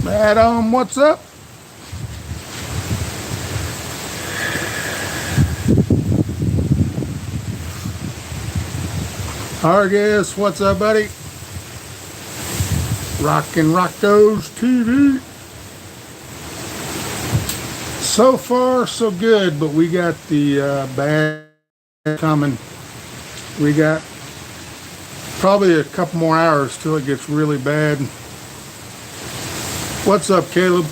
Adam, what's up? Argus, what's up, buddy? Rockin' Rocko's TV. So far, so good, but we got the bad coming. We got probably a couple more hours till it gets really bad. What's up, Caleb?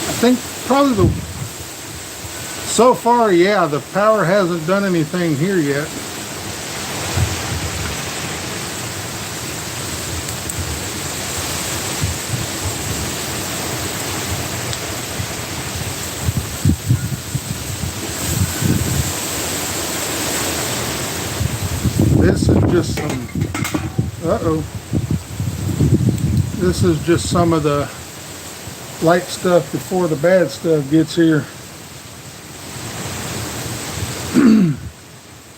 I think probably so far, yeah, the power hasn't done anything here yet. This is just some, this is just some of the light stuff before the bad stuff gets here.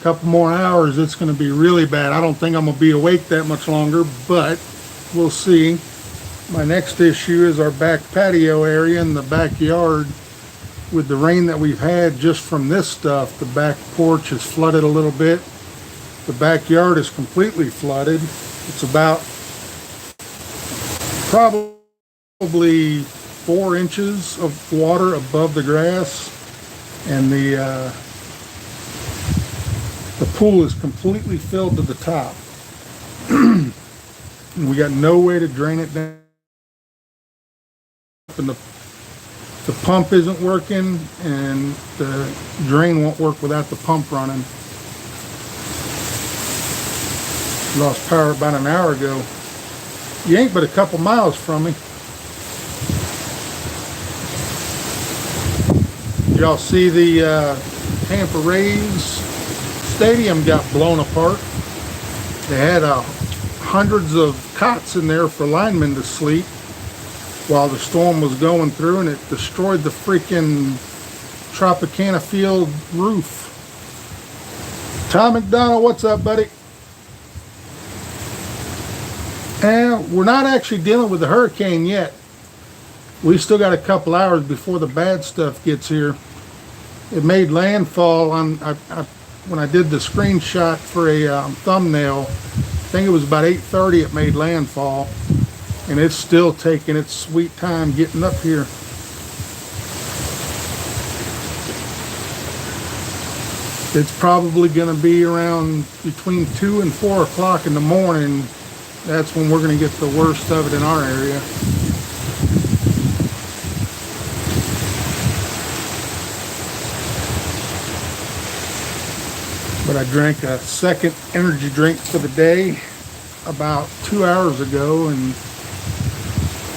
Couple more hours, it's going to be really bad. I don't think I'm going to be awake that much longer, but we'll see. My next issue is our back patio area in the backyard. With the rain that we've had just from this stuff, the back porch is flooded a little bit. The backyard is completely flooded. It's about probably 4 inches of water above the grass, and the pool is completely filled to the top. And we got no way to drain it down. And the pump isn't working, and the drain won't work without the pump running. Lost power about an hour ago. You ain't but a couple miles from me. Did y'all see the Tampa Rays stadium got blown apart? They had hundreds of cots in there for linemen to sleep while the storm was going through, and it destroyed the freaking Tropicana field roof. Tom McDonald, what's up, buddy? And we're not actually dealing with the hurricane yet. We still got a couple hours before the bad stuff gets here. It made landfall on, when I did the screenshot for a thumbnail, I think it was about 8:30 it made landfall. And it's still taking its sweet time getting up here. It's probably going to be around between 2 and 4 o'clock in the morning. That's when we're going to get the worst of it in our area. But I drank a second energy drink for the day about 2 hours ago and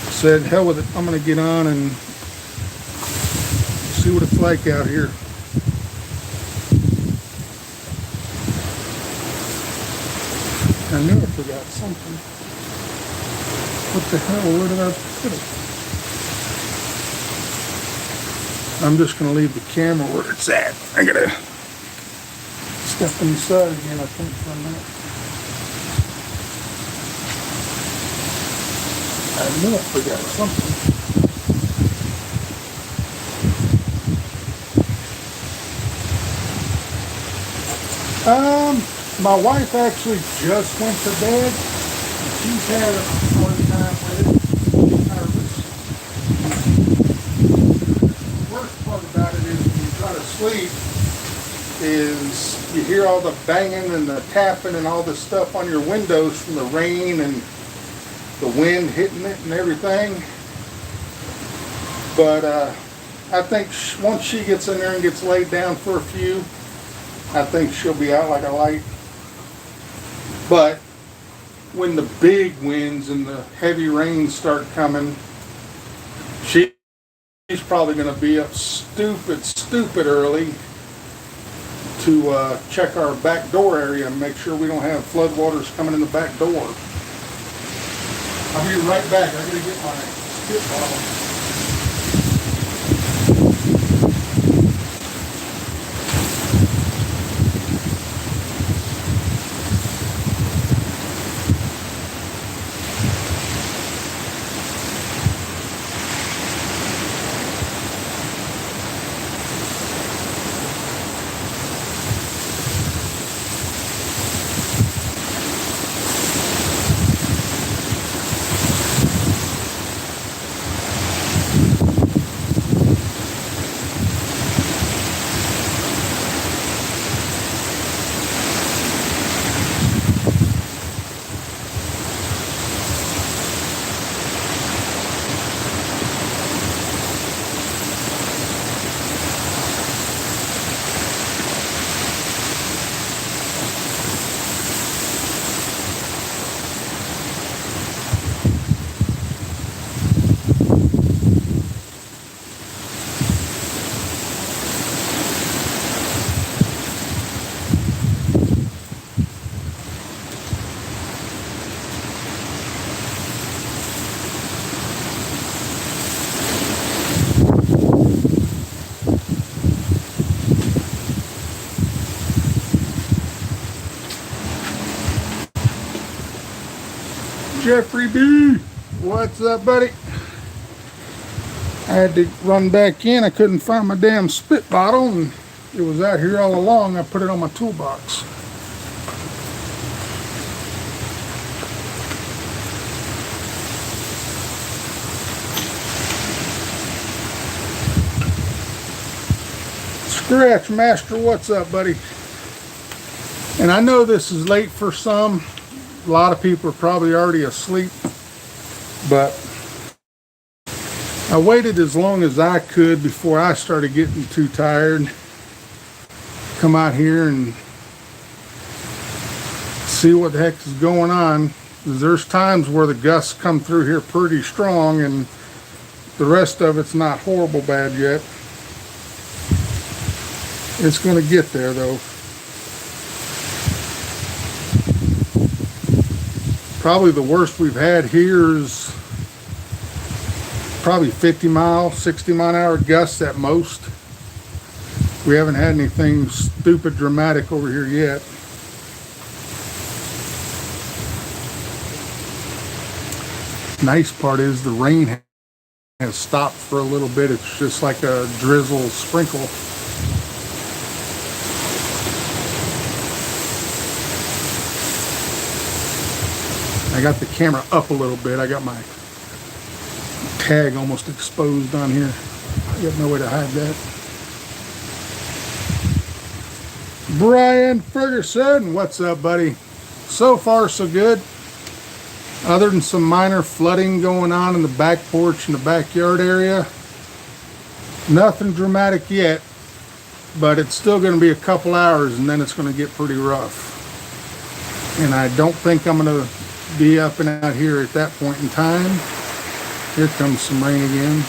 said, hell with it, I'm going to get on and see what it's like out here. I knew I forgot something. What the hell, where did I put it? I'm just going to leave the camera where it's at. I got to step inside again, I think, for a minute. I knew I forgot something. My wife actually just went to bed. She's had a hard time with it. She's nervous. The worst part about it is when you try to sleep is you hear all the banging and the tapping and all the stuff on your windows from the rain and the wind hitting it and everything. But I think once she gets in there and gets laid down for a few, I think she'll be out like a light. But when the big winds and the heavy rains start coming, she's probably going to be up stupid early to check our back door area and make sure we don't have floodwaters coming in the back door. I'll be right back. I got to get my spit bottle. Jeffrey B. What's up, buddy? I had to run back in. I couldn't find my damn spit bottle, and it was out here all along. I put it on my toolbox. Scratch Master, what's up, buddy? And I know this is late for some. A lot of people are probably already asleep, but I waited as long as I could before I started getting too tired. Come out here and see what the heck is going on. There's times where the gusts come through here pretty strong, and the rest of it's not horrible bad yet. It's going to get there, though. Probably the worst we've had here is probably 50 mile, 60 mile an hour gusts at most. We haven't had anything stupid dramatic over here yet. Nice part is the rain has stopped for a little bit. It's just like a drizzle sprinkle. I got the camera up a little bit. I got my tag almost exposed on here. I got no way to hide that. Brian Ferguson, what's up, buddy? So far, so good. Other than some minor flooding going on in the back porch and the backyard area, nothing dramatic yet, but it's still going to be a couple hours and then it's going to get pretty rough. And I don't think I'm going to be up and out here at that point in time. Here comes some rain again.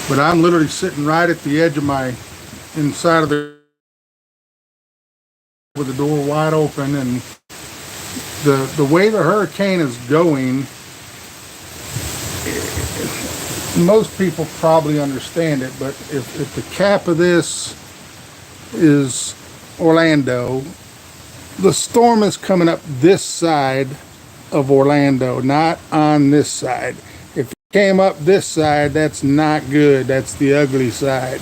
But I'm literally sitting right at the edge of my inside of the with the door wide open, and the way the hurricane is going, most people probably understand it, but if the cap of this is Orlando, the storm is coming up this side of Orlando, not on this side. If it came up this side, that's not good. That's the ugly side.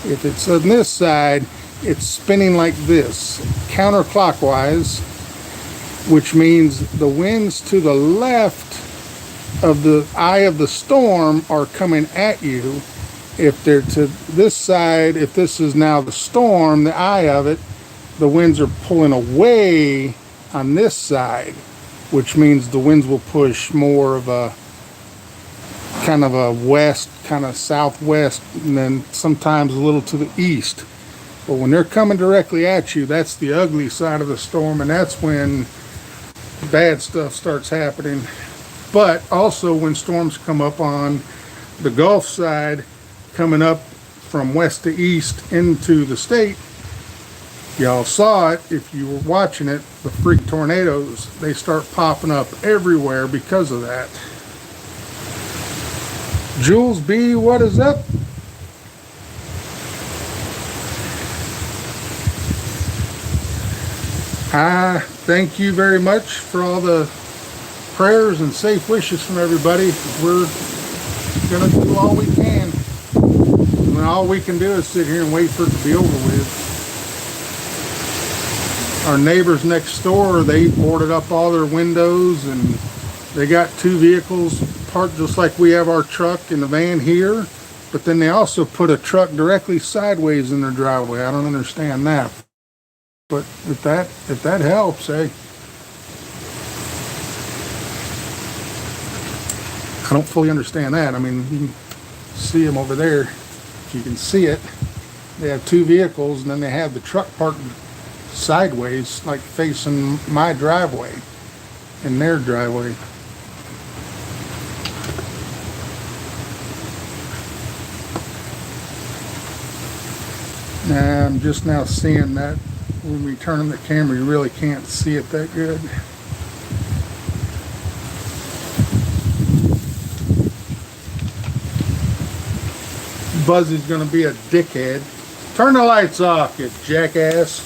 If it's on this side, it's spinning like this, counterclockwise, which means the winds to the left of the eye of the storm are coming at you. If they're to this side, if this is now the storm, the eye of it, the winds are pulling away on this side, which means the winds will push more of a kind of a west, kind of southwest, and then sometimes a little to the east. But when they're coming directly at you, that's the ugly side of the storm, and that's when bad stuff starts happening. But also when storms come up on the Gulf side, coming up from west to east into the state, y'all saw it if you were watching it, the freak tornadoes, they start popping up everywhere because of that. Jules B, what is up? Thank you very much for all the prayers and safe wishes from everybody. We're gonna do all we can. And all we can do is sit here and wait for it to be over with. Our neighbors next door, they boarded up all their windows, and they got two vehicles parked just like we have our truck and the van here, but then they also put a truck directly sideways in their driveway. I don't understand that. But if that helps, eh? I don't fully understand that. I mean, you can see them over there. If you can see it, they have two vehicles, and then they have the truck parked sideways, like facing my driveway and their driveway. Now, I'm just now seeing that when we turn on the camera, you really can't see it that good. Buzzy's gonna be a dickhead. Turn the lights off, you jackass.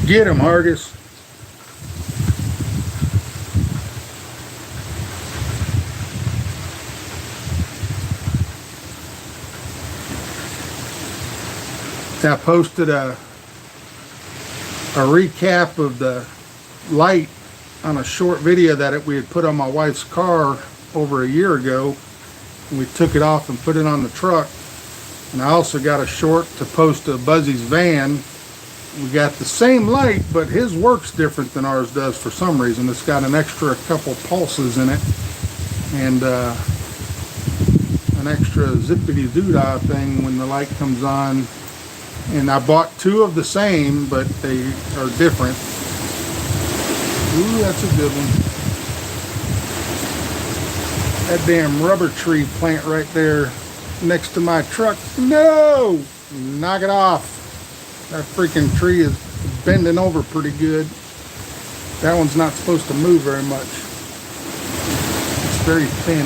Get him, Hargis. I posted a recap of the light on a short video that we had put on my wife's car over a year ago. We took it off and put it on the truck. And I also got a short to post to Buzzy's van. We got the same light, but his works different than ours does for some reason. It's got an extra couple pulses in it and an extra zippity-doo-dah thing when the light comes on. And I bought two of the same, but they are different. Ooh, that's a good one. That damn rubber tree plant right there next to my truck. No! Knock it off. That freaking tree is bending over pretty good. That one's not supposed to move very much. It's very thin.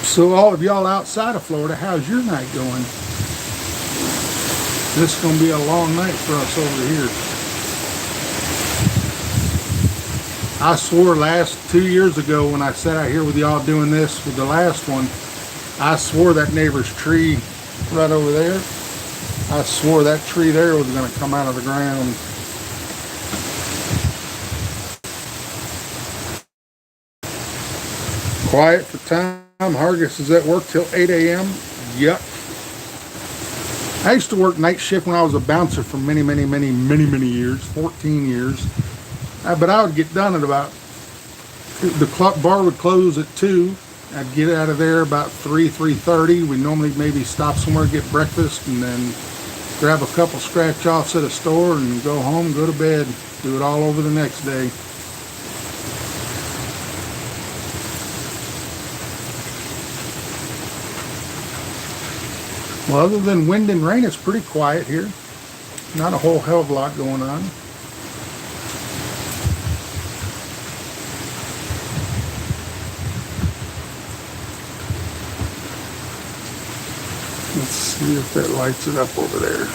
So all of y'all outside of Florida, how's your night going? This is going to be a long night for us over here. I swore 2 years ago when I sat out here with y'all doing this with the last one, I swore that neighbor's tree right over there, I swore that tree there was going to come out of the ground. Quiet for time. Hargis is at work till 8 a.m. Yep. I used to work night shift when I was a bouncer for many years, 14 years. But I would get done at about, the bar would close at 2. I'd get out of there about 3:30. We normally maybe stop somewhere, get breakfast, and then grab a couple scratch-offs at a store and go home, go to bed. Do it all over the next day. Well, other than wind and rain, it's pretty quiet here. Not a whole hell of a lot going on. Let's see if that lights it up over there.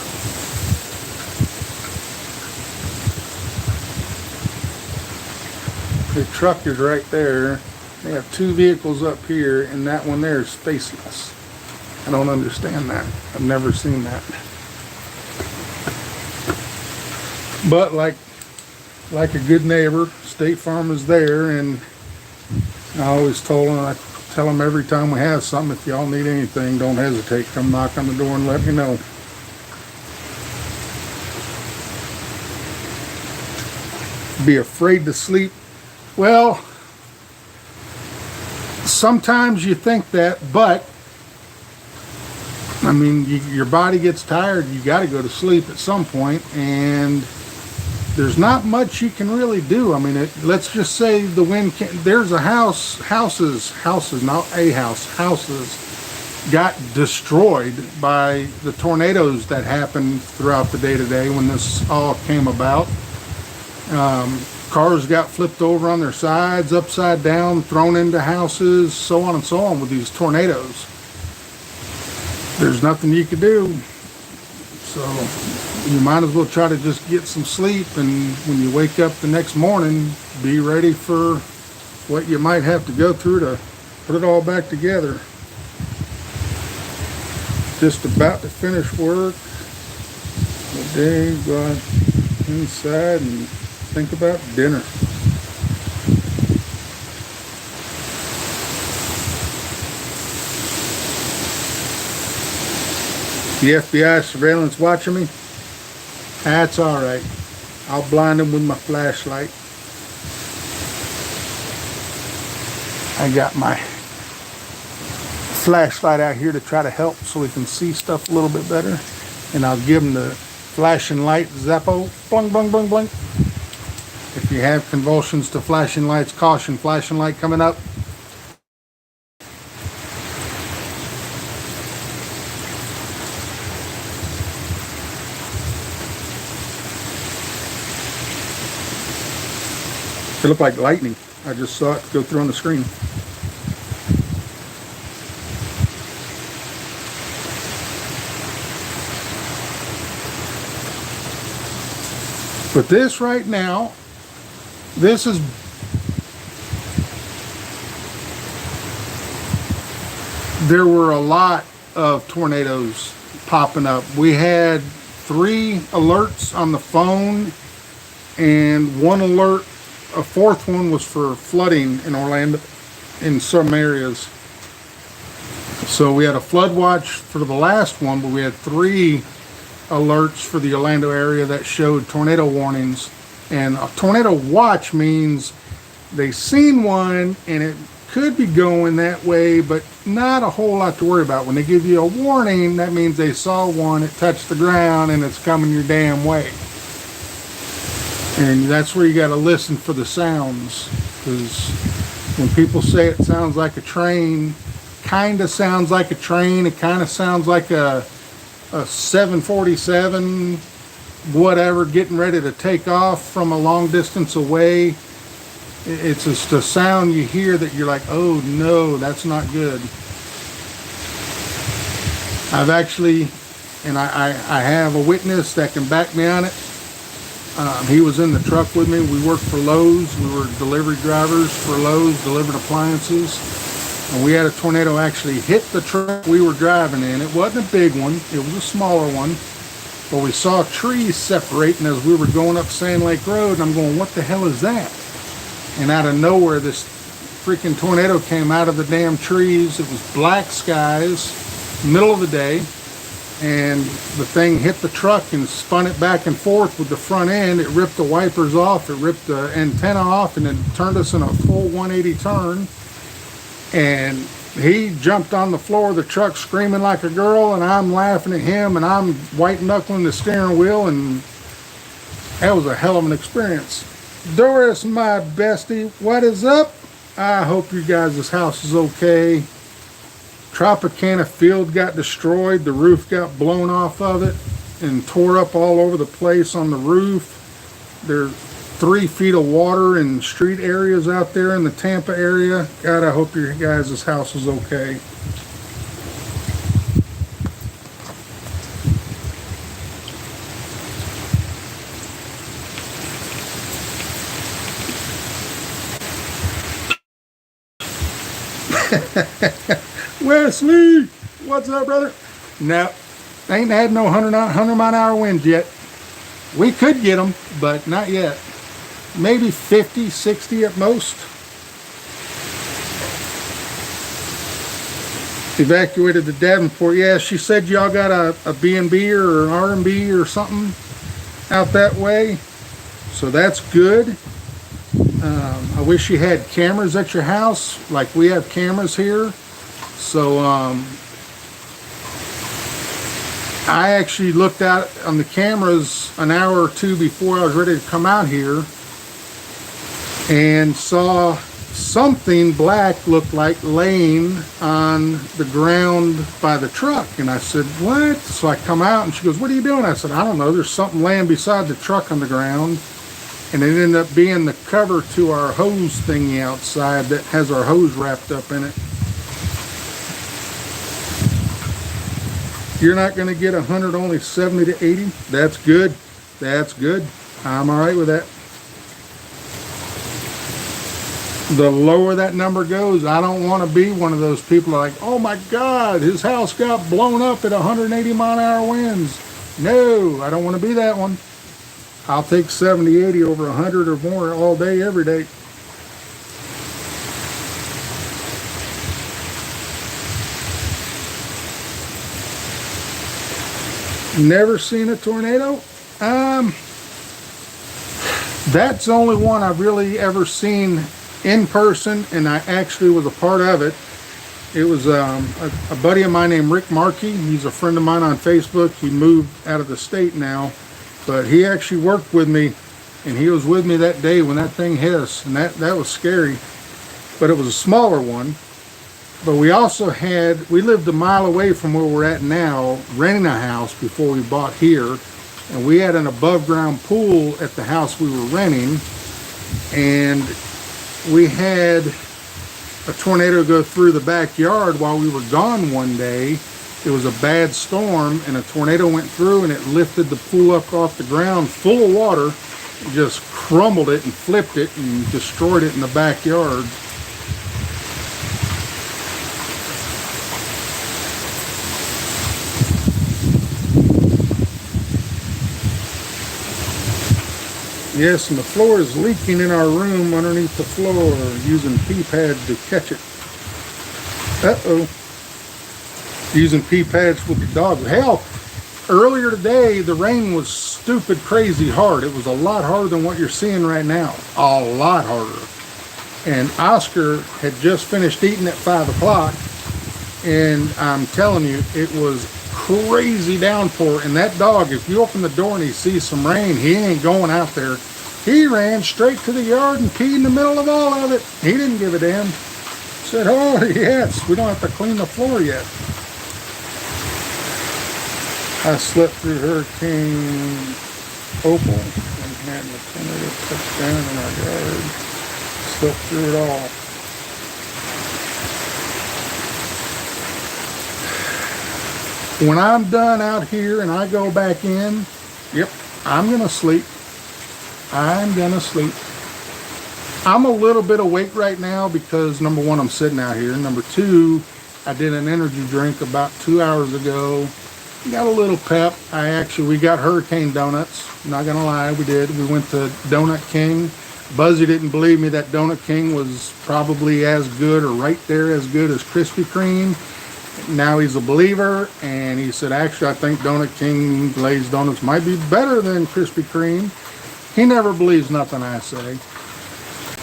The truck is right there. They have two vehicles up here, and that one there is faceless. I don't understand that. I've never seen that. But like a good neighbor, State Farm is there, and I always told them, I tell them every time we have something, if y'all need anything, don't hesitate. Come knock on the door and let me know. Be afraid to sleep. Well, sometimes you think that, but I mean, your body gets tired. You got to go to sleep at some point, and there's not much you can really do. I mean, let's just say the wind can, there's a houses got destroyed by the tornadoes that happened throughout the day today when this all came about. Cars got flipped over on their sides, upside down, thrown into houses, so on and so on with these tornadoes. There's nothing you can do. So you might as well try to just get some sleep, and when you wake up the next morning, be ready for what you might have to go through to put it all back together. Just about to finish work. Today, go inside and think about dinner. The FBI surveillance watching me? That's all right. I'll blind them with my flashlight. I got my flashlight out here to try to help so we can see stuff a little bit better. And I'll give them the flashing light Zappo, blung, blung, blung, blung. If you have convulsions to flashing lights, caution, flashing light coming up. It looked like lightning. I just saw it go through on the screen. But this right now, this is there were a lot of tornadoes popping up. We had 3 alerts on the phone, and 1 alert, a 4th one was for flooding in Orlando in some areas. So we had a flood watch for the last one, but we had 3 alerts for the Orlando area that showed tornado warnings. And a tornado watch means they seen one and it could be going that way, but not a whole lot to worry about. When they give you a warning, that means they saw one, it touched the ground, and it's coming your damn way. And that's where you got to listen for the sounds, because when people say it sounds like a train, kind of sounds like a train, it kind of sounds like a 747 whatever getting ready to take off from a long distance away. It's just a sound you hear that you're like, oh no, that's not good. I've actually, and I have a witness that can back me on it. He was in the truck with me. We worked for Lowe's. We were delivery drivers for Lowe's, delivered appliances. And we had a tornado actually hit the truck we were driving in. It wasn't a big one, it was a smaller one. But we saw trees separating as we were going up Sand Lake Road, and I'm going, what the hell is that? And out of nowhere, this freaking tornado came out of the damn trees. It was black skies, middle of the day, and the thing hit the truck and spun it back and forth with the front end. It ripped the wipers off, it ripped the antenna off, and it turned us in a full 180 turn. And he jumped on the floor of the truck screaming like a girl, and I'm laughing at him, and I'm white knuckling the steering wheel, and that was a hell of an experience. Doris, my bestie, what is up? I hope you guys' house is okay. Tropicana field got destroyed. The roof got blown off of it and tore up all over the place on the roof. There's 3 feet of water in street areas out there in the Tampa area. God, I hope your guys' house is okay. Wesley, what's up, brother? No, ain't had no 100 mile an hour winds yet. We could get them, but not yet. Maybe 50, 60 at most. Evacuated to Davenport. Yeah, she said y'all got a B&B or an R&B or something out that way. So that's good. I wish you had cameras at your house like we have cameras here. So I actually looked out on the cameras an hour or 2 before I was ready to come out here and saw something black looked like laying on the ground by the truck. And I said, what? So I come out and she goes, what are you doing? I said, I don't know. There's something laying beside the truck on the ground. And it ended up being the cover to our hose thingy outside that has our hose wrapped up in it. You're not going to get 100, only 70 to 80. That's good. That's good. I'm all right with that. The lower that number goes, I don't want to be one of those people like, oh my God, his house got blown up at 180 mile an hour winds. No, I don't want to be that one. I'll take 70, 80 over 100 or more all day, every day. Never seen a tornado? That's the only one I've really ever seen in person, and I actually was a part of it. It was a buddy of mine named Rick Markey. He's a friend of mine on Facebook. He moved out of the state now, but he actually worked with me, and he was with me that day when that thing hit us, and that was scary. But it was a smaller one. But we also we lived a mile away from where we're at now, renting a house before we bought here, and we had an above ground pool at the house we were renting, and we had a tornado go through the backyard while we were gone one day. It was a bad storm, and a tornado went through and it lifted the pool up off the ground full of water, and just crumbled it and flipped it and destroyed it in the backyard. Yes, and the floor is leaking in our room underneath the floor, using pee pad to catch it. Uh-oh. Using pee pads with the dog. Hell, earlier today, the rain was stupid crazy hard. It was a lot harder than what you're seeing right now. A lot harder. And Oscar had just finished eating at 5 o'clock, and I'm telling you, it was crazy downpour. And that dog, if you open the door and he sees some rain, he ain't going out there. He ran straight to the yard and peed in the middle of all of it. He didn't give a damn. Said, oh yes, we don't have to clean the floor yet. I slept through Hurricane Opal and had a tornado touch down in our yard. Slept through it all. When I'm done out here and I go back in, yep, I'm gonna sleep. I'm gonna sleep. I'm a little bit awake right now because number one, I'm sitting out here. Number two, I did an energy drink about 2 hours ago. Got a little pep. We got hurricane donuts. Not gonna lie, we did. We went to Donut King. Buzzy didn't believe me that Donut King was probably as good or right there as good as Krispy Kreme. Now he's a believer, and he said, actually, I think Donut King glazed donuts might be better than Krispy Kreme. He never believes nothing I say.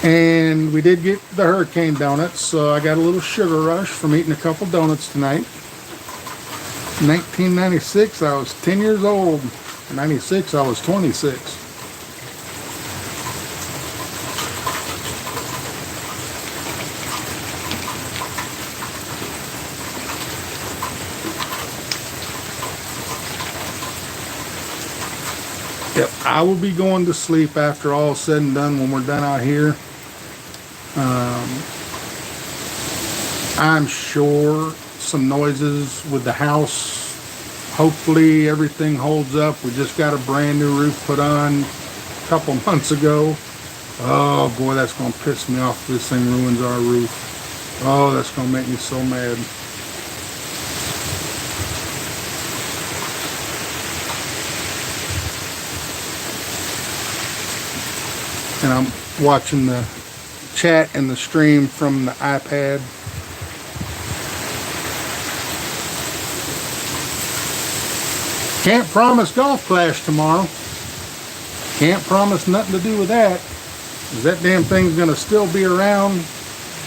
And we did get the hurricane donuts, so I got a little sugar rush from eating a couple donuts tonight. 1996, I was 10 years old. 96, I was 26. Yep, I will be going to sleep after all said and done when we're done out here. I'm sure some noises with the house. Hopefully everything holds up. We just got a brand new roof put on a couple months ago. Oh boy, that's going to piss me off if this thing ruins our roof. Oh, that's going to make me so mad. And I'm watching the chat and the stream from the iPad. Can't promise golf clash tomorrow. Can't promise nothing to do with that. 'Cause that damn thing's gonna still be around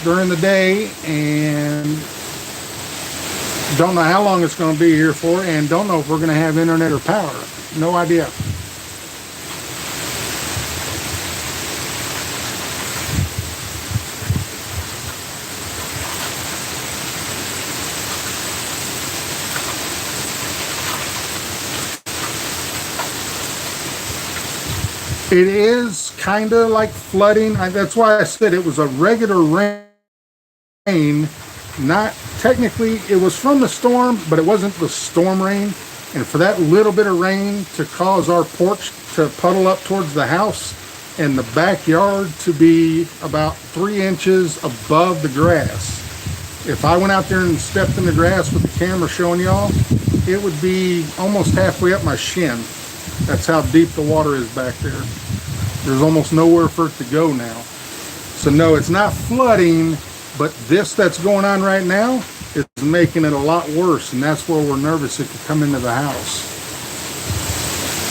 during the day, and don't know how long it's gonna be here for, and don't know if we're gonna have internet or power. No idea. It is kind of like flooding. That's why I said it was a regular rain. Not technically, it was from the storm, but it wasn't the storm rain. And for that little bit of rain to cause our porch to puddle up towards the house and the backyard to be about 3 inches above the grass. If I went out there and stepped in the grass with the camera showing y'all, it would be almost halfway up my shin. That's how deep the water is back there. There's almost nowhere for it to go now. So no, it's not flooding, but this that's going on right now is making it a lot worse, and that's where we're nervous it could come into the house.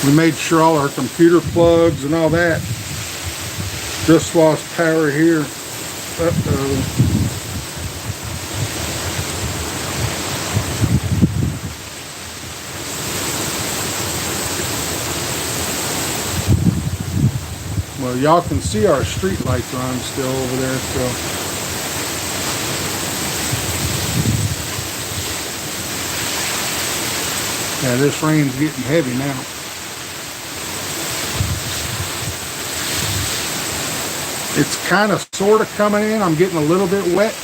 We made sure all our computer plugs and all that. Just lost power here. Uh-oh. Well, y'all can see our street lights are on still over there, so. Yeah, this rain's getting heavy now. It's kind of sort of coming in. I'm getting a little bit wet,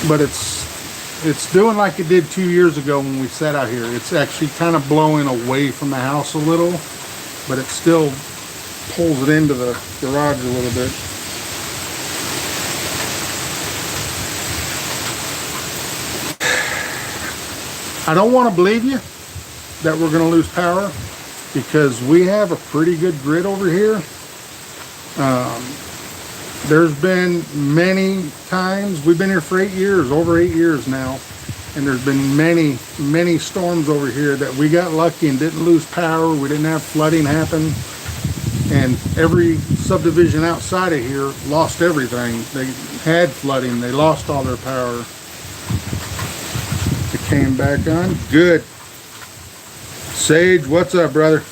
but it's doing like it did 2 years ago when we sat out here. It's actually kind of blowing away from the house a little, but it still pulls it into the garage a little bit. I don't want to believe you that we're going to lose power because we have a pretty good grid over here. There's been many times, we've been here for 8 years, over 8 years now, and there's been many storms over here that we got lucky and didn't lose power. We didn't have flooding happen. And every subdivision outside of here lost everything. They had flooding. They lost all their power. It came back on. Good. Sage, what's up, brother?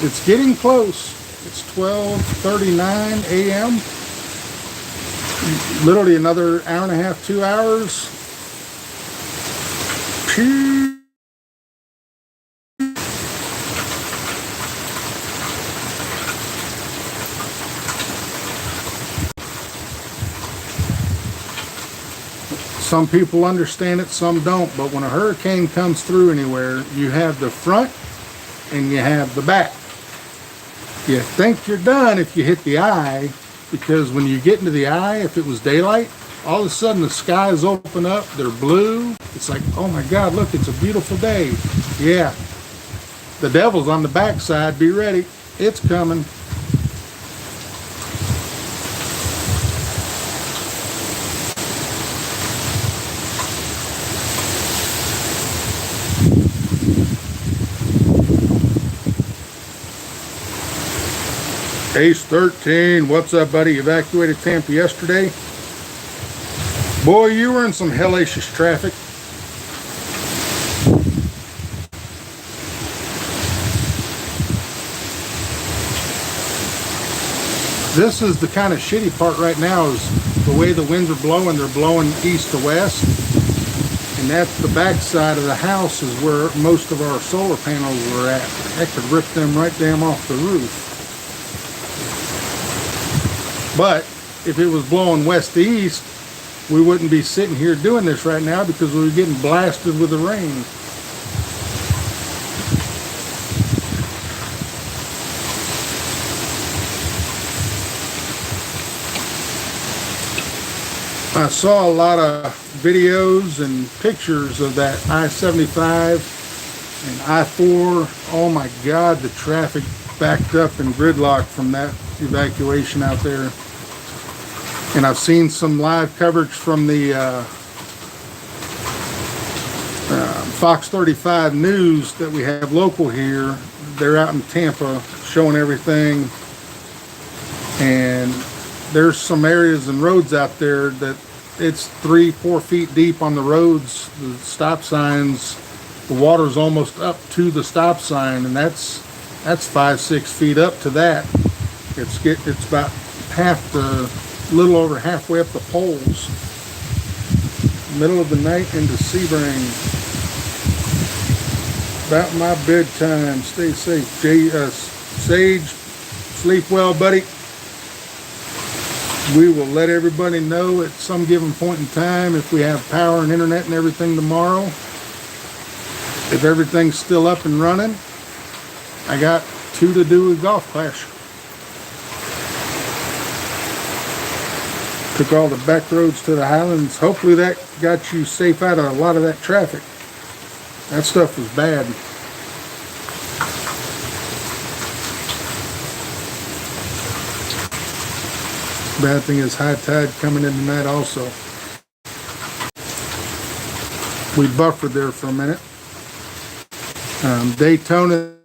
It's getting close. It's 12:39 a.m. Literally another hour and a half, 2 hours. Some people understand it, some don't. But when a hurricane comes through anywhere, you have the front and you have the back. You think you're done if you hit the eye, because when you get into the eye, if it was daylight, all of a sudden the skies open up, they're blue. It's like, oh my God, look, it's a beautiful day. Yeah, the devil's on the backside. Be ready, it's coming. Ace 13, what's up, buddy? Evacuated Tampa yesterday. Boy, you were in some hellacious traffic. This is the kind of shitty part right now, is the way the winds are blowing. They're blowing east to west. And that's the back side of the house is where most of our solar panels were at. I could rip them right damn off the roof. But if it was blowing west to east, we wouldn't be sitting here doing this right now because we were getting blasted with the rain. I saw a lot of videos and pictures of that I-75 and I-4. Oh my God, the traffic backed up and gridlocked from that evacuation out there. And I've seen some live coverage from the Fox 35 News that we have local here. They're out in Tampa showing everything. And there's some areas and roads out there that it's 3-4 feet deep on the roads, the stop signs. The water's almost up to the stop sign, and that's 5-6 feet up to that. It's about little over halfway up the poles. Middle of the night into Sebring. About my bedtime. Stay safe. Sage, sleep well, buddy. We will let everybody know at some given point in time if we have power and internet and everything tomorrow. If everything's still up and running, I got 2 to do a golf clash. Took all the back roads to the Highlands. Hopefully that got you safe out of a lot of that traffic. That stuff was bad. Bad thing is high tide coming in tonight also. We buffered there for a minute. Daytona,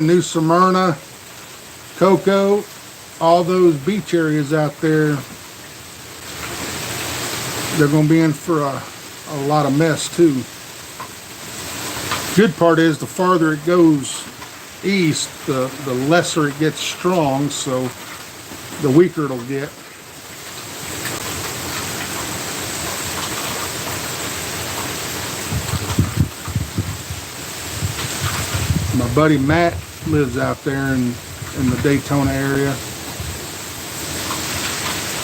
New Smyrna, Cocoa, all those beach areas out there, they're going to be in for a lot of mess too. Good part is the farther it goes east, the lesser it gets strong, so the weaker it'll get. My buddy Matt lives out there in the Daytona area.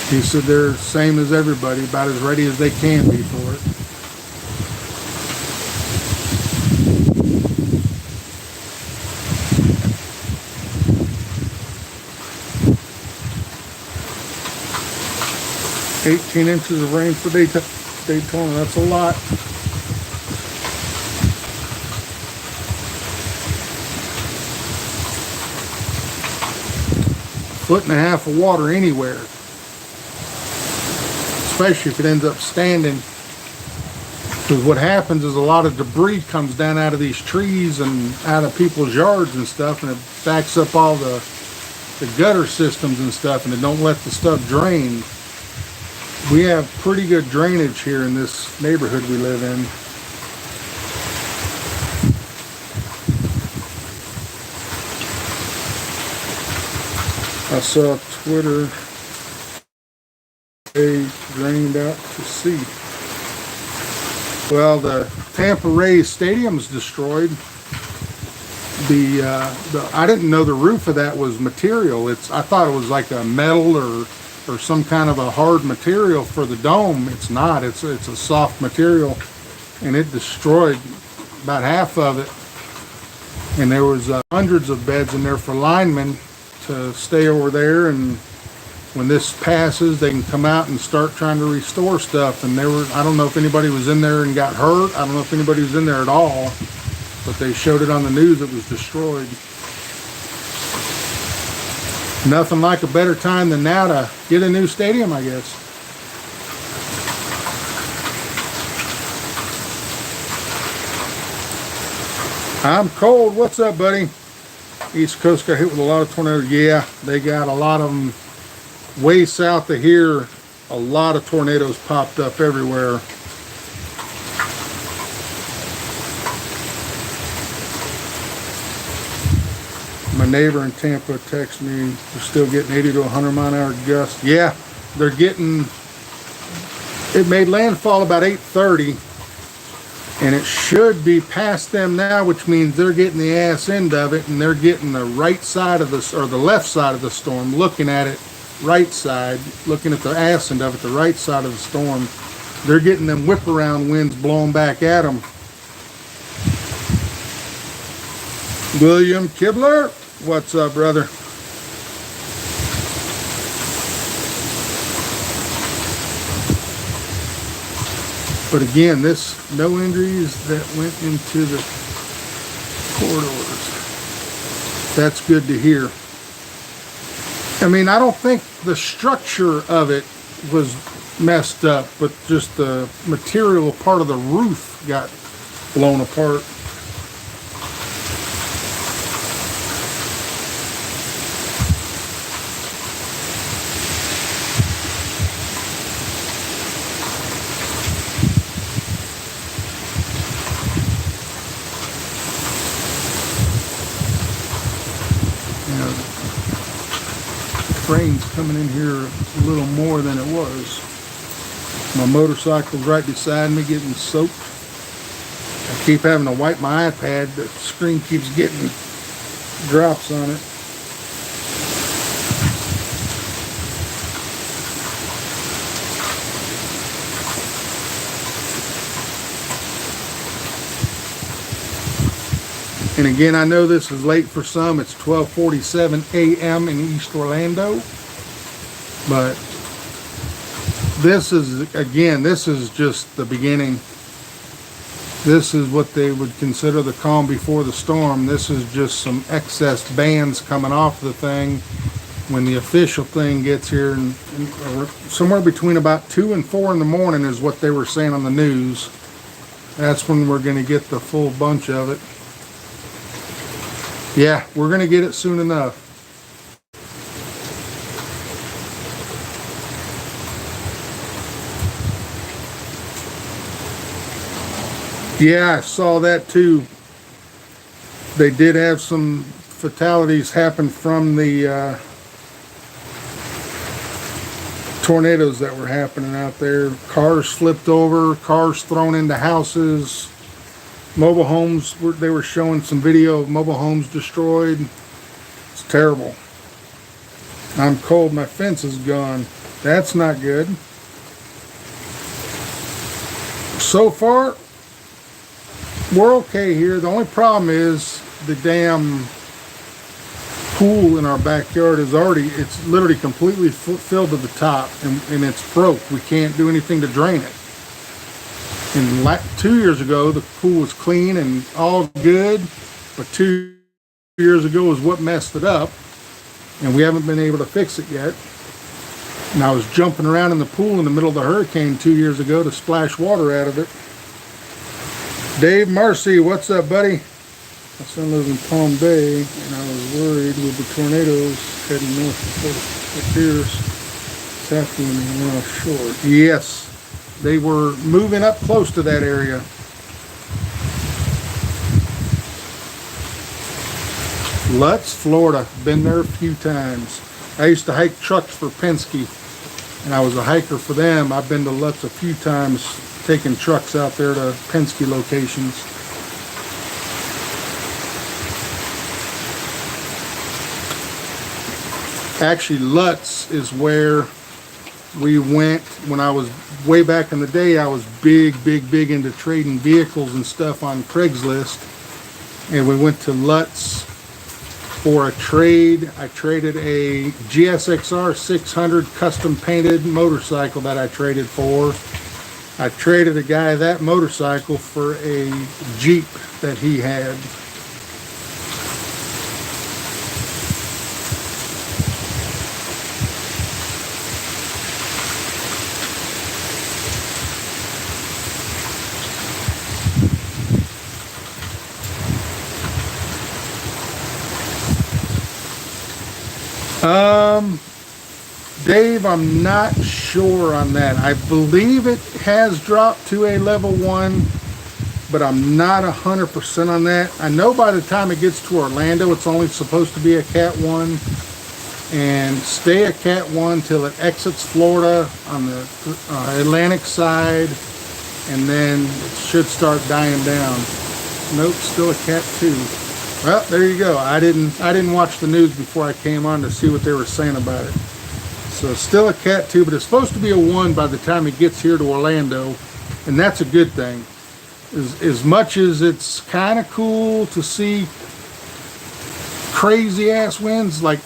He said they're same as everybody, about as ready as they can be for it. $18 inches of rain for Daytona, that's a lot. Foot and a half of water anywhere, especially if it ends up standing, because what happens is a lot of debris comes down out of these trees and out of people's yards and stuff, and it backs up all the gutter systems and stuff, and it don't let the stuff drain. We have pretty good drainage here in this neighborhood we live in. I saw Twitter, they drained out to sea. Well, the Tampa Rays stadium's destroyed. I didn't know the roof of that was material. I thought it was like a metal or some kind of a hard material for the dome. It's not. It's a soft material, and it destroyed about half of it. And there was hundreds of beds in there for linemen to stay over there, and when this passes they can come out and start trying to restore stuff. And I don't know if anybody was in there and got hurt. I don't know if anybody was in there at all, but they showed it on the news. It was destroyed. Nothing like a better time than now to get a new stadium, I guess. I'm cold. What's up, buddy? East Coast got hit with a lot of tornadoes. Yeah, they got a lot of them way south of here. A lot of tornadoes popped up everywhere. My neighbor in Tampa texted me, they're still getting 80 to 100 mile an hour gusts. Yeah, they're getting, it made landfall about 8:30, and it should be past them now, which means they're getting the ass end of it, and they're getting the right side of the, or the left side of the storm, looking at it right side, looking at the ass end of it, the right side of the storm. They're getting them whip around winds blowing back at them. William Kibler, what's up, brother? But again, no injuries that went into the corridors. That's good to hear. I mean, I don't think the structure of it was messed up, but just the material part of the roof got blown apart. Rain's coming in here a little more than it was. My motorcycle's right beside me getting soaked. I keep having to wipe my iPad. The screen keeps getting drops on it. And again, I know this is late for some. It's 12:47 a.m. in East Orlando. But this is just the beginning. This is what they would consider the calm before the storm. This is just some excess bands coming off the thing. when the official thing gets here, and somewhere between about 2 and 4 in the morning is what they were saying on the news. That's when we're going to get the full bunch of it. Yeah, we're going to get it soon enough. Yeah, I saw that too. They did have some fatalities happen from the tornadoes that were happening out there. Cars flipped over, cars thrown into houses, mobile homes, they were showing some video of mobile homes destroyed. It's terrible. I'm cold, my fence is gone. That's not good. So far, we're okay here. The only problem is the damn pool in our backyard is it's literally completely filled to the top, and it's broke. We can't do anything to drain it. And 2 years ago, the pool was clean and all good, but 2 years ago was what messed it up, and we haven't been able to fix it yet. And I was jumping around in the pool in the middle of the hurricane 2 years ago to splash water out of it. Dave Marcy, what's up, buddy? My son lives in Palm Bay, and I was worried with the tornadoes heading north of Pierce this afternoon when they went offshore. Yes, they were moving up close to that area. Lutz, Florida. Been there a few times. I used to hike trucks for Penske, and I was a hiker for them. I've been to Lutz a few times, taking trucks out there to Penske locations. Actually, Lutz is where we went when I was way back in the day. I was big into trading vehicles and stuff on Craigslist, and we went to Lutz for a trade. I traded a GSXR 600 custom painted motorcycle that I traded for. I traded a guy that motorcycle for a Jeep that he had. Dave, I'm not sure on that. I believe it has dropped to a level 1, but I'm not 100% on that. I know by the time it gets to Orlando, it's only supposed to be a Cat 1, and stay a Cat 1 till it exits Florida on the Atlantic side, and then it should start dying down. Nope, still a Cat 2. Well, there you go. I didn't watch the news before I came on to see what they were saying about it. So still a Cat 2, but it's supposed to be a 1 by the time it gets here to Orlando, and that's a good thing. As much as it's kind of cool to see crazy ass winds, like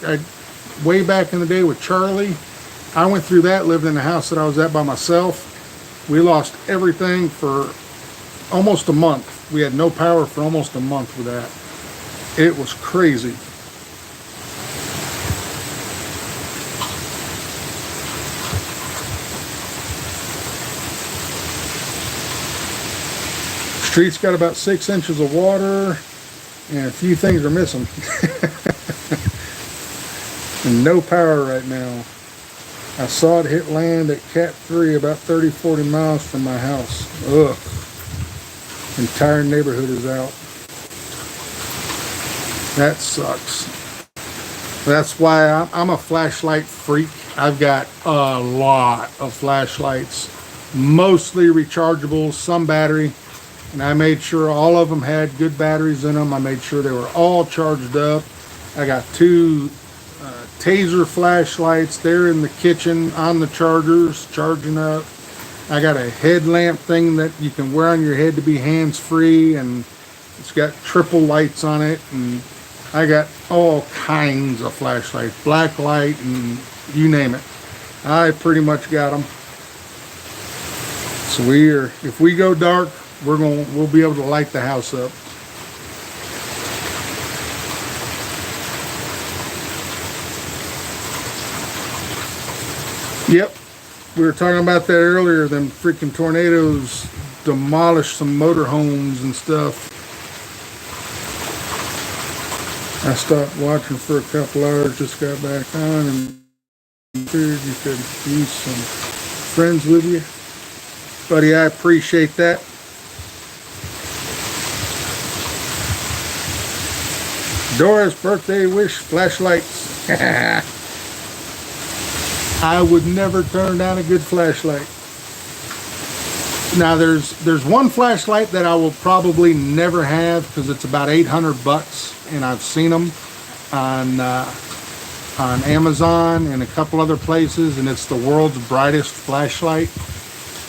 way back in the day with Charlie, I went through that, lived in the house that I was at by myself. We lost everything for almost a month. We had no power for almost a month with that. It was crazy. Street's got about 6 inches of water, and a few things are missing. And no power right now. I saw it hit land at Cat 3 about 30-40 miles from my house. Ugh. Entire neighborhood is out. That sucks. That's why I'm a flashlight freak. I've got a lot of flashlights, mostly rechargeable, some battery, and I made sure all of them had good batteries in them. I made sure they were all charged up. I got 2 taser flashlights there in the kitchen on the chargers, charging up. I got a headlamp thing that you can wear on your head to be hands-free, and it's got triple lights on it, and I got all kinds of flashlights, black light, and you name it. I pretty much got them. So if we go dark, we'll be able to light the house up. Yep, we were talking about that earlier. Them freaking tornadoes demolished some motorhomes and stuff. I stopped watching for a couple hours, just got back on, and figured you could use some friends with you. Buddy, I appreciate that. Dora's birthday wish flashlights. I would never turn down a good flashlight. Now there's one flashlight that I will probably never have because it's about $800, and I've seen them on Amazon and a couple other places, and it's the world's brightest flashlight.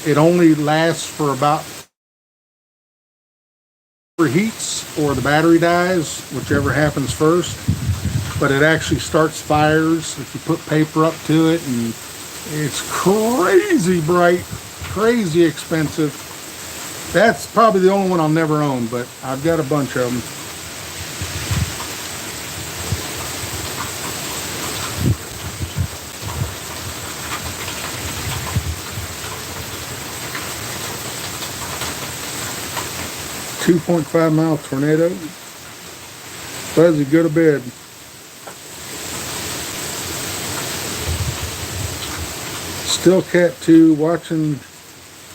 It only lasts for about overheats or the battery dies, whichever happens first. But it actually starts fires if you put paper up to it, and it's crazy bright, crazy expensive. That's probably the only one I'll never own, but I've got a bunch of them. .5 mile tornado. Buzzy, go to bed. Still Cat 2 watching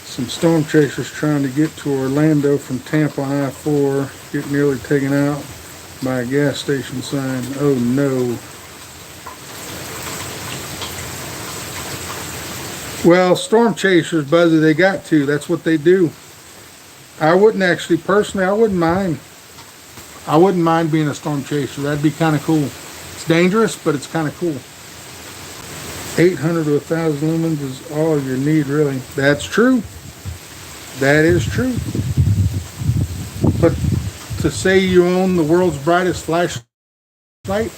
some storm chasers trying to get to Orlando from Tampa on I-4, get nearly taken out by a gas station sign. Oh no. Well, storm chasers, Buzzy, they got to. That's what they do. I wouldn't actually, personally, I wouldn't mind. I wouldn't mind being a storm chaser. That'd be kind of cool. It's dangerous, but it's kind of cool. 800 to 1,000 lumens is all you need, really. That's true. That is true. But to say you own the world's brightest flashlight,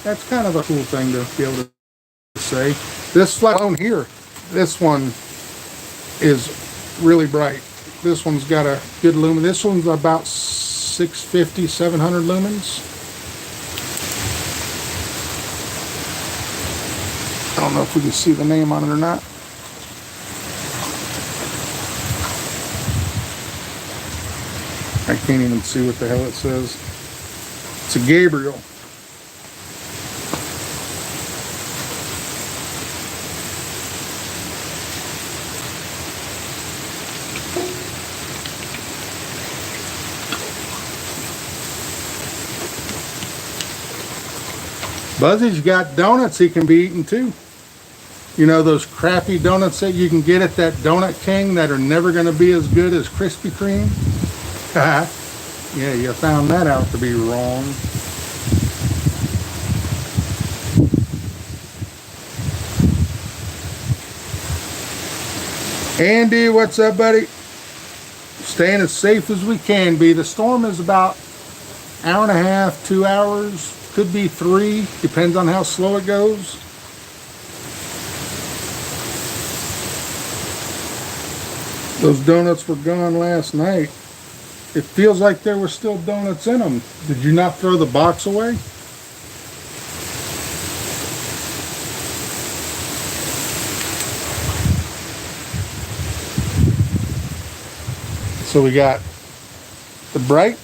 that's kind of a cool thing to be able to say. This flashlight here, this one is really bright. This one's got a good lumen. This one's about 650, 700 lumens. I don't know if we can see the name on it or not. I can't even see what the hell it says. It's a Gabriel. Buzzy's got donuts he can be eating too. You know those crappy donuts that you can get at that Donut King that are never going to be as good as Krispy Kreme? Yeah, you found that out to be wrong. Andy, what's up, buddy? Staying as safe as we can be. The storm is about an hour and a half, 2 hours. Could be 3, depends on how slow it goes. Those donuts were gone last night. It feels like there were still donuts in them. Did you not throw the box away? So we got the bright,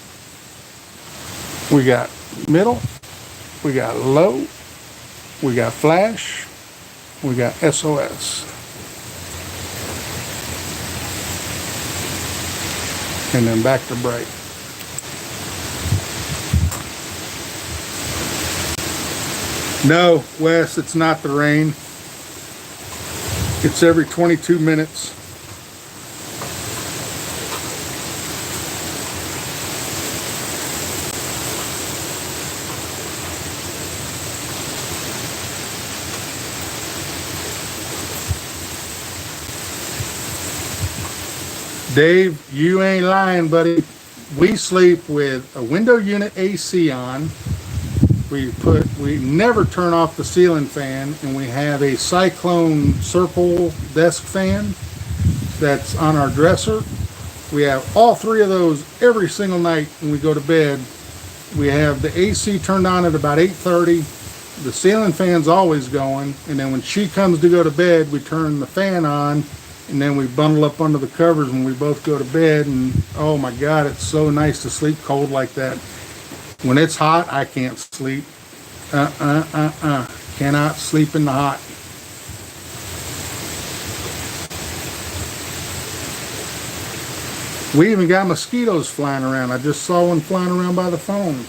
we got middle, we got low, we got flash, we got SOS. And then back to bright. No, Wes, it's not the rain. It's every 22 minutes. Dave, you ain't lying, buddy. We sleep with a window unit AC on. We never turn off the ceiling fan, and we have a Cyclone Circle desk fan that's on our dresser. We have all 3 of those every single night when we go to bed. We have the AC turned on at about 8:30, the ceiling fan's always going, and then when she comes to go to bed, we turn the fan on, and then we bundle up under the covers when we both go to bed, and oh my God, it's so nice to sleep cold like that. When it's hot, I can't sleep. Cannot sleep in the hot. We even got mosquitoes flying around. I just saw one flying around by the phone.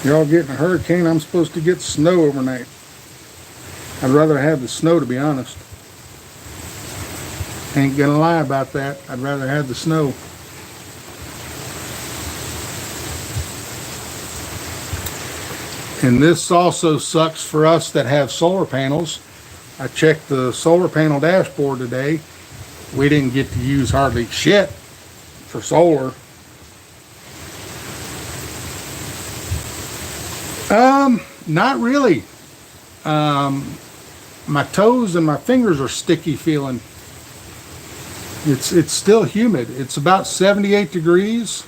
Y'all getting a hurricane, I'm supposed to get snow overnight. I'd rather have the snow, to be honest. Ain't gonna lie about that. I'd rather have the snow. And this also sucks for us that have solar panels. I checked the solar panel dashboard today. We didn't get to use hardly shit for solar. Not really. My toes and my fingers are sticky feeling. It's still humid. It's about 78 degrees.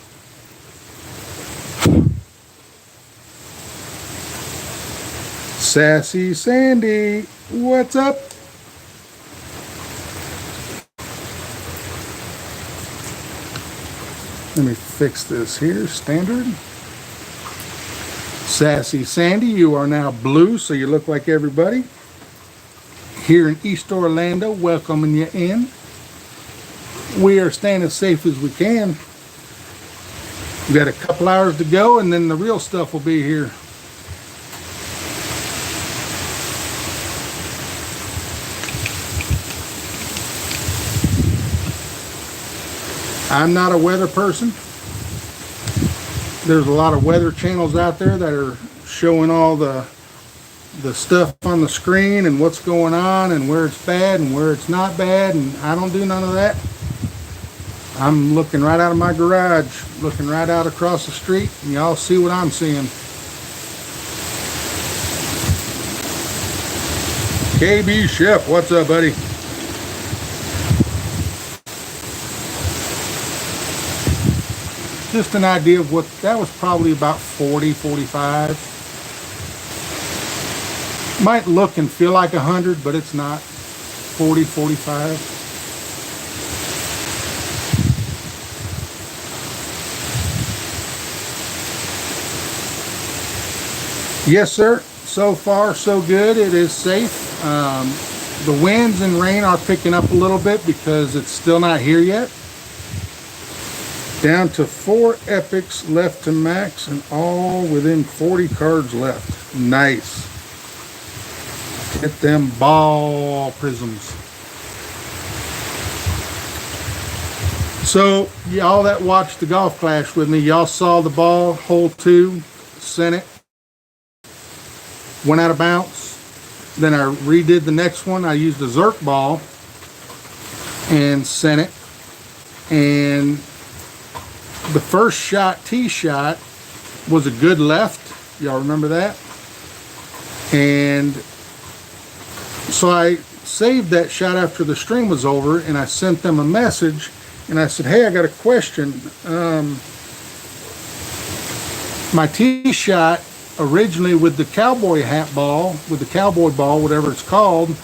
Sassy Sandy, what's up? Let me fix this here, standard. Sassy Sandy, you are now blue, so you look like everybody. Here in East Orlando, welcoming you in. We are staying as safe as we can. We got a couple hours to go, and then the real stuff will be here. I'm not a weather person. There's a lot of weather channels out there that are showing all the stuff on the screen and what's going on and where it's bad and where it's not bad, and I don't do none of that. I'm looking right out of my garage, looking right out across the street, and y'all see what I'm seeing. KB Chef, what's up, buddy? Just an idea of what that was, probably about 40, 45. Might look and feel like 100, but it's not. 40, 45. Yes, sir. So far, so good. It is safe. The winds and rain are picking up a little bit because it's still not here yet. Down to 4 epics left to max and all within 40 cards left. Nice. Get them ball prisms. So y'all that watched the golf clash with me, y'all saw the ball, hole 2, sent it. Went out of bounds. Then I redid the next one. I used a Zerk ball and sent it. And the first shot, tee shot, was a good left. Y'all remember that? And so I saved that shot after the stream was over, and I sent them a message, and I said, hey, I got a question. My tee shot originally with the cowboy hat ball, with the cowboy ball, whatever it's called,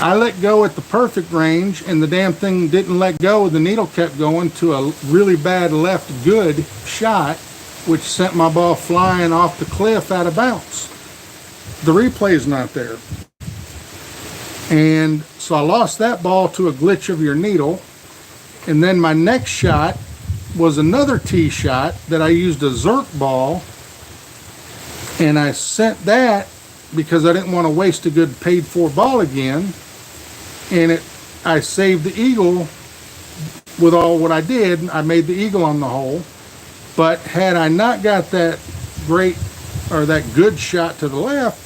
I let go at the perfect range, and the damn thing didn't let go. The needle kept going to a really bad left good shot, which sent my ball flying off the cliff out of bounds. The replay's not there. And so I lost that ball to a glitch of your needle. And then my next shot was another tee shot that I used a Zerk ball. And I sent that because I didn't want to waste a good paid for ball again. And I saved the eagle with all what I did. I made the eagle on the hole. But had I not got that great or that good shot to the left,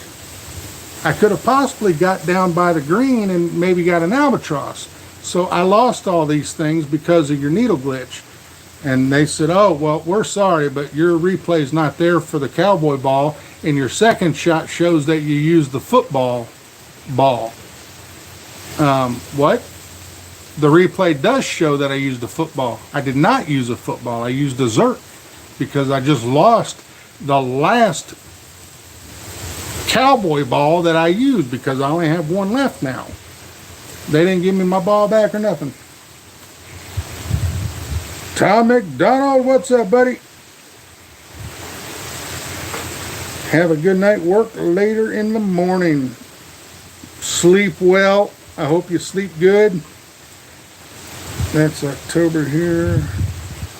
I could have possibly got down by the green and maybe got an albatross. So I lost all these things because of your needle glitch. And they said, oh, well, we're sorry, but your replay's not there for the cowboy ball, and your second shot shows that you used the football ball. What? The replay does show that I used a football. I did not use a football. I used a Zerk because I just lost the last cowboy ball that I used because I only have one left now. They didn't give me my ball back or nothing. Tom McDonald, what's up, buddy? Have a good night. Work later in the morning. Sleep well. I hope you sleep good. That's October here.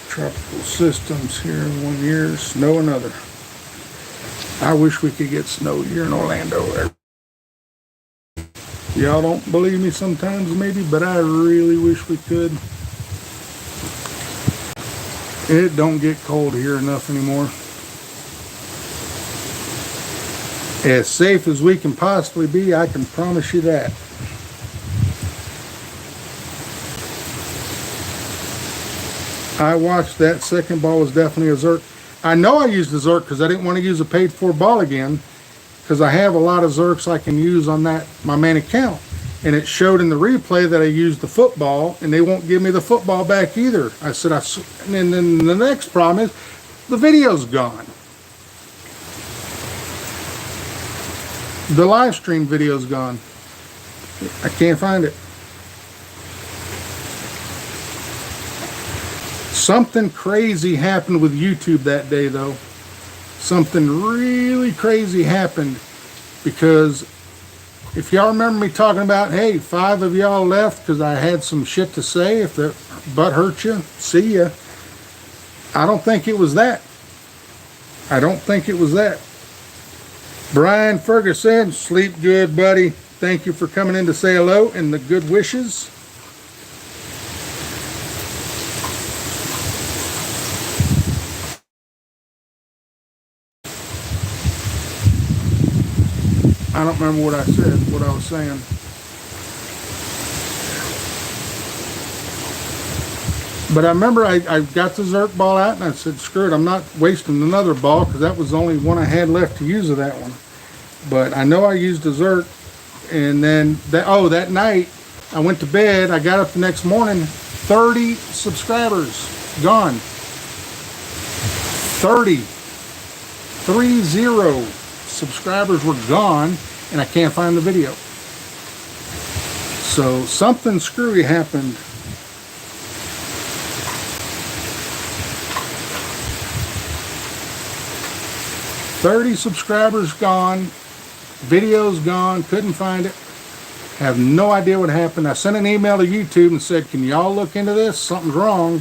Tropical systems here 1 year. Snow another. I wish we could get snow here in Orlando. Y'all don't believe me sometimes maybe, but I really wish we could. It don't get cold here enough anymore. As safe as we can possibly be, I can promise you that. I watched that. Second ball was definitely a Zerk. I know I used a Zerk because I didn't want to use a paid for ball again, because I have a lot of Zerks I can use on my main account. And it showed in the replay that I used the football, and they won't give me the football back either. I said, and then the next problem is the video's gone. The live stream video's gone. I can't find it. Something crazy happened with YouTube that day, though. Something really crazy happened, because if y'all remember me talking about, hey, 5 of y'all left because I had some shit to say, if the butt hurt you, see ya. I don't think it was that. I don't think it was that. Brian Ferguson, sleep good, buddy. Thank you for coming in to say hello and the good wishes. I don't remember what I said, what I was saying. But I remember I got the Zerk ball out and I said, screw it, I'm not wasting another ball, because that was the only one I had left to use of that one. But I know I used a Zerk, and then, that night, I went to bed, I got up the next morning, 30 subscribers gone. 30 subscribers were gone, and I can't find the video. So something screwy happened. $30 subscribers gone, videos gone, couldn't find it. Have no idea what happened. I sent an email to YouTube and said, can y'all look into this? Something's wrong.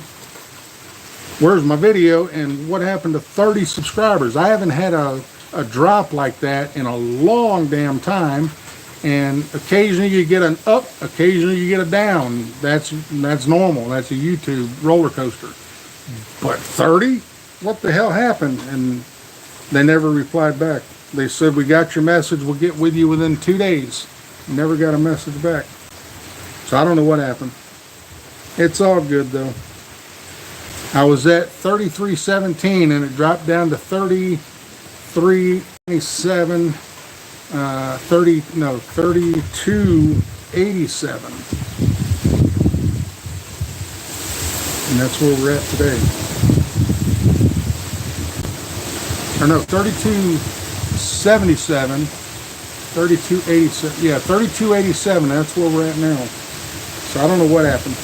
Where's my video? And what happened to 30 subscribers? I haven't had a drop like that in a long damn time, and occasionally you get an up, occasionally you get a down. That's normal. That's a YouTube roller coaster. But 30? What the hell happened? And they never replied back. They said, we got your message, we'll get with you within 2 days. Never got a message back. So I don't know what happened. It's all good though. I was at 33.17 and it dropped down to 33.87, 32.87. And that's where we're at today. Or no, 32.77, 32.87, yeah, 32.87, that's where we're at now. So I don't know what happened.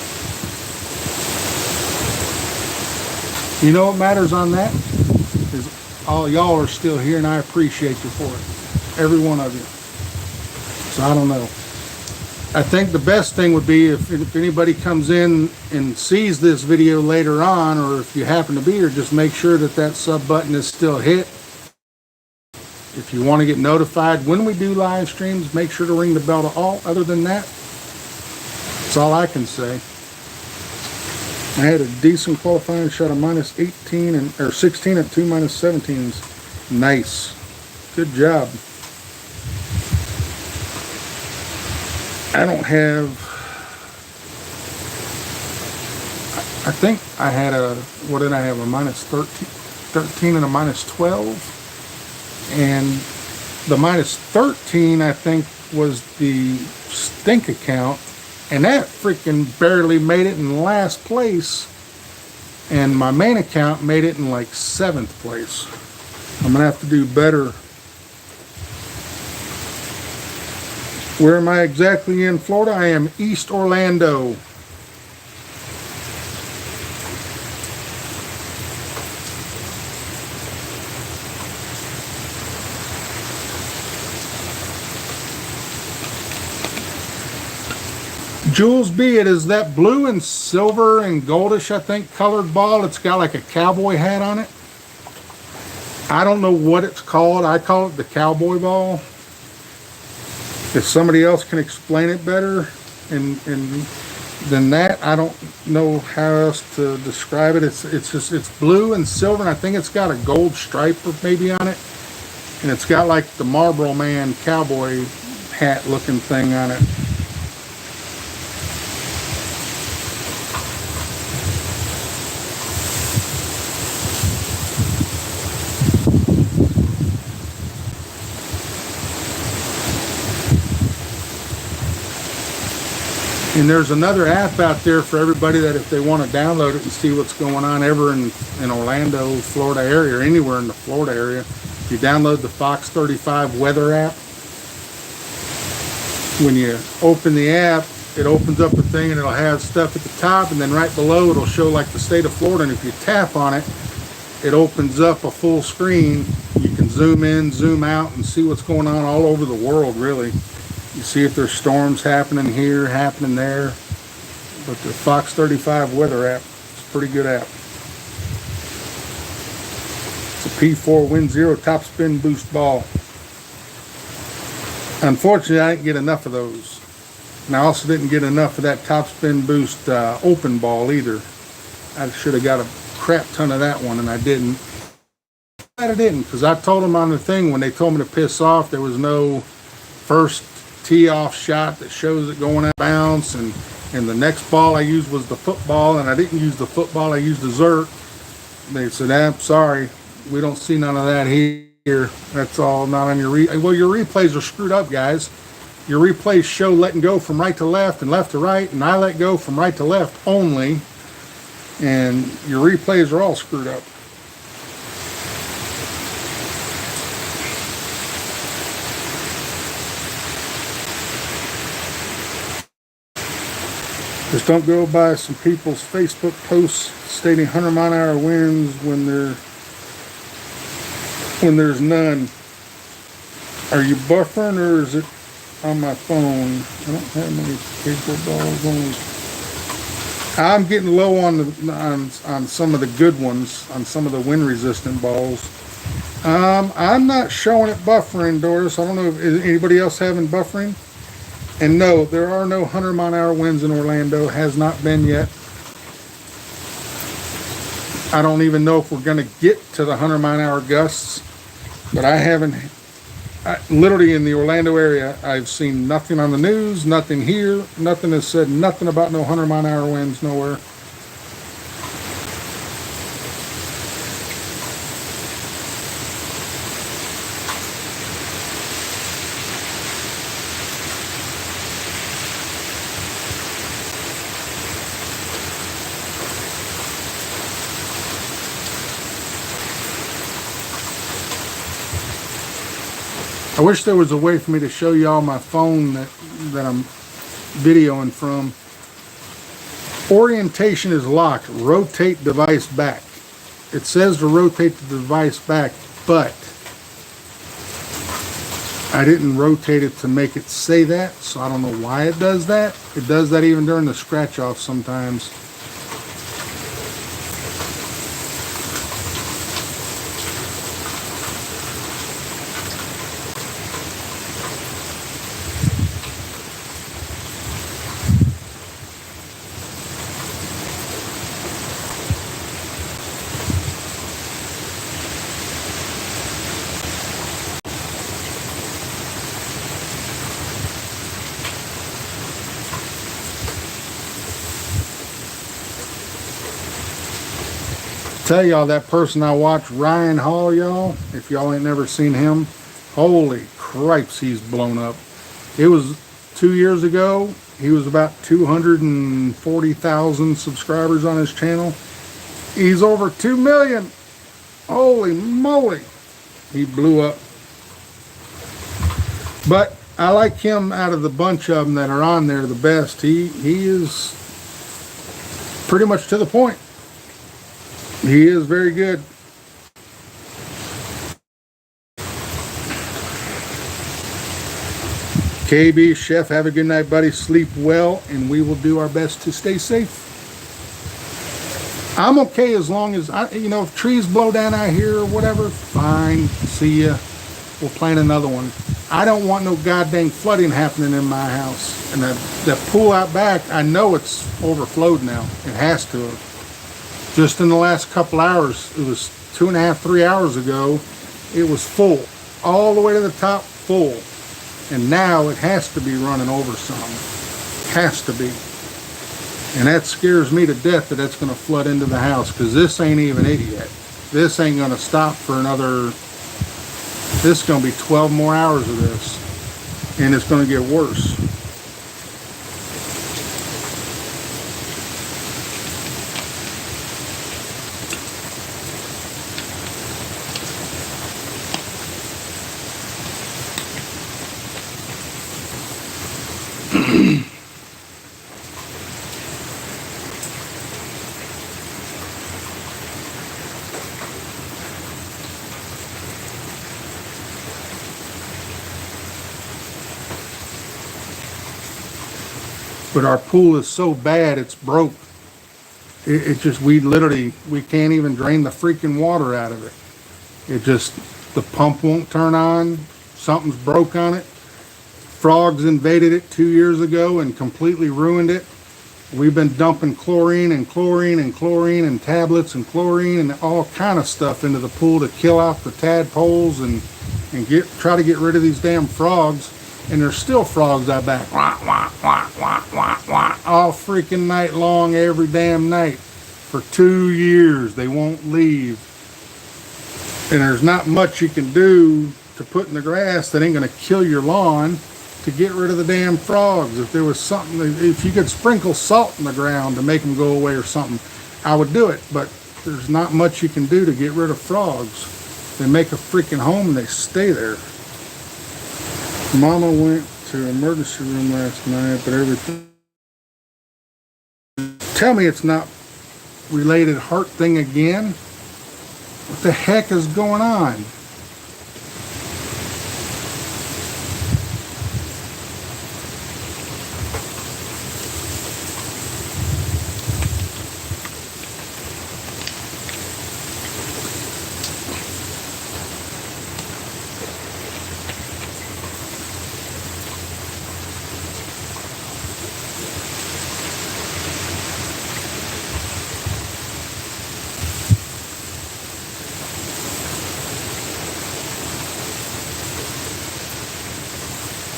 You know what matters on that? Is all y'all are still here, and I appreciate you for it. Every one of you. So I don't know. I think the best thing would be if anybody comes in and sees this video later on, or if you happen to be here, just make sure that sub button is still hit. If you want to get notified when we do live streams, make sure to ring the bell to all. Other than that, that's all I can say. I had a decent qualifying shot of minus 18 or 16 at 2 minus 17s. Nice. Good job. I don't have, I think I had what did I have? A minus 13 and a minus 12. And the minus 13, I think, was the stink account. And that freaking barely made it in last place. And my main account made it in like 7th place. I'm going to have to do better Where am I exactly in Florida? I am East Orlando. Jules B, it is that blue and silver and goldish, I think, colored ball. It's got like a cowboy hat on it. I don't know what it's called. I call it the cowboy ball. If somebody else can explain it better and than that, I don't know how else to describe it. It's blue and silver, and I think it's got a gold stripe or maybe on it. And it's got like the Marlboro Man cowboy hat looking thing on it. And there's another app out there for everybody that if they want to download it and see what's going on ever in Orlando, Florida area, or anywhere in the Florida area, you download the Fox 35 weather app. When you open the app, it opens up a thing and it'll have stuff at the top, and then right below it'll show like the state of Florida, and if you tap on it, it opens up a full screen. You can zoom in, zoom out, and see what's going on all over the world, really. You see if there's storms happening here, happening there. But the Fox 35 weather app, it's a pretty good app. It's a P4 Wind Zero top spin boost ball. Unfortunately, I didn't get enough of those. And I also didn't get enough of that top spin boost open ball either. I should have got a crap ton of that one, and I didn't. I didn't, because I told them on the thing when they told me to piss off, there was no first tee off shot that shows it going out of bounds, and the next ball I used was the football, and I didn't use the football, I used the Zert. They said, I'm sorry, we don't see none of that here. That's all not on your well, your replays are screwed up, guys. Your replays show letting go from right to left and left to right, and I let go from right to left only, and your replays are all screwed up. Just don't go by some people's Facebook posts stating 100-mile-an-hour winds when there's none. Are you buffering, or is it on my phone? I don't have many paper balls on. I'm getting low on some of the good ones, on some of the wind resistant balls. I'm not showing it buffering, Doris. I don't know if is anybody else having buffering. And no, there are no 100-mile-an-hour winds in Orlando. Has not been yet. I don't even know if we're going to get to the 100-mile-an-hour gusts. But I haven't, literally in the Orlando area, I've seen nothing on the news, nothing here. Nothing has said nothing about no 100-mile-an-hour winds nowhere. I wish there was a way for me to show you all my phone that I'm videoing from. Orientation is locked. Rotate device back. It says to rotate the device back, but I didn't rotate it to make it say that, so I don't know why it does that. It does that even during the scratch off sometimes. Tell y'all, that person I watched, Ryan Hall, y'all, if y'all ain't never seen him, holy cripes, he's blown up. It was 2 years ago. He was about 240,000 subscribers on his channel. He's over 2 million. Holy moly. He blew up. But I like him out of the bunch of them that are on there the best. He is pretty much to the point. He is very good. KB, Chef, have a good night, buddy. Sleep well, and we will do our best to stay safe. I'm okay as long as, if trees blow down out here or whatever, fine, see ya. We'll plant another one. I don't want no goddamn flooding happening in my house. And that pool out back, I know it's overflowed now. It has to have. Just in the last couple hours, it was 2.5, 3 hours ago, it was full. All the way to the top, full. And now it has to be running over some. Has to be. And that scares me to death that that's going to flood into the house, because this ain't even it yet. This ain't going to stop for another, this is going to be 12 more hours of this. And it's going to get worse. But our pool is so bad, it's broke. It just, we can't even drain the freaking water out of it. It just, the pump won't turn on. Something's broke on it. Frogs invaded it 2 years ago and completely ruined it. We've been dumping chlorine and chlorine and chlorine and tablets and chlorine and all kind of stuff into the pool to kill off the tadpoles and try to get rid of these damn frogs. And there's still frogs out back. Wah, wah, wah, wah, wah, wah, all freaking night long, every damn night. For 2 years, they won't leave. And there's not much you can do to put in the grass that ain't gonna kill your lawn to get rid of the damn frogs. If there was something, if you could sprinkle salt in the ground to make them go away or something, I would do it. But there's not much you can do to get rid of frogs. They make a freaking home and they stay there. Mama went to emergency room last night, but everything. Tell me it's not related heart thing again. What the heck is going on?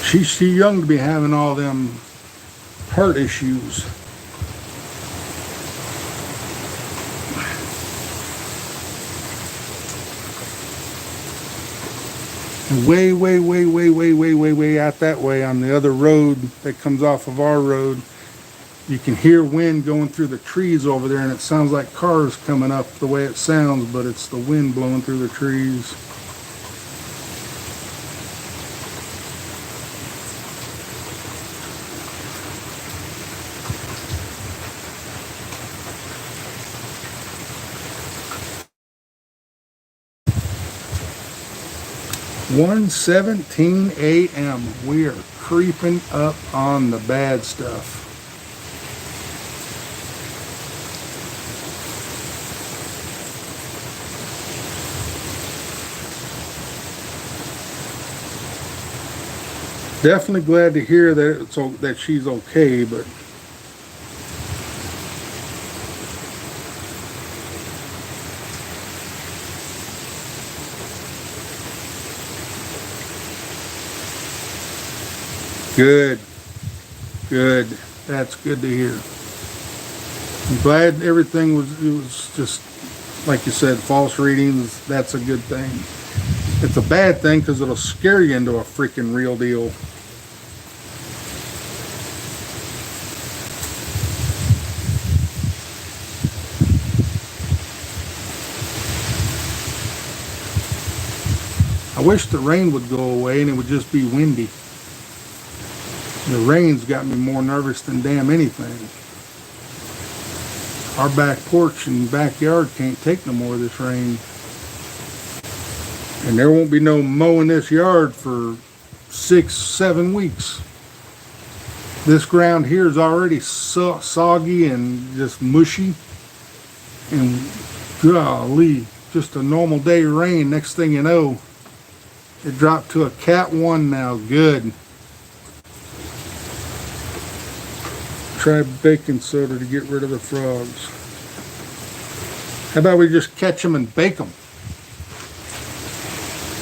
She's too young to be having all them heart issues. Way, way, way, way, way, way, way, way out that way on the other road that comes off of our road, you can hear wind going through the trees over there, and it sounds like cars coming up the way it sounds, but it's the wind blowing through the trees. (1:17 a.m.) We are creeping up on the bad stuff. Definitely glad to hear that that she's okay, but good, good. That's good to hear. I'm glad everything was just, like you said, false readings. That's a good thing. It's a bad thing because it'll scare you into a freaking real deal. I wish the rain would go away and it would just be windy. The rain's got me more nervous than damn anything. Our back porch and backyard can't take no more of this rain. And there won't be no mowing this yard for 6-7 weeks. This ground here is already soggy and just mushy. And golly, just a normal day of rain, next thing you know, it dropped to a Cat 1 now. Good. Try baking soda to get rid of the frogs. How about we just catch them and bake them?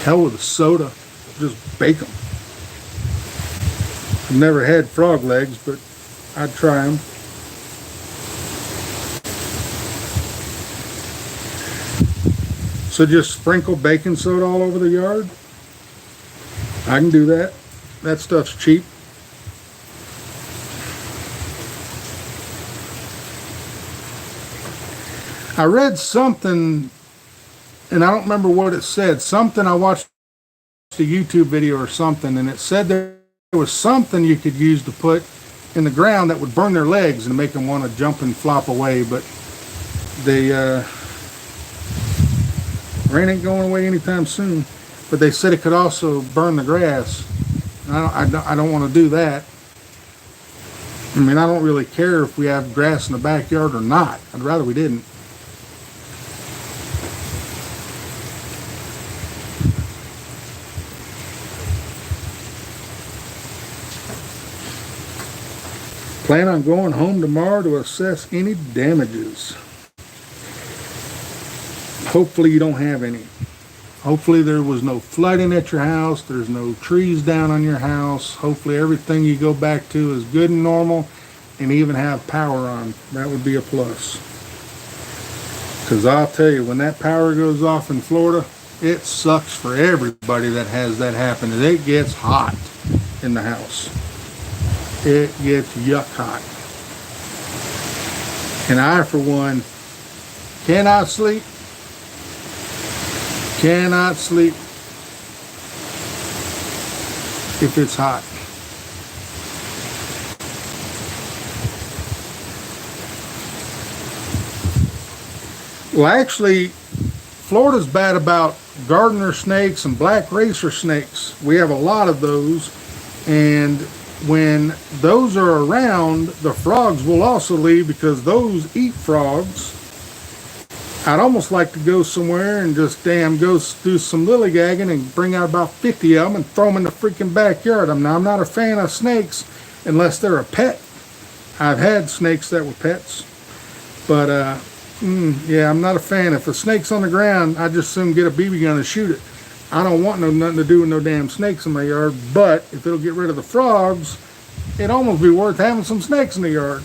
Hell with the soda, just bake them. I've never had frog legs, but I'd try them. So just sprinkle baking soda all over the yard? I can do that. That stuff's cheap. I read something, and I don't remember what it said. Something, I watched a YouTube video or something, and it said there was something you could use to put in the ground that would burn their legs and make them want to jump and flop away. But they, rain ain't going away anytime soon. But they said it could also burn the grass. I don't want to do that. I mean, I don't really care if we have grass in the backyard or not. I'd rather we didn't. Plan on going home tomorrow to assess any damages. Hopefully you don't have any. Hopefully there was no flooding at your house. There's no trees down on your house. Hopefully everything you go back to is good and normal and even have power on. That would be a plus. Because I'll tell you, when that power goes off in Florida, it sucks for everybody that has that happen. It gets hot in the house. It gets yuck hot. And I, for one, cannot sleep. Cannot sleep if it's hot. Well, actually, Florida's bad about gardener snakes and black racer snakes. We have a lot of those, and when those are around, the frogs will also leave because those eat frogs. I'd almost like to go somewhere and just go do some lillygagging and bring out about 50 of them and throw them in the freaking backyard. I'm not a fan of snakes unless they're a pet. I've had snakes that were pets, but yeah, I'm not a fan. If a snake's on the ground, I just assume get a BB gun and shoot it. I don't want nothing to do with no damn snakes in my yard, but if it'll get rid of the frogs, it'd almost be worth having some snakes in the yard.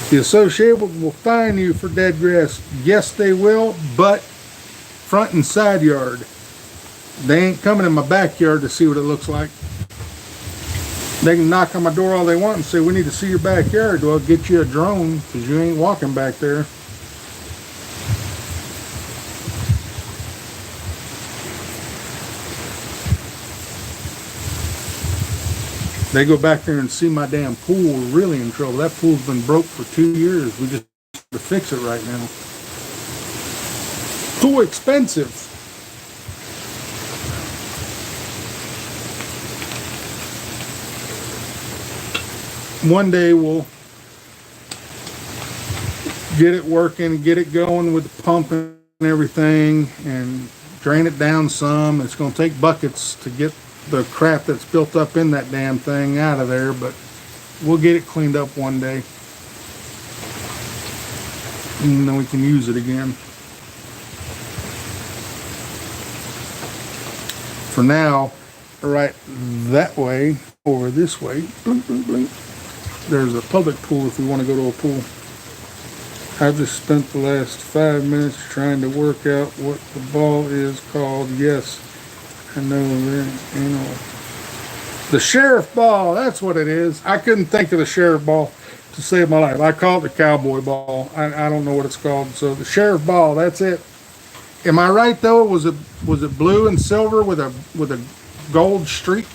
The association will fine you for dead grass. Yes, they will, but front and side yard. They ain't coming in my backyard to see what it looks like. They can knock on my door all they want and say, we need to see your backyard. Well, I'll get you a drone because you ain't walking back there. They go back there and see my damn pool, we're really in trouble. That pool's been broke for 2 years. We just have to fix it right now. Too expensive. One day we'll get it working, get it going with the pump and everything, and drain it down some. It's going to take buckets to get the crap that's built up in that damn thing out of there, but we'll get it cleaned up one day. And then we can use it again. For now, right that way, over this way, blink, blink, blink, there's a public pool if we want to go to a pool. I've just spent the last 5 minutes trying to work out what the ball is called. Yes, I know that, you know. The sheriff ball, that's what it is. I couldn't think of the sheriff ball to save my life. I call it the cowboy ball. I don't know what it's called. So the sheriff ball, that's it. Am I right though? Was it blue and silver with a gold streak.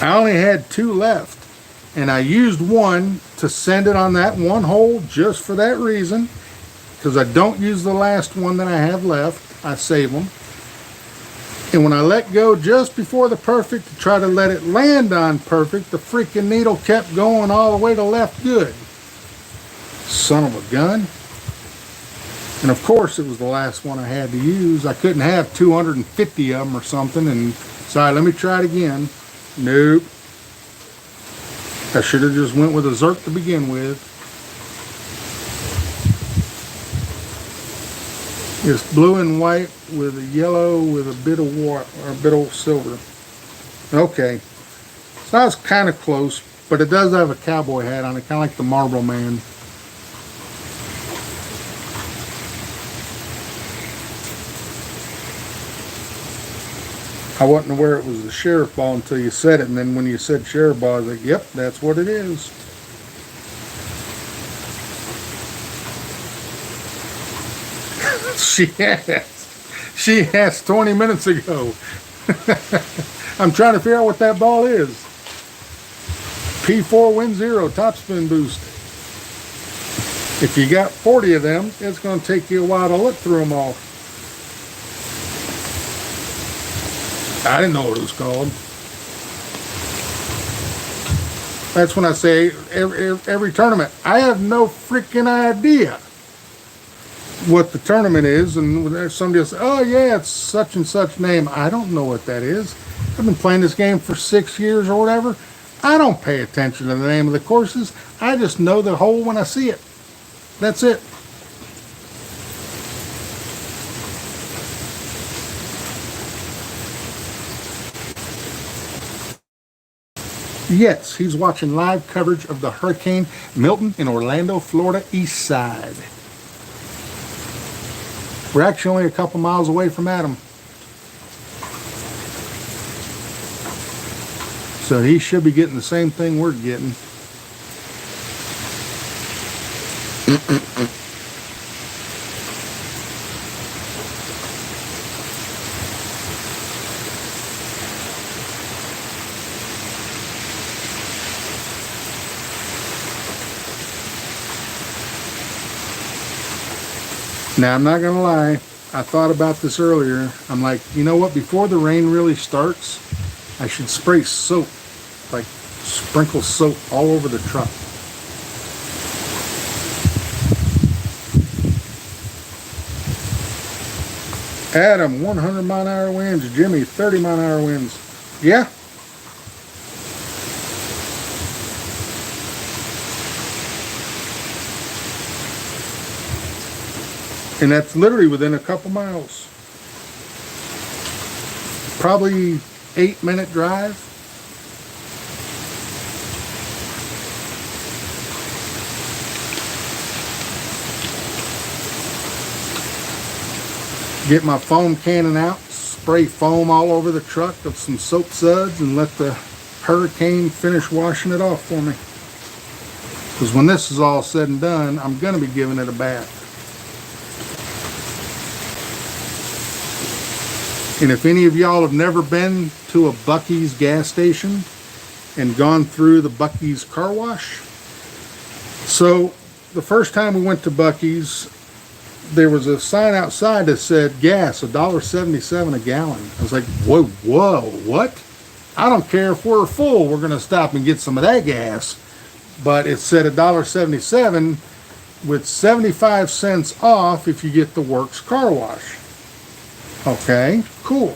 I only had 2 left, and I used one to send it on that one hole just for that reason, because I don't use the last one that I have left. I save them. And when I let go just before the perfect to try to let it land on perfect, the freaking needle kept going all the way to left good. Son of a gun. And of course it was the last one I had to use. I couldn't have 250 of them or something, and sorry, let me try it again. Nope. I should have just went with a Zerk to begin with. It's blue and white with a yellow with a bit of white or a bit of silver. Okay. So that was kind of close, but it does have a cowboy hat on it, kind of like the Marlboro Man. I wasn't aware it was the sheriff ball until you said it, and then when you said sheriff ball, I was like, yep, that's what it is. She asked 20 minutes ago. I'm trying to figure out what that ball is. P4 Win Zero top spin boost. If you got 40 of them, it's going to take you a while to look through them all. I didn't know what it was called. That's when I say every tournament. I have no freaking idea what the tournament is, and somebody will say, oh yeah, it's such and such name. I don't know what that is. I've been playing this game for 6 years or whatever. I don't pay attention to the name of the courses. I just know the hole when I see it. That's it. Yes, he's watching live coverage of the Hurricane Milton in Orlando, Florida, east side. We're actually only a couple miles away from Adam. So he should be getting the same thing we're getting. Now, I'm not going to lie, I thought about this earlier. I'm like, you know what, before the rain really starts, I should spray soap, like sprinkle soap all over the truck. Adam, 100 mile an hour winds. Jimmy, 30 mile an hour winds. Yeah. And that's literally within a couple miles. Probably 8-minute drive. Get my foam cannon out, spray foam all over the truck of some soap suds, and let the Hurricane finish washing it off for me. Because when this is all said and done, I'm going to be giving it a bath. And if any of y'all have never been to a Buc-ee's gas station and gone through the Buc-ee's car wash. So the first time we went to Buc-ee's, there was a sign outside that said gas, $1.77 a gallon. I was like, whoa, what? I don't care if we're full, we're going to stop and get some of that gas. But it said $1.77 with 75 cents off if you get the Works car wash. Okay, cool.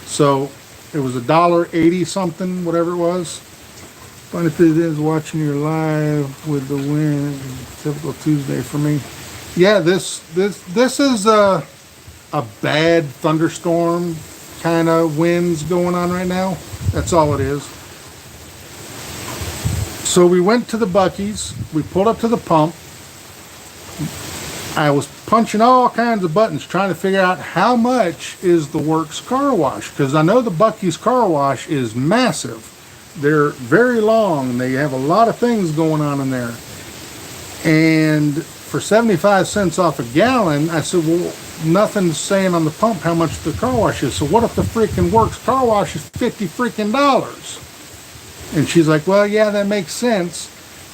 So it was $1.80 something, whatever it was. Fun if it is watching your live with the wind. Typical Tuesday for me. Yeah, this is a bad thunderstorm kind of winds going on right now. That's all it is. So we went to the Buc-ee's. We pulled up to the pump. I was punching all kinds of buttons trying to figure out how much is the Works car wash, because I know the Buc-ee's car wash is massive. They're very long. They have a lot of things going on in there. And for 75 cents off a gallon, I said, well, nothing's saying on the pump how much the car wash is. So what if the freaking Works car wash is $50 freaking dollars? And she's like, well, yeah, that makes sense.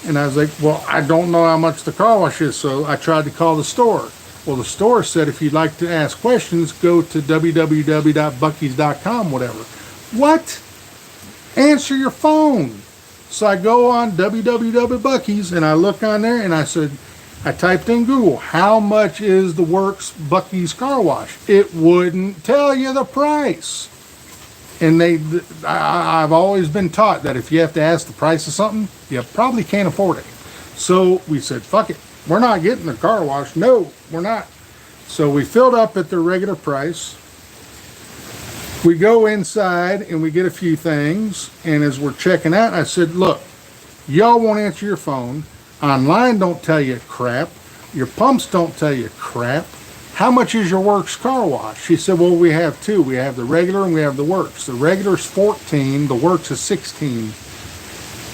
And I was like, well, I don't know how much the car wash is. So I tried to call the store. Well, the store said, if you'd like to ask questions, go to www.buckys.com, whatever. What? Answer your phone. So I go on www.buckys and I look on there and I said, I typed in Google, how much is the Works Bucky's car wash? It wouldn't tell you the price. And I've always been taught that if you have to ask the price of something, you probably can't afford it. So we said, fuck it. We're not getting the car wash. No, we're not. So we filled up at the regular price. We go inside and we get a few things. And as we're checking out, I said, look, y'all won't answer your phone. Online don't tell you crap. Your pumps don't tell you crap. How much is your Works car wash? She said, well, we have two. We have the regular and we have the Works. The regular's 14, the Works is 16.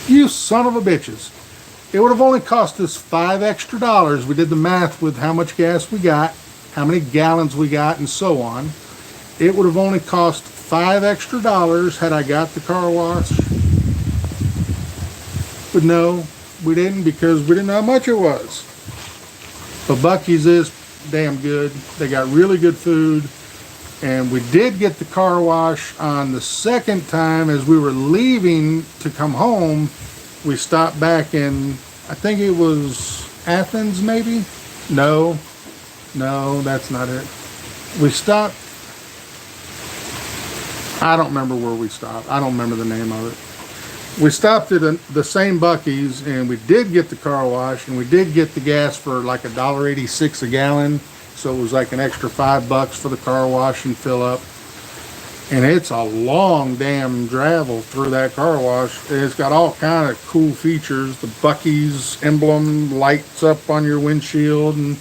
You son of a bitches. It would have only cost us $5 extra. We did the math with how much gas we got, how many gallons we got, and so on. It would have only cost $5 extra had I got the car wash. But no, we didn't, because we didn't know how much it was. But Bucky's is damn good. They got really good food. And we did get the car wash on the second time. As we were leaving to come home, we stopped back in, I think it was Athens, maybe? No, that's not it. We stopped, I don't remember where we stopped. I don't remember the name of it. We stopped at the same Bucky's, and we did get the car wash, and we did get the gas for like $1.86 a gallon. So it was like an extra $5 for the car wash and fill up. And it's a long damn travel through that car wash. It's got all kind of cool features. The Bucky's emblem lights up on your windshield, and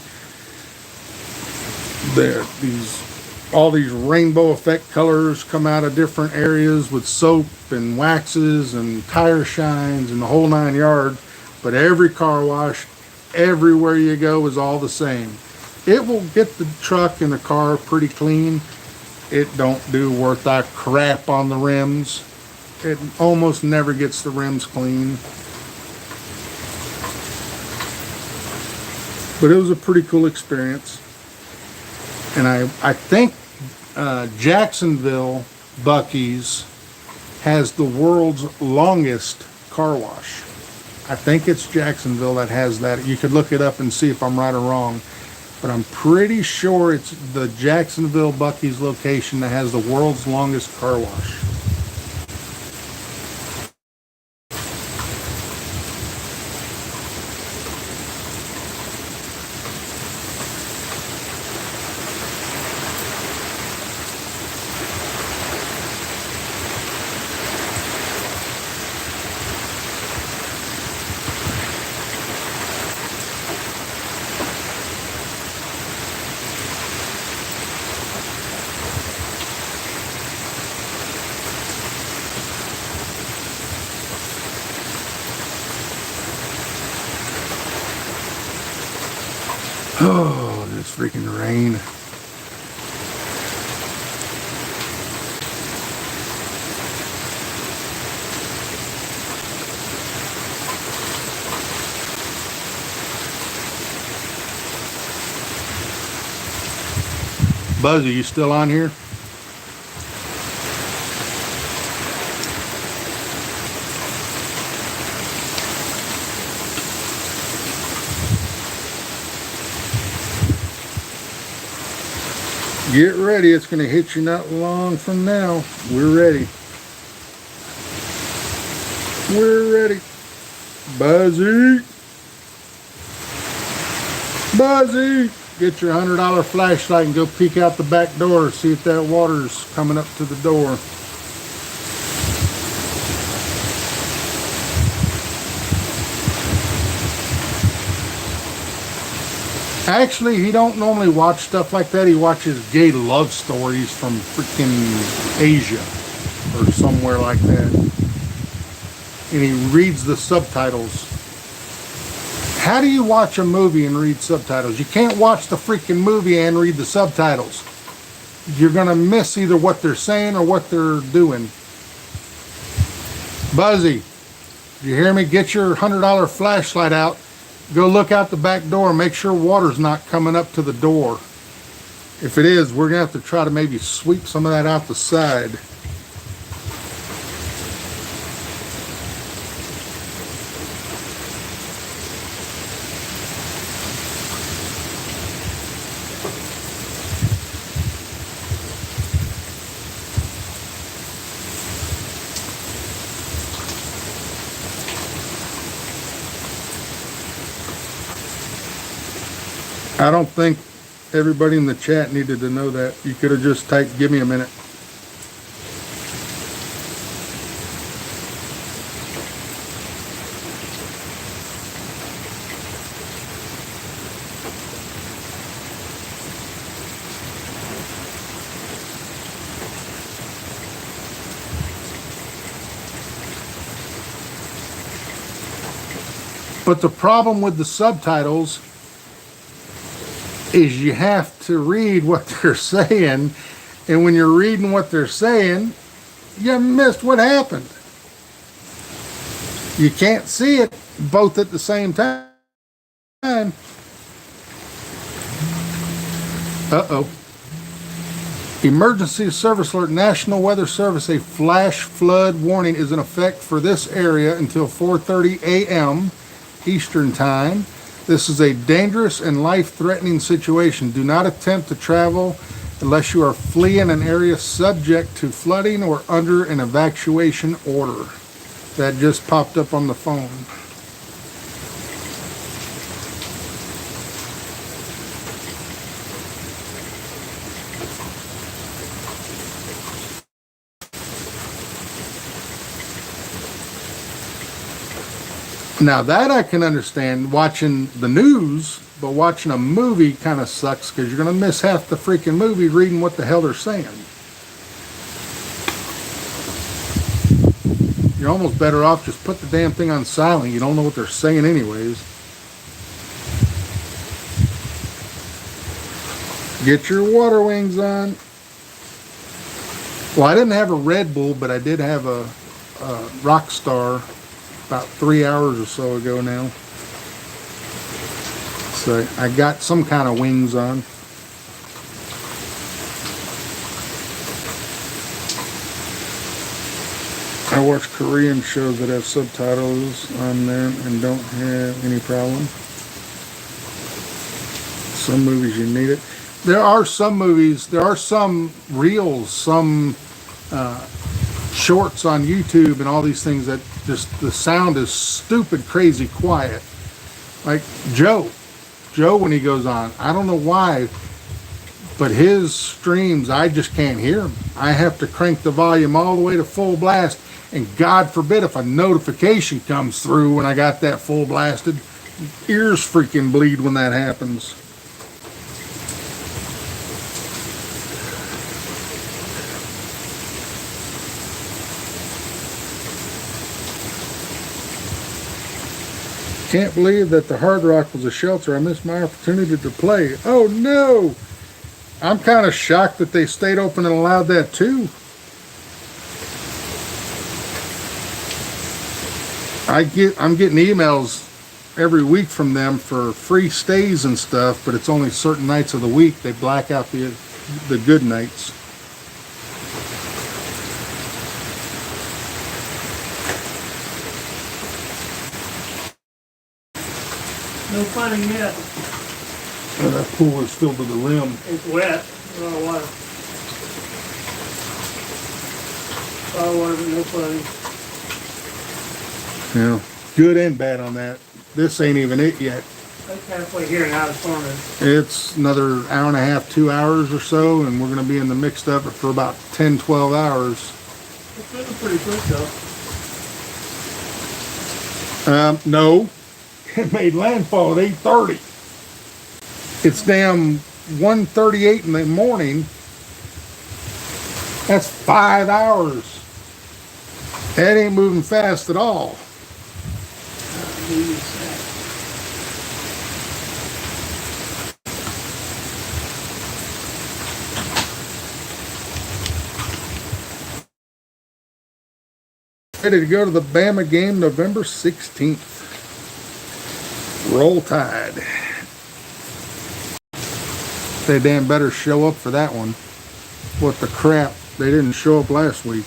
all these rainbow effect colors come out of different areas with soap and waxes and tire shines and the whole 9 yards. But every car wash, everywhere you go, is all the same. It will get the truck and the car pretty clean. It don't do worth that crap on the rims. It almost never gets the rims clean. But it was a pretty cool experience. And I think Jacksonville Bucky's has the world's longest car wash. I think it's Jacksonville that has that. You could look it up and see if I'm right or wrong. But I'm pretty sure it's the Jacksonville Bucky's location that has the world's longest car wash. Oh, this freaking rain. Buzz, are you still on here? Get ready, it's going to hit you not long from now. We're ready. We're ready. Buzzy. Buzzy. Get your $100 flashlight and go peek out the back door. See if that water's coming up to the door. Actually, he don't normally watch stuff like that. He watches gay love stories from freaking Asia or somewhere like that. And he reads the subtitles. How do you watch a movie and read subtitles? You can't watch the freaking movie and read the subtitles. You're gonna miss either what they're saying or what they're doing. Buzzy, did you hear me? Get your $100 flashlight out. Go look out the back door. Make sure water's not coming up to the door. If it is, we're gonna have to try to maybe sweep some of that out the side. I don't think everybody in the chat needed to know that. You could have just typed, give me a minute. But the problem with the subtitles is you have to read what they're saying, and when you're reading what they're saying, you missed what happened. You can't see it both at the same time. Uh-oh. Emergency service alert, National Weather Service, a flash flood warning is in effect for this area until 4:30 a.m. Eastern Time. This is a dangerous and life-threatening situation. Do not attempt to travel unless you are fleeing an area subject to flooding or under an evacuation order. That just popped up on the phone. Now that I can understand, watching the news, but watching a movie kind of sucks because you're going to miss half the freaking movie reading what the hell they're saying. You're almost better off just put the damn thing on silent. You don't know what they're saying anyways. Get your water wings on. Well, I didn't have a Red Bull, but I did have a Rockstar about 3 hours or so ago now. So I got some kind of wings on. I watch Korean shows that have subtitles on them and don't have any problem. Some movies you need it. There are some movies, there are some reels, some shorts on YouTube and all these things that just the sound is stupid, crazy quiet. Like Joe when he goes on, I don't know why, but his streams, I just can't hear him. I have to crank the volume all the way to full blast, and God forbid if a notification comes through when I got that full blasted, ears freaking bleed when that happens. Can't believe that the Hard Rock was a shelter. I missed my opportunity to play. Oh no! I'm kind of shocked that they stayed open and allowed that too. I'm getting emails every week from them for free stays and stuff, but it's only certain nights of the week. They black out the good nights. No flooding yet. Oh, that pool is filled to the rim. It's wet. A lot of water. A lot of water, but no flooding. Yeah, good and bad on that. This ain't even it yet. That's halfway here and out of storm is. It's another hour and a half, 2 hours or so, and we're going to be in the mixed of it for about 10, 12 hours. It's moving pretty quick though. No. It made landfall at 8:30. It's damn 1:38 in the morning. That's 5 hours. That ain't moving fast at all. ready to go to the Bama game November 16th. Roll Tide. They damn better show up for that one. What the crap? They didn't show up last week.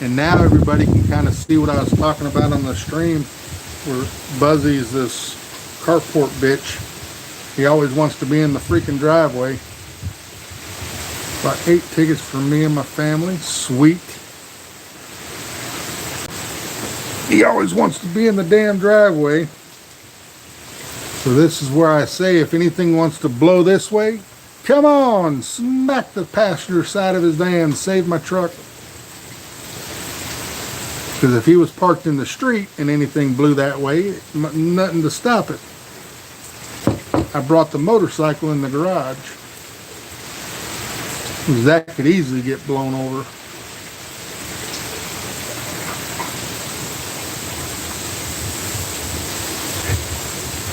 And now everybody can kind of see what I was talking about on the stream, where Buzzy's this carport bitch. He always wants to be in the freaking driveway. About 8 tickets for me and my family. Sweet. He always wants to be in the damn driveway. So this is where I say, if anything wants to blow this way, come on, smack the passenger side of his van, save my truck. Because if he was parked in the street and anything blew that way, nothing to stop it. I brought the motorcycle in the garage. That could easily get blown over.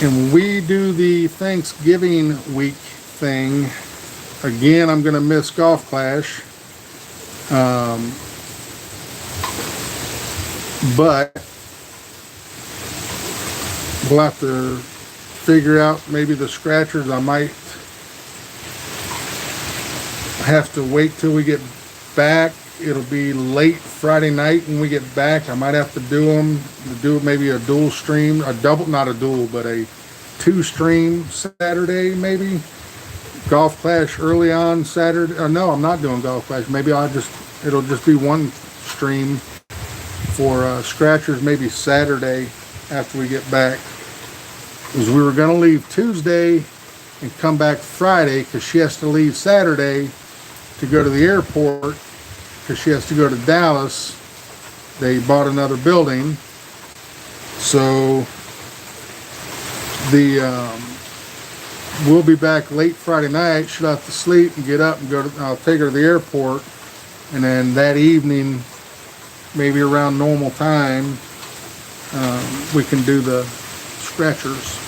And when we do the Thanksgiving week thing, again, I'm going to miss Golf Clash. But we'll have to figure out maybe the scratchers. I might have to wait till we get back. It'll be late Friday night when we get back. I might have to do maybe a dual stream, a double, not a dual, but a 2-stream Saturday maybe. Golf Clash early on Saturday. No, I'm not doing Golf Clash. Maybe it'll just be one stream for scratchers maybe Saturday after we get back. Because we were going to leave Tuesday and come back Friday, because she has to leave Saturday to go to the airport, because she has to go to Dallas. They bought another building, so we'll be back late Friday night. She'll have to sleep and get up and go to, I'll take her to the airport, and then that evening, maybe around normal time, we can do the scratchers.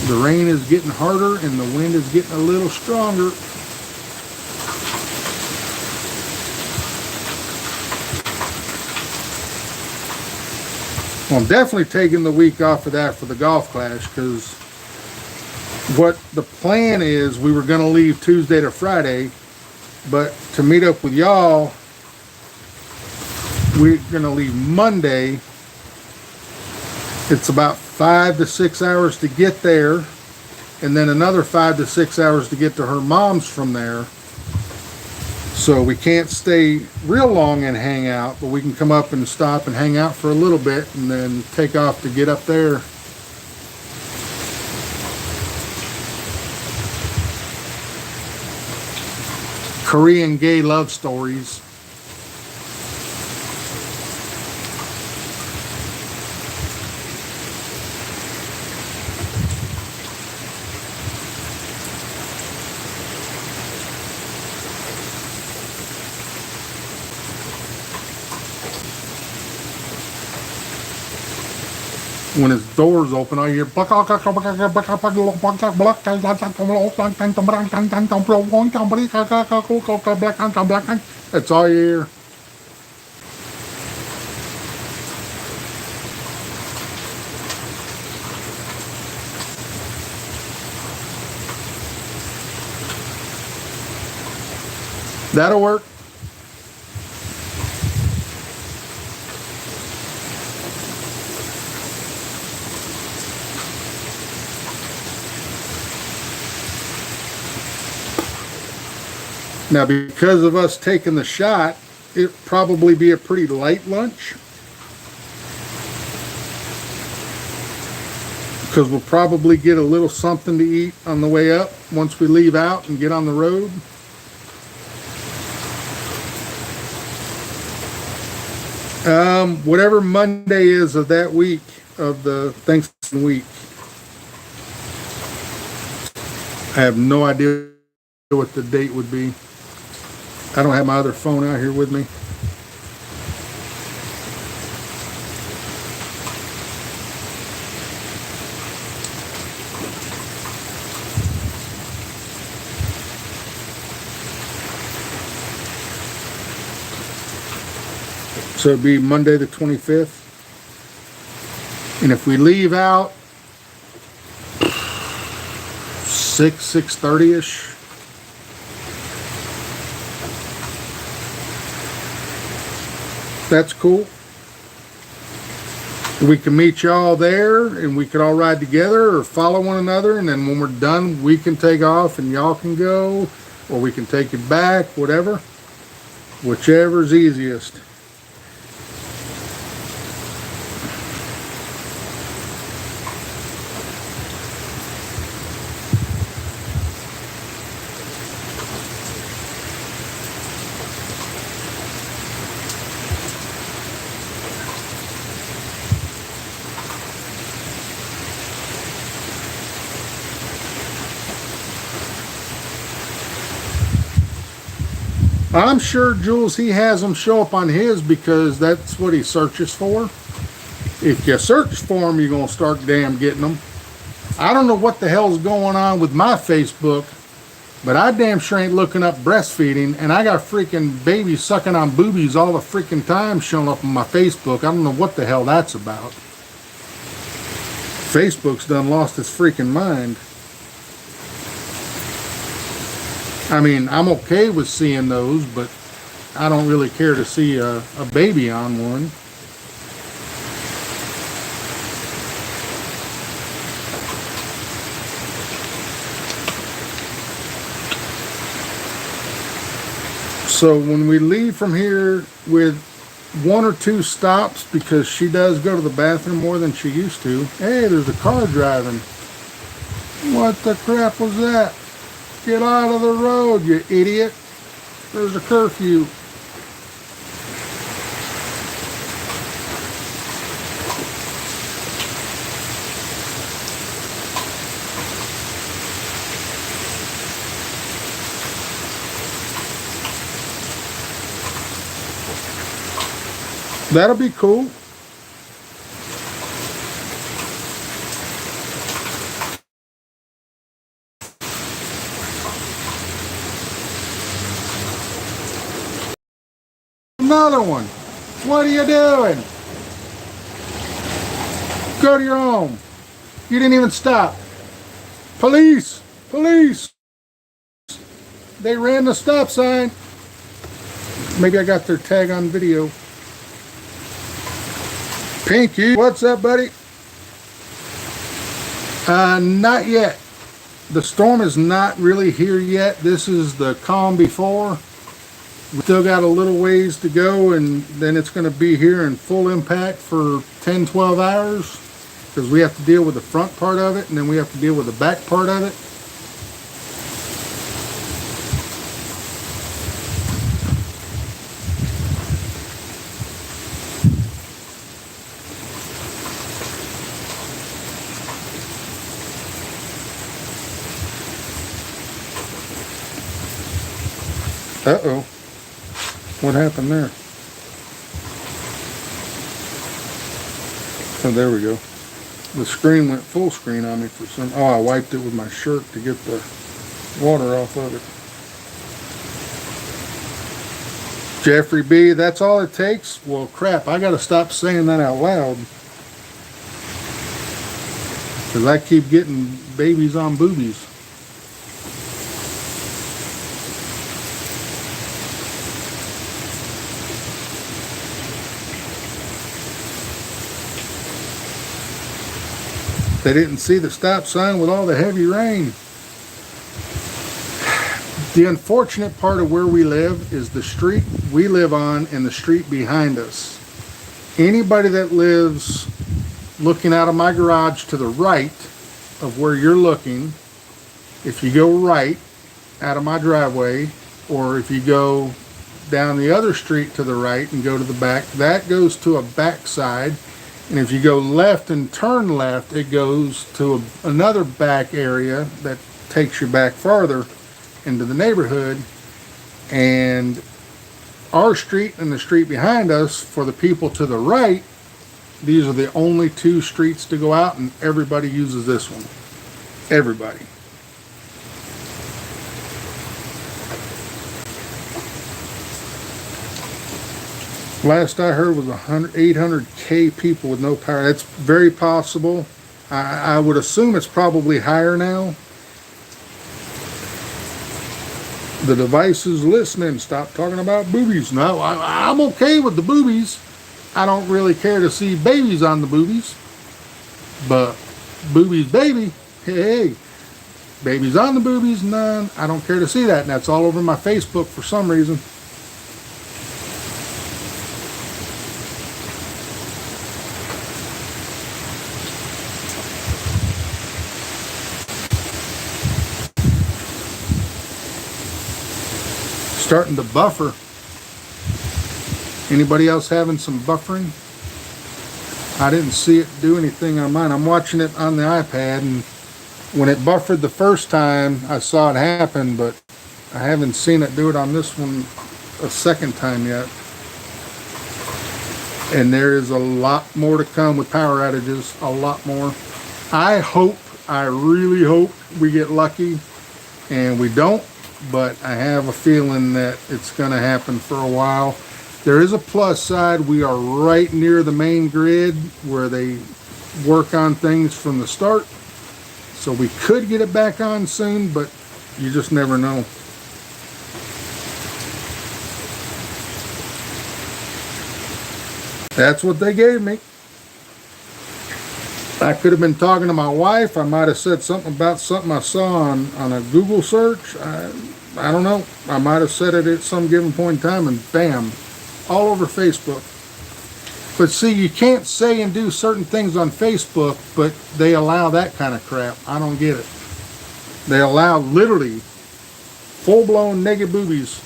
The rain is getting harder and the wind is getting a little stronger. Well, I'm definitely taking the week off of that for the Golf Clash, because what the plan is, we were going to leave Tuesday to Friday, but to meet up with y'all, we're going to leave Monday. It's about 5 to 6 hours to get there, and then another 5 to 6 hours to get to her mom's from there. So we can't stay real long and hang out, but we can come up and stop and hang out for a little bit and then take off to get up there. Korean gay love stories. When his doors open, I hear that's all you hear. That'll work. Now, because of us taking the shot, it'll probably be a pretty light lunch, because we'll probably get a little something to eat on the way up once we leave out and get on the road. Whatever Monday is of that week, of the Thanksgiving week. I have no idea what the date would be. I don't have my other phone out here with me. So it'd be Monday the 25th. And if we leave out 6:30ish, that's cool. We can meet y'all there and we could all ride together or follow one another, and then when we're done we can take off and y'all can go, or we can take it back, whatever, whichever's easiest. I'm sure, Jules, he has them show up on his because that's what he searches for. If you search for them, you're going to start damn getting them. I don't know what the hell's going on with my Facebook, but I damn sure ain't looking up breastfeeding, and I got freaking babies sucking on boobies all the freaking time showing up on my Facebook. I don't know what the hell that's about. Facebook's done lost its freaking mind. I mean, I'm okay with seeing those, but I don't really care to see a baby on one. So when we leave from here with 1 or 2 stops, because she does go to the bathroom more than she used to. Hey, there's a car driving. What the crap was that? Get out of the road, you idiot. There's a curfew. That'll be cool. Another one. What are you doing? Go to your home. You didn't even stop. Police! Police! They ran the stop sign. Maybe I got their tag on video. Pinky, what's up, buddy? Not yet. The storm is not really here yet. This is the calm before. We still got a little ways to go, and then it's going to be here in full impact for 10-12 hours, because we have to deal with the front part of it, and then we have to deal with the back part of it. Uh-oh. What happened there? Oh, there we go. The screen went full screen on me for some... Oh, I wiped it with my shirt to get the water off of it. Jeffrey B., that's all it takes? Well, crap, I gotta stop saying that out loud. Because I keep getting babies on boobies. They didn't see the stop sign with all the heavy rain. The unfortunate part of where we live is the street we live on and the street behind us. Anybody that lives looking out of my garage to the right of where you're looking, if you go right out of my driveway, or if you go down the other street to the right and go to the back, that goes to a backside. And if you go left and turn left, it goes to another back area that takes you back farther into the neighborhood. And our street and the street behind us, for the people to the right, these are the only two streets to go out, and everybody uses this one. Everybody. Last I heard was 800K people with no power. That's very possible. I would assume it's probably higher now. The device is listening. Stop talking about boobies. No, I'm okay with the boobies. I don't really care to see babies on the boobies. But boobies, baby, hey, babies on the boobies, none. I don't care to see that. And that's all over my Facebook for some reason. Starting to buffer. Anybody else having some buffering? I didn't see it do anything on mine. I'm watching it on the iPad, and when it buffered the first time, I saw it happen, but I haven't seen it do it on this one a second time yet. And there is a lot more to come with power outages, a lot more. I really hope we get lucky and we don't, but I have a feeling that it's going to happen for a while. There is a plus side. We are right near the main grid where they work on things from the start. So we could get it back on soon, but you just never know. That's what they gave me. I could have been talking to my wife. I might have said something about something I saw on a Google search. I don't know. I might have said it at some given point in time, and bam, all over Facebook. But see, you can't say and do certain things on Facebook, but they allow that kind of crap. I don't get it. They allow literally full-blown naked boobies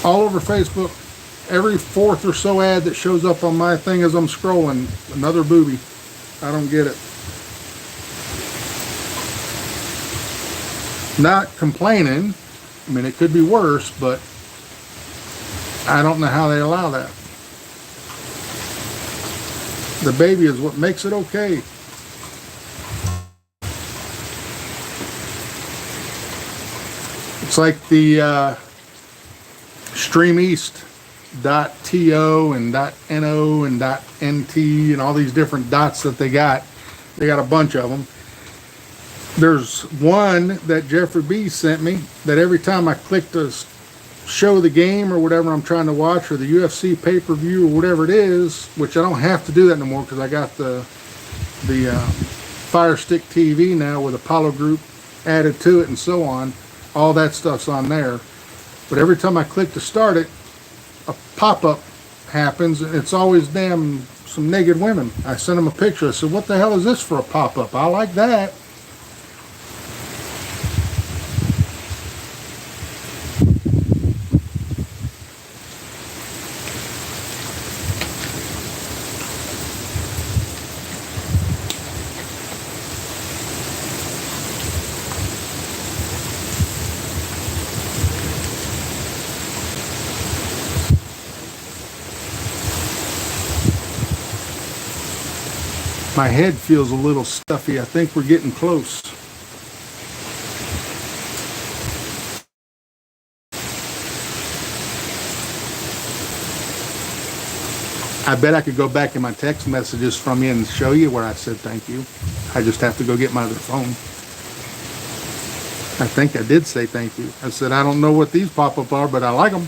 all over Facebook. Every fourth or so ad that shows up on my thing as I'm scrolling, another booby. I don't get it. Not complaining. I mean, it could be worse, but I don't know how they allow that. The baby is what makes it okay. It's like the StreamEast.to and .no and .nt and all these different dots that they got. They got a bunch of them. There's one that Jeffrey B sent me that every time I click to show the game or whatever I'm trying to watch, or the UFC pay-per-view or whatever it is, which I don't have to do that no more because I got the Fire Stick TV now with Apollo Group added to it and so on. All that stuff's on there. But every time I click to start it, a pop-up happens, and it's always some naked women. I sent them a picture. I said, what the hell is this for a pop-up? I like that. My head feels a little stuffy. I think we're getting close. I bet I could go back in my text messages from you and show you where I said thank you. I just have to go get my other phone. I think I did say thank you. I said, I don't know what these pop-up are, but I like them.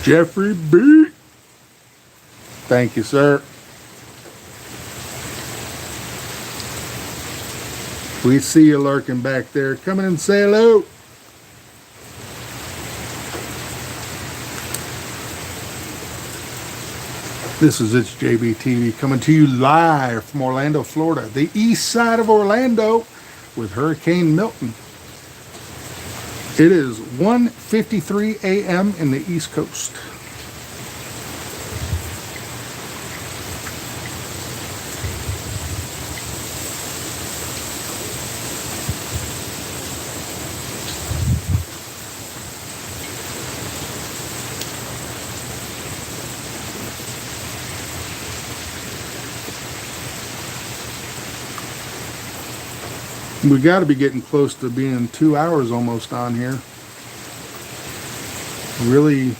Jeffrey B. Thank you, sir. We see you lurking back there. Come in and say hello. This is ITSJBTV coming to you live from Orlando, Florida, the east side of Orlando with Hurricane Milton. It is 1:53 a.m. in the East Coast. We got to be getting close to being 2 hours almost on here. Really,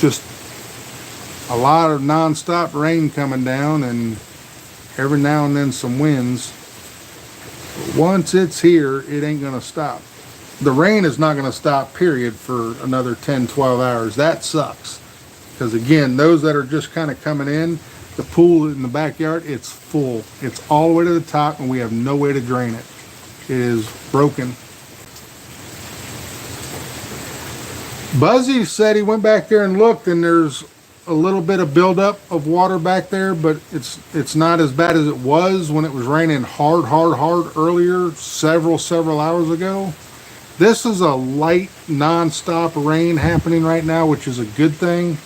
just a lot of non-stop rain coming down, and every now and then some winds. But once it's here, it ain't gonna stop. The rain is not gonna stop, period, for another 10, 12 hours. That sucks. Because again, those that are just kind of coming in, the pool in the backyard, it's full. It's all the way to the top, and we have no way to drain it. It is broken. Buzzy said he went back there and looked, and there's a little bit of buildup of water back there, but it's not as bad as it was when it was raining hard earlier, several hours ago. This is a light, non-stop rain happening right now, which is a good thing.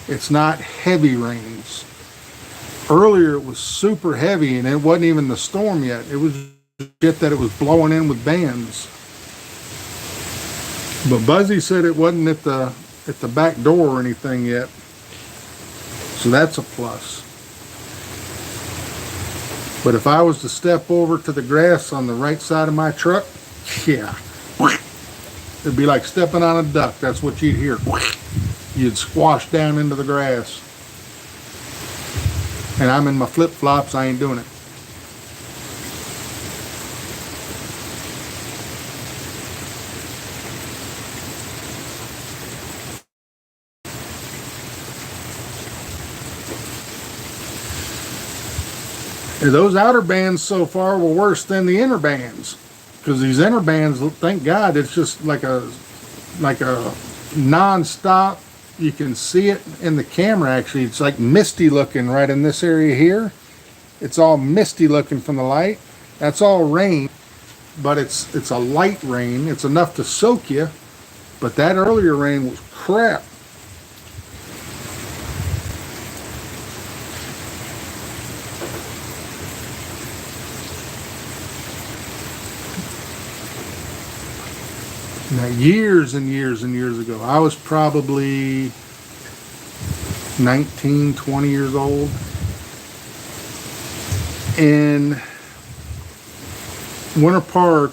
It's not heavy rains. Earlier it was super heavy, and it wasn't even the storm yet. It was shit that it was blowing in with bands. But Buzzy said it wasn't at the back door or anything yet. So that's a plus. But if I was to step over to the grass on the right side of my truck, yeah. It'd be like stepping on a duck. That's what you'd hear. You'd squash down into the grass. And I'm in my flip-flops, I ain't doing it. Those outer bands so far were worse than the inner bands. Because these inner bands, thank God, it's just like a non-stop. You can see it in the camera, actually. It's like misty looking right in this area here. It's all misty looking from the light. That's all rain, but it's a light rain. It's enough to soak you, but that earlier rain was crap. Now, years and years and years ago, I was probably 19, 20 years old. In Winter Park,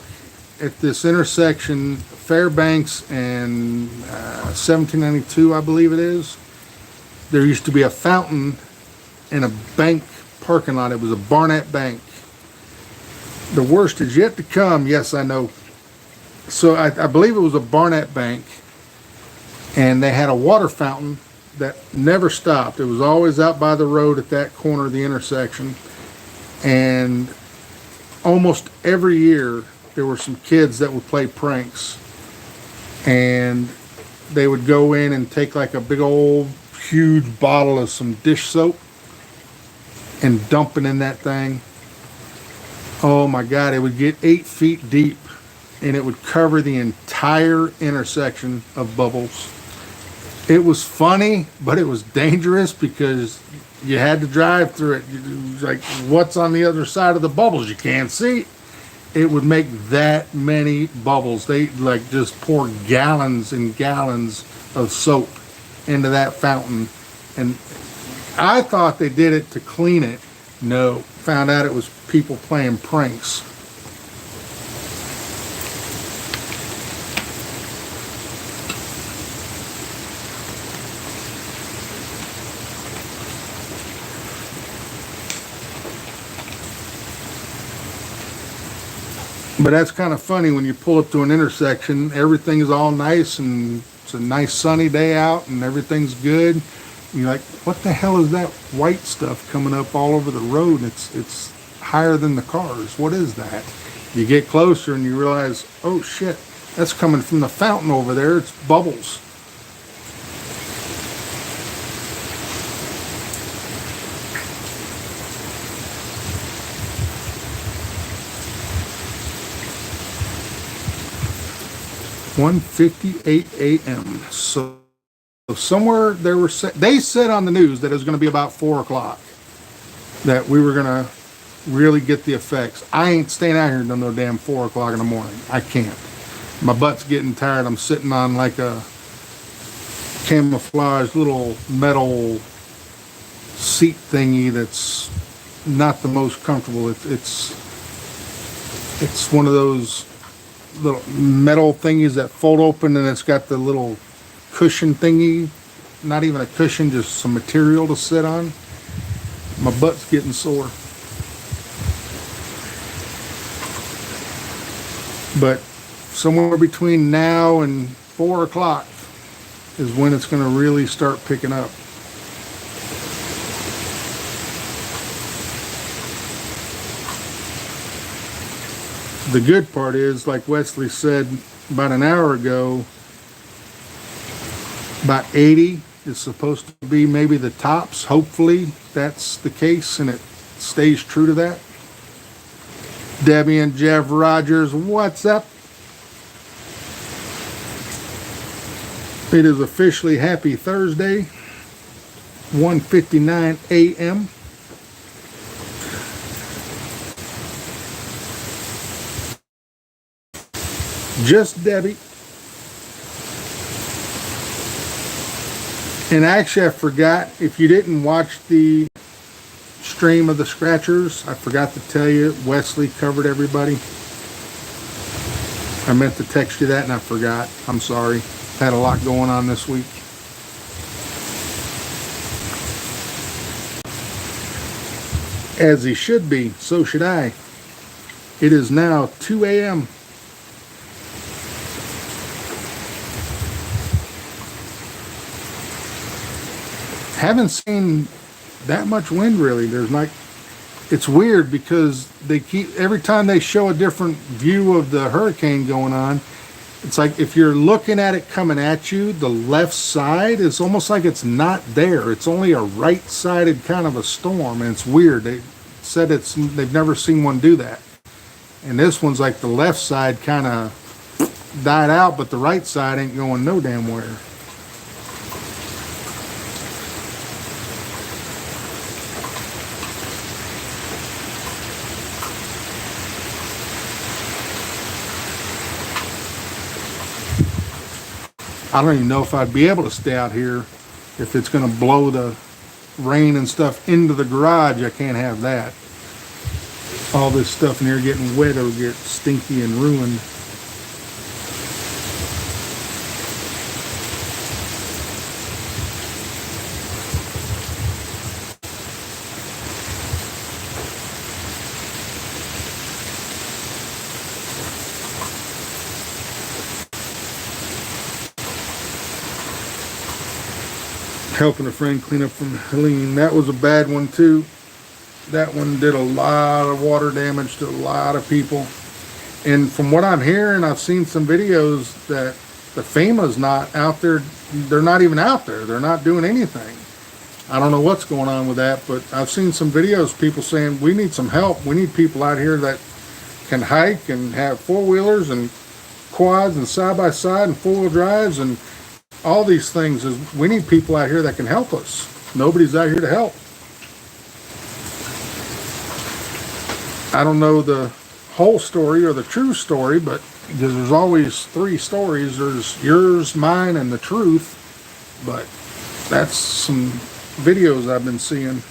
at this intersection, Fairbanks and 1792, I believe it is, there used to be a fountain in a bank parking lot. It was a Barnett Bank. The worst is yet to come. Yes, I know. So I believe it was a Barnett Bank, and they had a water fountain that never stopped. It was always out by the road at that corner of the intersection, and almost every year there were some kids that would play pranks, and they would go in and take like a big old huge bottle of some dish soap and dump it in that thing. Oh my God, it would get 8 feet deep, and it would cover the entire intersection of bubbles. It was funny, but it was dangerous because you had to drive through it. Like, what's on the other side of the bubbles? You can't see. It would make that many bubbles. They like just pour gallons and gallons of soap into that fountain. And I thought they did it to clean it. No, found out it was people playing pranks. But that's kind of funny when you pull up to an intersection, everything's all nice and it's a nice sunny day out and everything's good. And you're like, what the hell is that white stuff coming up all over the road? It's higher than the cars. What is that? You get closer and you realize, oh shit, that's coming from the fountain over there. It's bubbles. 1:58 a.m. So somewhere they said on the news that it was going to be about 4 o'clock that we were going to really get the effects. I ain't staying out here until no damn 4 o'clock in the morning. I can't. My butt's getting tired. I'm sitting on like a camouflage little metal seat thingy that's not the most comfortable. It's one of those little metal thingies that fold open, and it's got the little cushion thingy. Not even a cushion, just some material to sit on. My butt's getting sore. But somewhere between now and 4 o'clock is when it's going to really start picking up. The good part is, like Wesley said about an hour ago, about 80 is supposed to be maybe the tops. Hopefully that's the case and it stays true to that. Debbie and Jeff Rogers, what's up? It is officially Happy Thursday, 1:59 a.m. Just Debbie. And actually I forgot, if you didn't watch the stream of the Scratchers, I forgot to tell you, Wesley covered everybody. I meant to text you that and I forgot. I'm sorry. Had a lot going on this week. As he should be, so should I. It is now 2 a.m. Haven't seen that much wind really. There's like, it's weird because they keep, every time they show a different view of the hurricane going on, it's like if you're looking at it coming at you, the left side is almost like it's not there. It's only a right-sided kind of a storm, and it's weird. They said they've never seen one do that. And this one's like the left side kind of died out, but the right side ain't going no damn where. I don't even know if I'd be able to stay out here if it's going to blow the rain and stuff into the garage. I can't have that. All this stuff in here getting wet or get stinky and ruined. Helping a friend clean up from Helene. That was a bad one too. That one did a lot of water damage to a lot of people. And from what I'm hearing, I've seen some videos that the FEMA's not out there. They're not even out there. They're not doing anything. I don't know what's going on with that, but I've seen some videos, people saying, we need some help. We need people out here that can hike and have four-wheelers and quads and side-by-side and four-wheel drives and all these things. Is we need people out here that can help us. Nobody's out here to help. I don't know the whole story or the true story, but there's always three stories. There's yours, mine, and the truth. But that's some videos I've been seeing.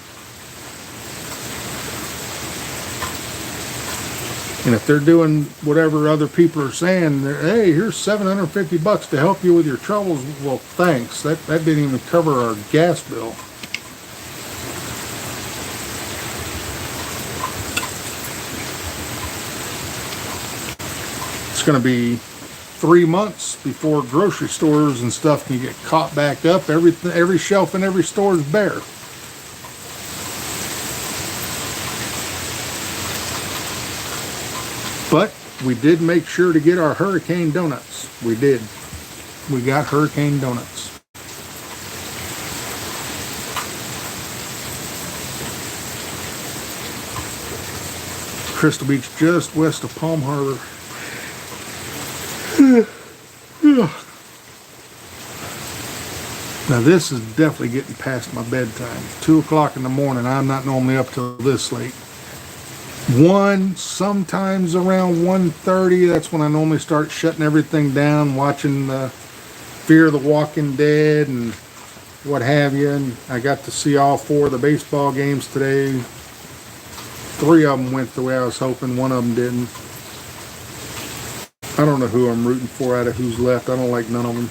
And if they're doing whatever other people are saying, hey, here's $750 to help you with your troubles, well, thanks. That didn't even cover our gas bill. It's going to be 3 months before grocery stores and stuff can get caught back up. Every shelf in every store is bare. But we did make sure to get our hurricane donuts. We did. We got hurricane donuts. Crystal Beach, just west of Palm Harbor. Now this is definitely getting past my bedtime. 2 o'clock in the morning. I'm not normally up till this late. Sometimes around 1:30, that's when I normally start shutting everything down, watching the Fear the Walking Dead and what have you. And I got to see all 4 of the baseball games today. 3 of them went the way I was hoping, 1 of them didn't. I don't know who I'm rooting for out of who's left. I don't like none of them.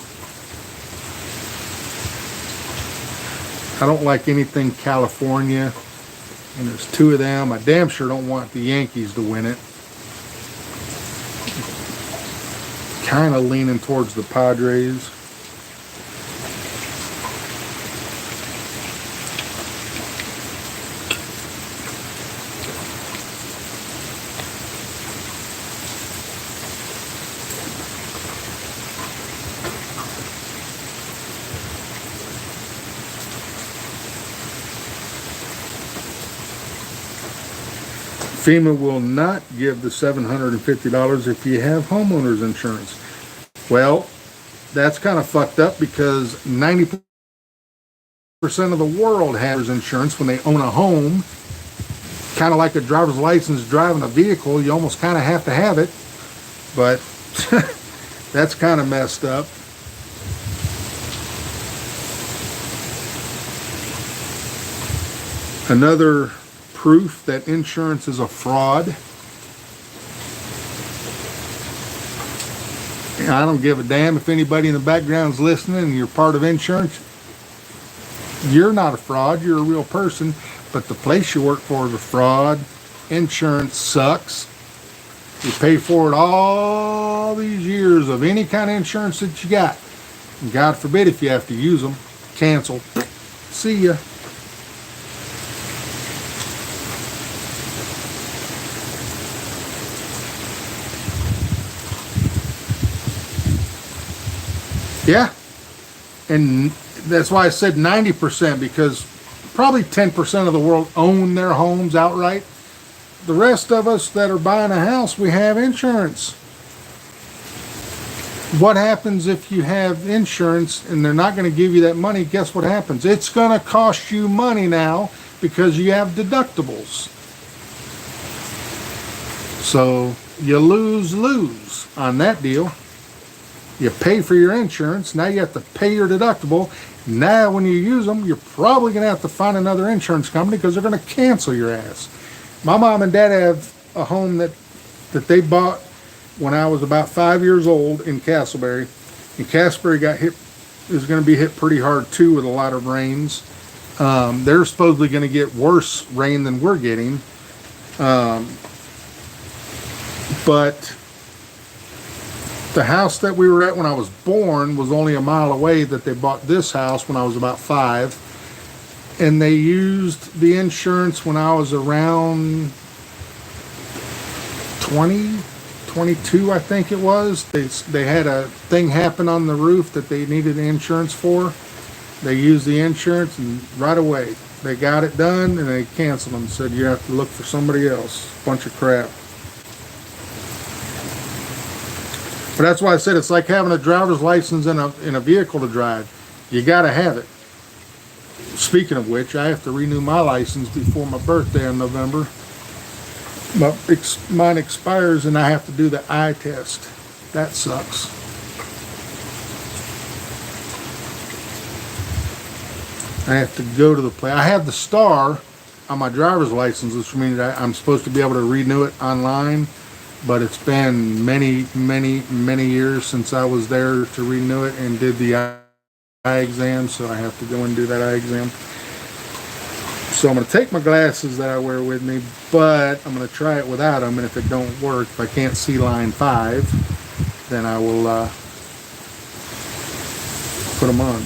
I don't like anything California, and there's 2 of them. I damn sure don't want the Yankees to win it. Kind of leaning towards the Padres. FEMA will not give the $750 if you have homeowners insurance. Well, that's kind of fucked up because 90% of the world has insurance when they own a home. Kind of like a driver's license driving a vehicle, you almost kind of have to have it. But that's kind of messed up. Another proof that insurance is a fraud. I don't give a damn if anybody in the background is listening and you're part of insurance. You're not a fraud, you're a real person, but the place you work for is a fraud. Insurance sucks. You pay for it all these years of any kind of insurance that you got. And God forbid if you have to use them, cancel. See ya. Yeah, and that's why I said 90%, because probably 10% of the world own their homes outright. The rest of us that are buying a house, we have insurance. What happens if you have insurance and they're not going to give you that money? Guess what happens? It's going to cost you money now because you have deductibles. So you lose on that deal. You pay for your insurance, now you have to pay your deductible. Now when you use them, you're probably going to have to find another insurance company because they're going to cancel your ass. My mom and dad have a home that they bought when I was about 5 years old in Castleberry. And Castleberry is going to be hit pretty hard too with a lot of rains. They're supposedly going to get worse rain than we're getting. But the house that we were at when I was born was only a mile away that they bought this house when I was about 5. And they used the insurance when I was around 20, 22, I think it was. They had a thing happen on the roof that they needed insurance for. They used the insurance and right away they got it done and they canceled them and said you have to look for somebody else. Bunch of crap. But that's why I said it's like having a driver's license in a vehicle to drive. You gotta have it. Speaking of which, I have to renew my license before my birthday in November. Mine expires and I have to do the eye test. That sucks. I have to go to the place. I have the star on my driver's license, which means I'm supposed to be able to renew it online. But it's been many years since I was there to renew it and did the eye exam, so I have to go and do that eye exam. So I'm going to take my glasses that I wear with me, but I'm going to try it without them, and if it don't work, if I can't see line 5, then I will put them on.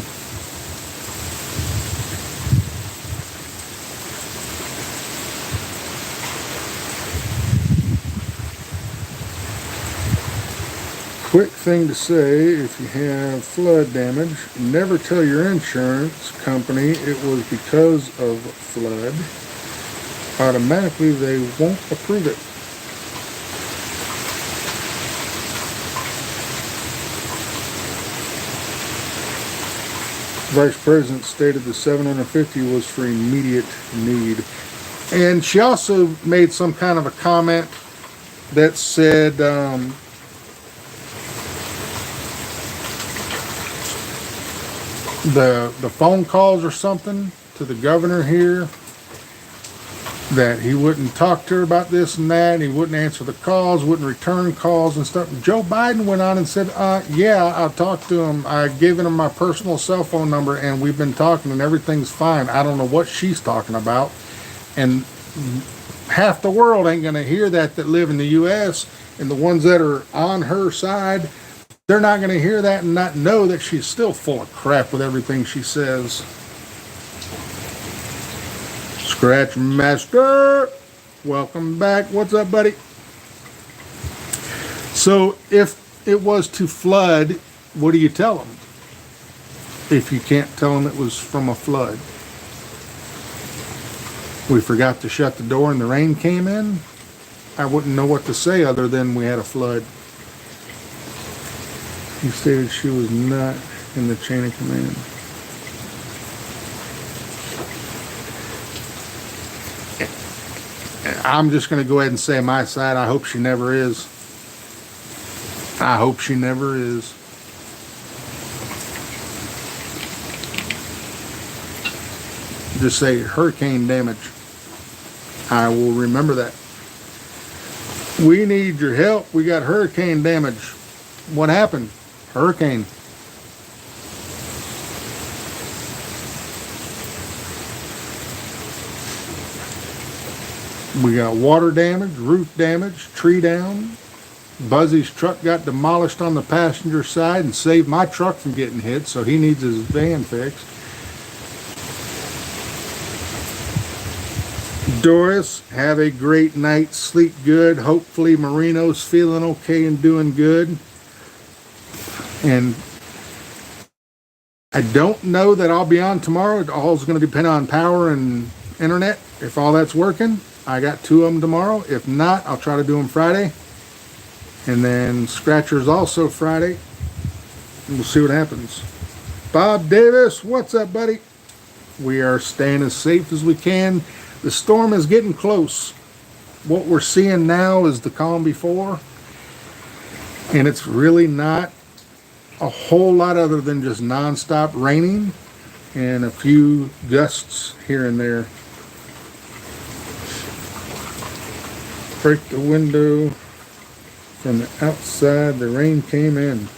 Quick thing to say, if you have flood damage, never tell your insurance company it was because of flood. Automatically, they won't approve it. Vice President stated the 750 was for immediate need. And she also made some kind of a comment that said, the phone calls or something to the governor here, that he wouldn't talk to her about this and that, and he wouldn't answer the calls, wouldn't return calls and stuff. Joe Biden went on and said, yeah, I talked to him. I've given him my personal cell phone number, and we've been talking, and everything's fine. I don't know what she's talking about. And half the world ain't going to hear that live in the U.S., and the ones that are on her side, they're not going to hear that and not know that she's still full of crap with everything she says. Scratch Master, welcome back. What's up, buddy? So if it was to flood, what do you tell them? If you can't tell them it was from a flood. We forgot to shut the door and the rain came in. I wouldn't know what to say other than we had a flood. He stated she was not in the chain of command. I'm just going to go ahead and say my side. I hope she never is. I hope she never is. Just say hurricane damage. I will remember that. We need your help. We got hurricane damage. What happened? Hurricane. We got water damage, roof damage, tree down. Buzzy's truck got demolished on the passenger side and saved my truck from getting hit, so he needs his van fixed. Doris, have a great night. Sleep good. Hopefully Marino's feeling okay and doing good. And I don't know that I'll be on tomorrow. It all's going to depend on power and internet. If all that's working, I got 2 of them tomorrow. If not, I'll try to do them Friday. And then Scratcher's also Friday. And we'll see what happens. Bob Davis, what's up, buddy? We are staying as safe as we can. The storm is getting close. What we're seeing now is the calm before. And it's really not a whole lot other than just nonstop raining and a few gusts here and there. Break the window from the outside. The rain came in.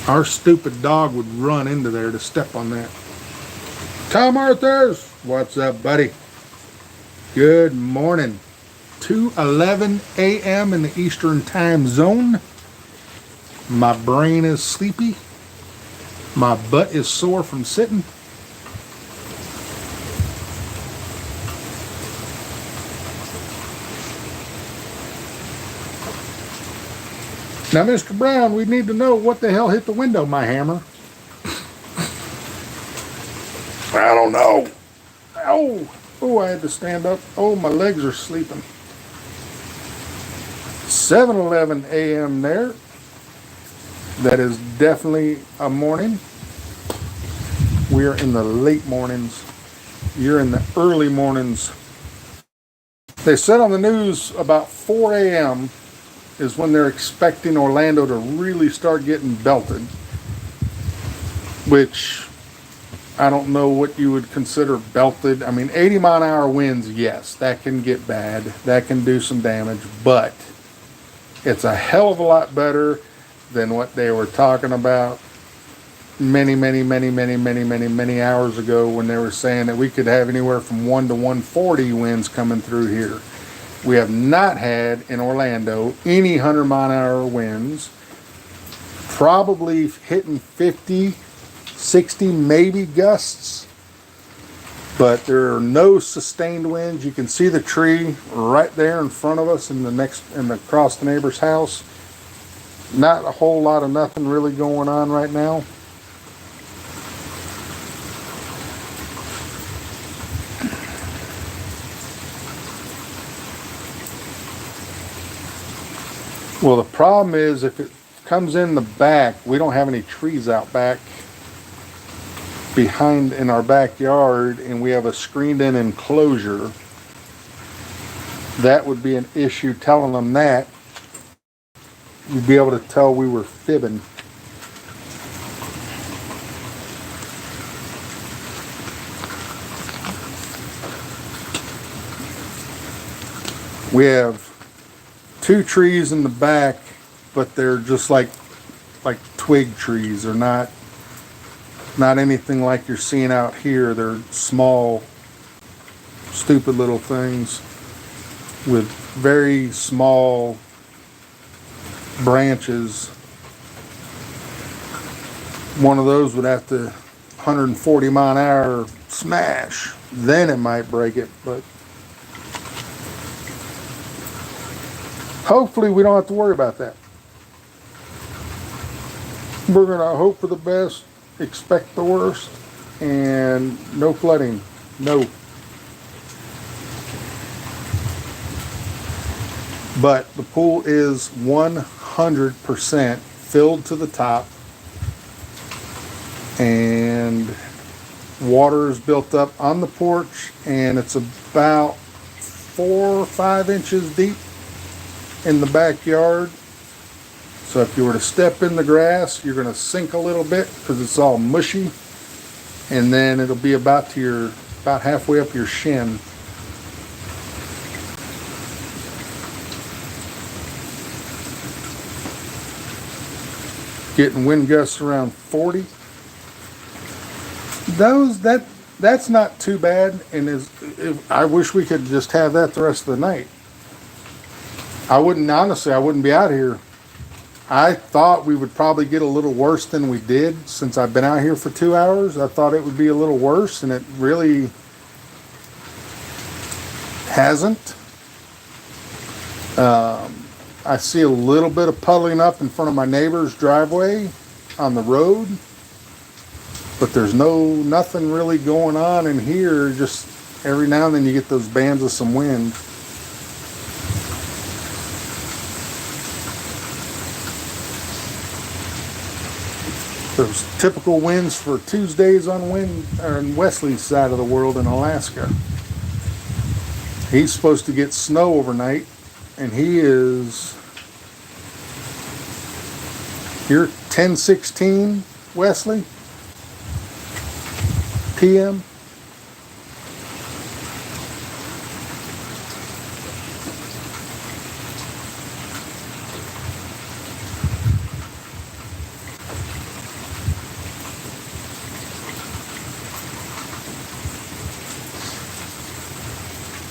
Our stupid dog would run into there to step on that. Tom Arthurs, what's up, buddy? Good morning. 2:11 a.m. in the Eastern Time Zone. My brain is sleepy. My butt is sore from sitting. Now, Mr. Brown, we need to know what the hell hit the window, my hammer. I don't know. Oh, I had to stand up. Oh, my legs are sleeping. 7:11 a.m. there. That is definitely a morning. We are in the late mornings. You're in the early mornings. They said on the news about 4 a.m. is when they're expecting Orlando to really start getting belted, which I don't know what you would consider belted. I mean, 80 mile an hour winds, yes, that can get bad. That can do some damage, but it's a hell of a lot better than what they were talking about many hours ago when they were saying that we could have anywhere from 1 to 140 winds coming through here. We have not had in Orlando any 100 mile an hour winds, probably hitting 50, 60, maybe gusts, but there are no sustained winds. You can see the tree right there in front of us in across the neighbor's house. Not a whole lot of nothing really going on right now. Well, the problem is if it comes in the back, we don't have any trees out back behind in our backyard, and we have a screened in enclosure. That would be an issue. Telling them that, you'd be able to tell we were fibbing. We have 2 trees in the back, but they're just like twig trees. They're not anything like you're seeing out here. They're small, stupid little things with very small branches. One of those would have to 140 mile an hour smash. Then it might break it, but hopefully we don't have to worry about that. We're gonna hope for the best, expect the worst, and no flooding. No. But the pool is 100% filled to the top, and water is built up on the porch, and it's about 4 or 5 inches deep in the backyard. So if you were to step in the grass, you're going to sink a little bit because it's all mushy, and then it'll be about halfway up your shin. Getting wind gusts around 40. That's not too bad, and I wish we could just have that the rest of the night. I wouldn't be out here. I thought we would probably get a little worse than we did since I've been out here for 2 hours. I thought it would be a little worse, and it really hasn't. I see a little bit of puddling up in front of my neighbor's driveway on the road, but there's nothing really going on in here. Just every now and then you get those bands of some wind. There's typical winds for Tuesdays on Wesley's side of the world in Alaska. He's supposed to get snow overnight, and you're 10:16 Wesley PM.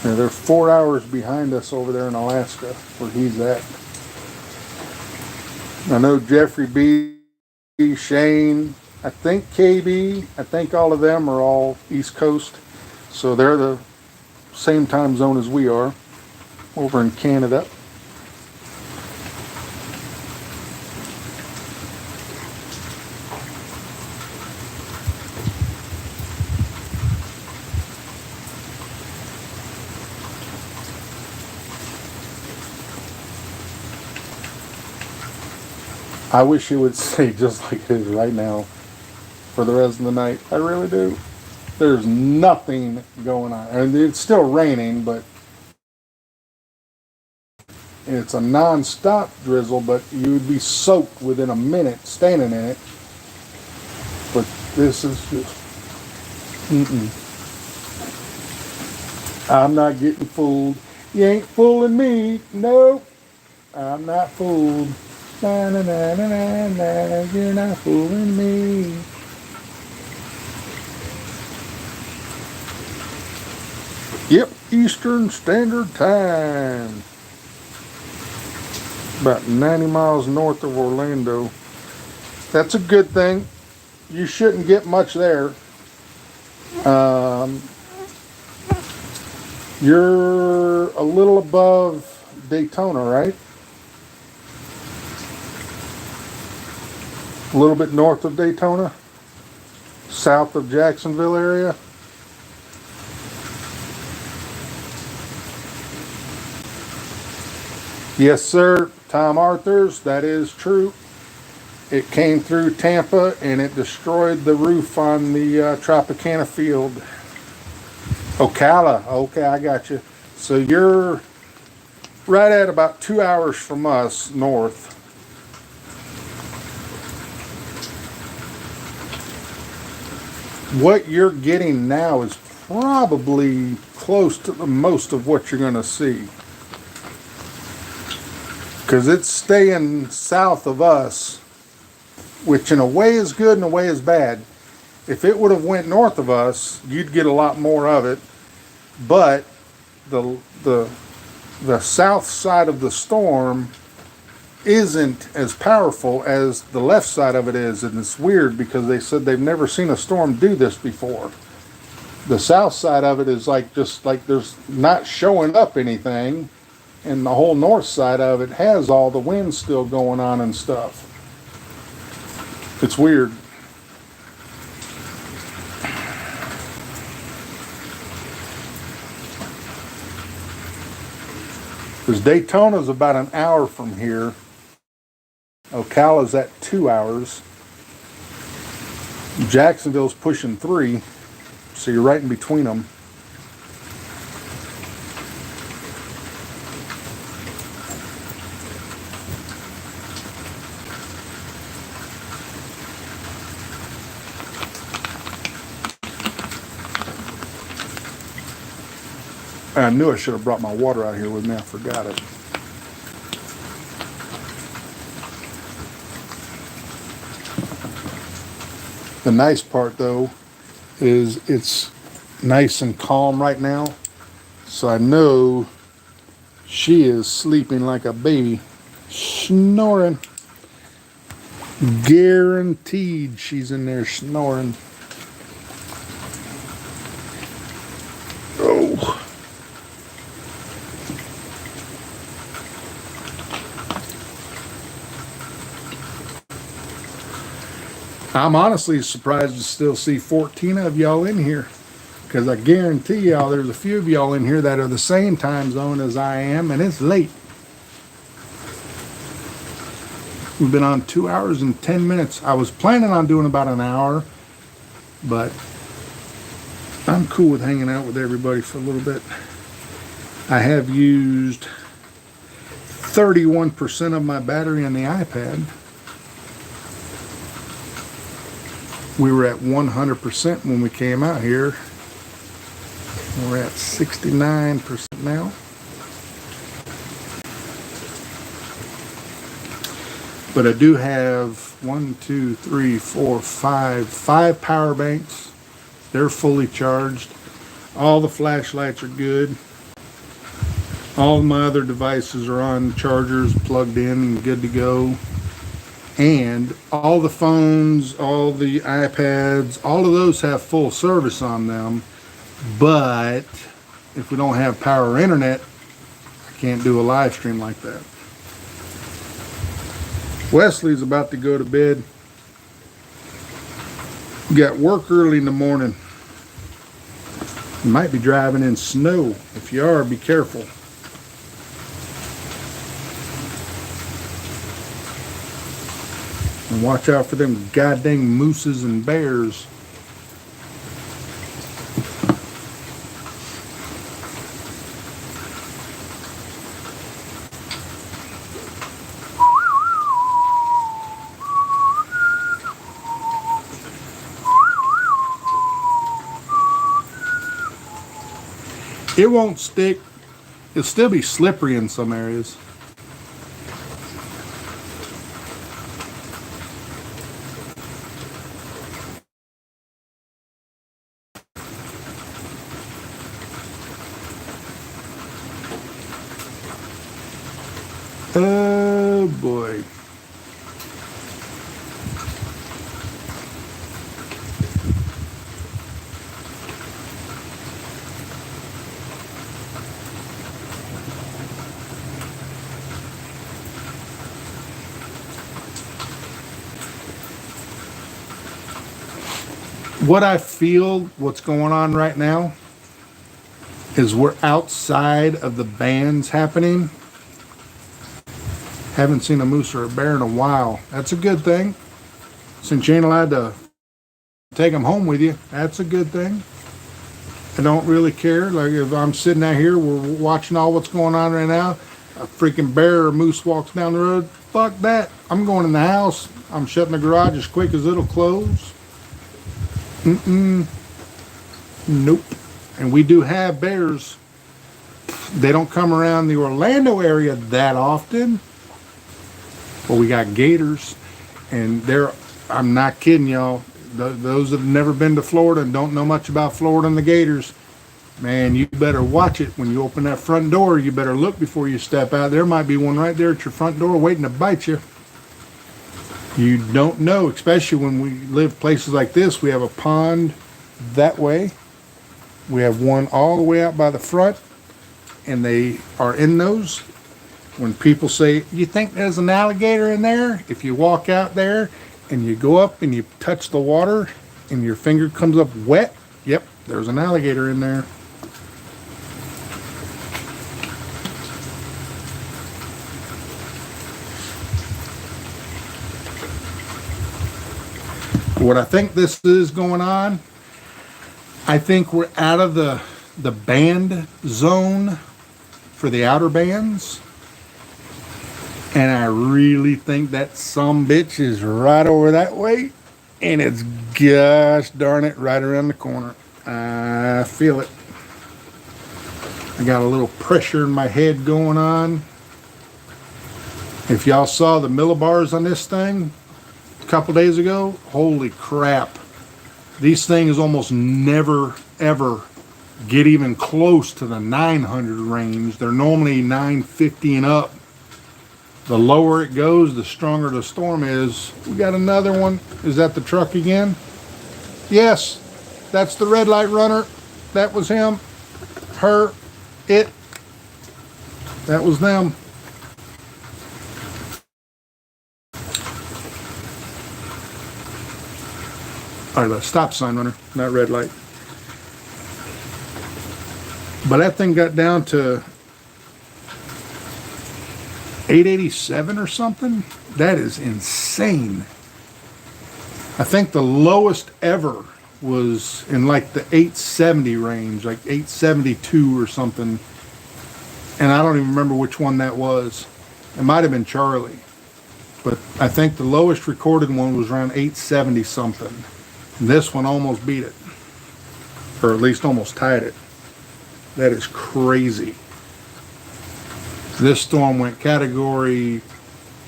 Yeah, they're 4 hours behind us over there in Alaska, where he's at. I know Jeffrey B, Shane, I think KB, I think all of them are all East Coast. So they're the same time zone as we are over in Canada. I wish it would stay just like it is right now for the rest of the night. I really do. There's nothing going on. And it's still raining, but it's a non-stop drizzle, but you would be soaked within a minute standing in it. But this is just, I'm not getting fooled. You ain't fooling me. Nope. I'm not fooled. Na na na na na na, you're not fooling me. Yep, Eastern Standard Time. About 90 miles north of Orlando. That's a good thing. You shouldn't get much there. You're a little above Daytona, right? A little bit north of Daytona, south of Jacksonville area. Yes, sir. Tom Arthur's, that is true. It came through Tampa and it destroyed the roof on the Tropicana field. Ocala, okay, I got you. So you're right at about 2 hours from us north. What you're getting now is probably close to the most of what you're going to see. Because it's staying south of us, which in a way is good and a way is bad. If it would have went north of us, you'd get a lot more of it. But the south side of the storm isn't as powerful as the left side of it is, and it's weird because they said they've never seen a storm do this before. The south side of it is like just like there's not showing up anything, and the whole north side of it has all the wind still going on and stuff. It's weird. Because Daytona's about an hour from here. Ocala's at 2 hours. Jacksonville's pushing 3, so you're right in between them. I knew I should have brought my water out here with me. I forgot it. The nice part, though, is it's nice and calm right now. So I know she is sleeping like a baby, snoring. Guaranteed she's in there snoring. Oh. I'm honestly surprised to still see 14 of y'all in here, because I guarantee y'all there's a few of y'all in here that are the same time zone as I am, and it's late. We've been on 2 hours and 10 minutes. I was planning on doing about an hour, but I'm cool with hanging out with everybody for a little bit. I have used 31% of my battery on the iPad. We were at 100% when we came out here. We're at 69% now. But I do have 5 power banks. They're fully charged. All the flashlights are good. All of my other devices are on chargers, plugged in and good to go. And all the phones, all the iPads, all of those have full service on them. But if we don't have power or internet, I can't do a live stream like that. Wesley's about to go to bed. Got work early in the morning. You might be driving in snow. If you are, be careful. And watch out for them goddamn mooses and bears. It won't stick. It'll still be slippery in some areas. Oh boy. What I feel, what's going on right now, is we're outside of the bands happening. Haven't seen a moose or a bear in a while. That's a good thing. Since you ain't allowed to take them home with you, that's a good thing. I don't really care. Like if I'm sitting out here, we're watching all what's going on right now, a freaking bear or moose walks down the road, fuck that. I'm going in the house. I'm shutting the garage as quick as it'll close. Nope. And we do have bears. They don't come around the Orlando area that often. But we got gators. And I'm not kidding y'all. Those that have never been to Florida and don't know much about Florida and the gators, man, you better watch it. When you open that front door, you better look before you step out. There might be one right there at your front door waiting to bite you. You don't know, especially when we live places like this. We have a pond that way. We have one all the way out by the front, and they are in those. When people say, you think there's an alligator in there? If you walk out there and you go up and you touch the water and your finger comes up wet, yep, there's an alligator in there. What I think this is going on, I think we're out of the band zone for the outer bands. And I really think that sumbitch is right over that way. And it's, gosh darn it, right around the corner. I feel it. I got a little pressure in my head going on. If y'all saw the millibars on this thing a couple days ago, holy crap. These things almost never, ever get even close to the 900 range. They're normally 950 and up. The lower it goes, the stronger the storm is. We got another one. Is that the truck again? Yes, that's the red light runner. That was him, her, it. That was them. Or the stop sign runner, not red light. But that thing got down to 887 or something. That is insane. I think the lowest ever was in like the 870 range, like 872 or something. And I don't even remember which one that was. It might have been Charlie. But I think the lowest recorded one was around 870 something. And this one almost beat it. Or at least almost tied it. That is crazy. This storm went category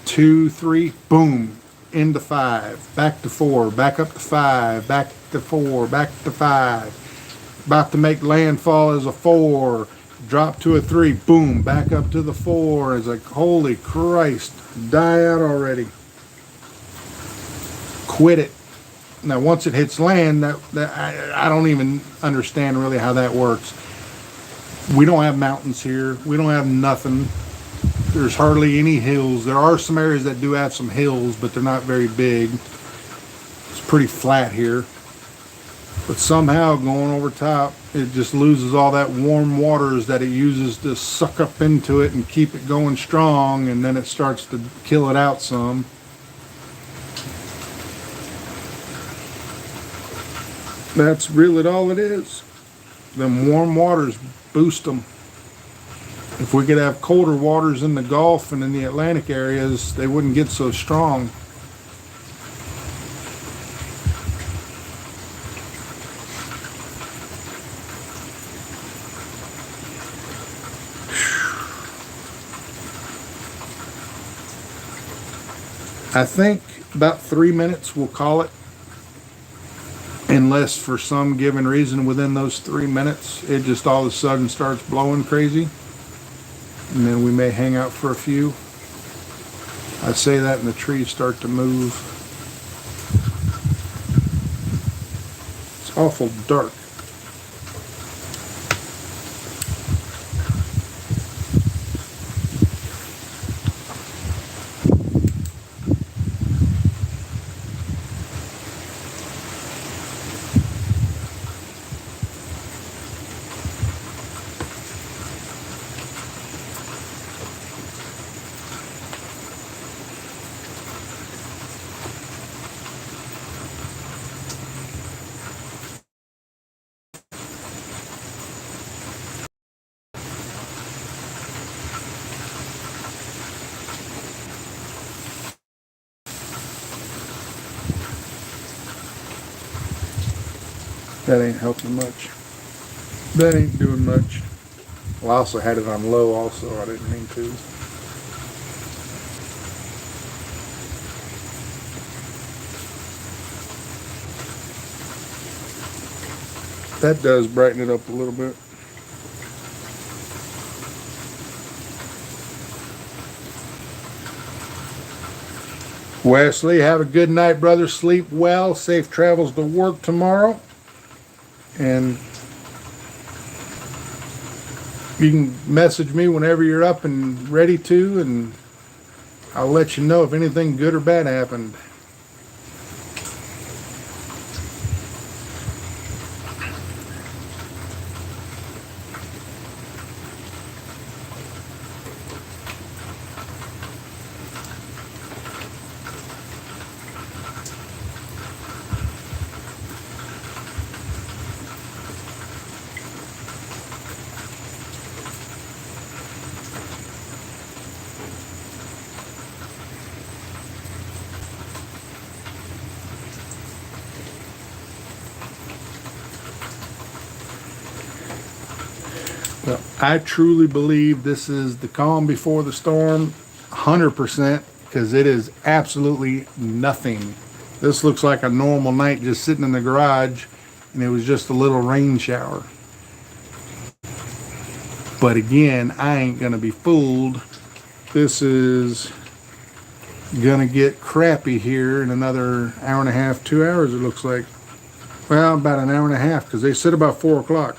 2, 3, boom, into 5, back to 4, back up to 5, back to 4, back to 5. About to make landfall as a 4, drop to a 3, boom, back up to the 4. It's like, holy Christ, die out already. Quit it. Now, once it hits land, I don't even understand really how that works. We don't have mountains here. We don't have nothing. There's hardly any hills. There are some areas that do have some hills, but they're not very big. It's pretty flat here. But somehow going over top, it just loses all that warm waters that it uses to suck up into it and keep it going strong, and then it starts to kill it out some. That's really all it is. Them warm waters boost them. If we could have colder waters in the Gulf and in the Atlantic areas, they wouldn't get so strong. I think about 3 minutes we'll call it. Unless for some given reason within those 3 minutes, it just all of a sudden starts blowing crazy. And then we may hang out for a few. I say that and the trees start to move. It's awful dark. That ain't helping much. That ain't doing much. Well, I also had it on low also. I didn't mean to. That does brighten it up a little bit. Wesley, have a good night, brother. Sleep well. Safe travels to work tomorrow. And you can message me whenever you're up and ready to, and I'll let you know if anything good or bad happened. Well, I truly believe this is the calm before the storm, 100%, because it is absolutely nothing. This looks like a normal night just sitting in the garage, and it was just a little rain shower. But again, I ain't gonna be fooled. This is gonna get crappy here in another hour and a half, 2 hours it looks like. Well, about an hour and a half, because they said about 4 o'clock.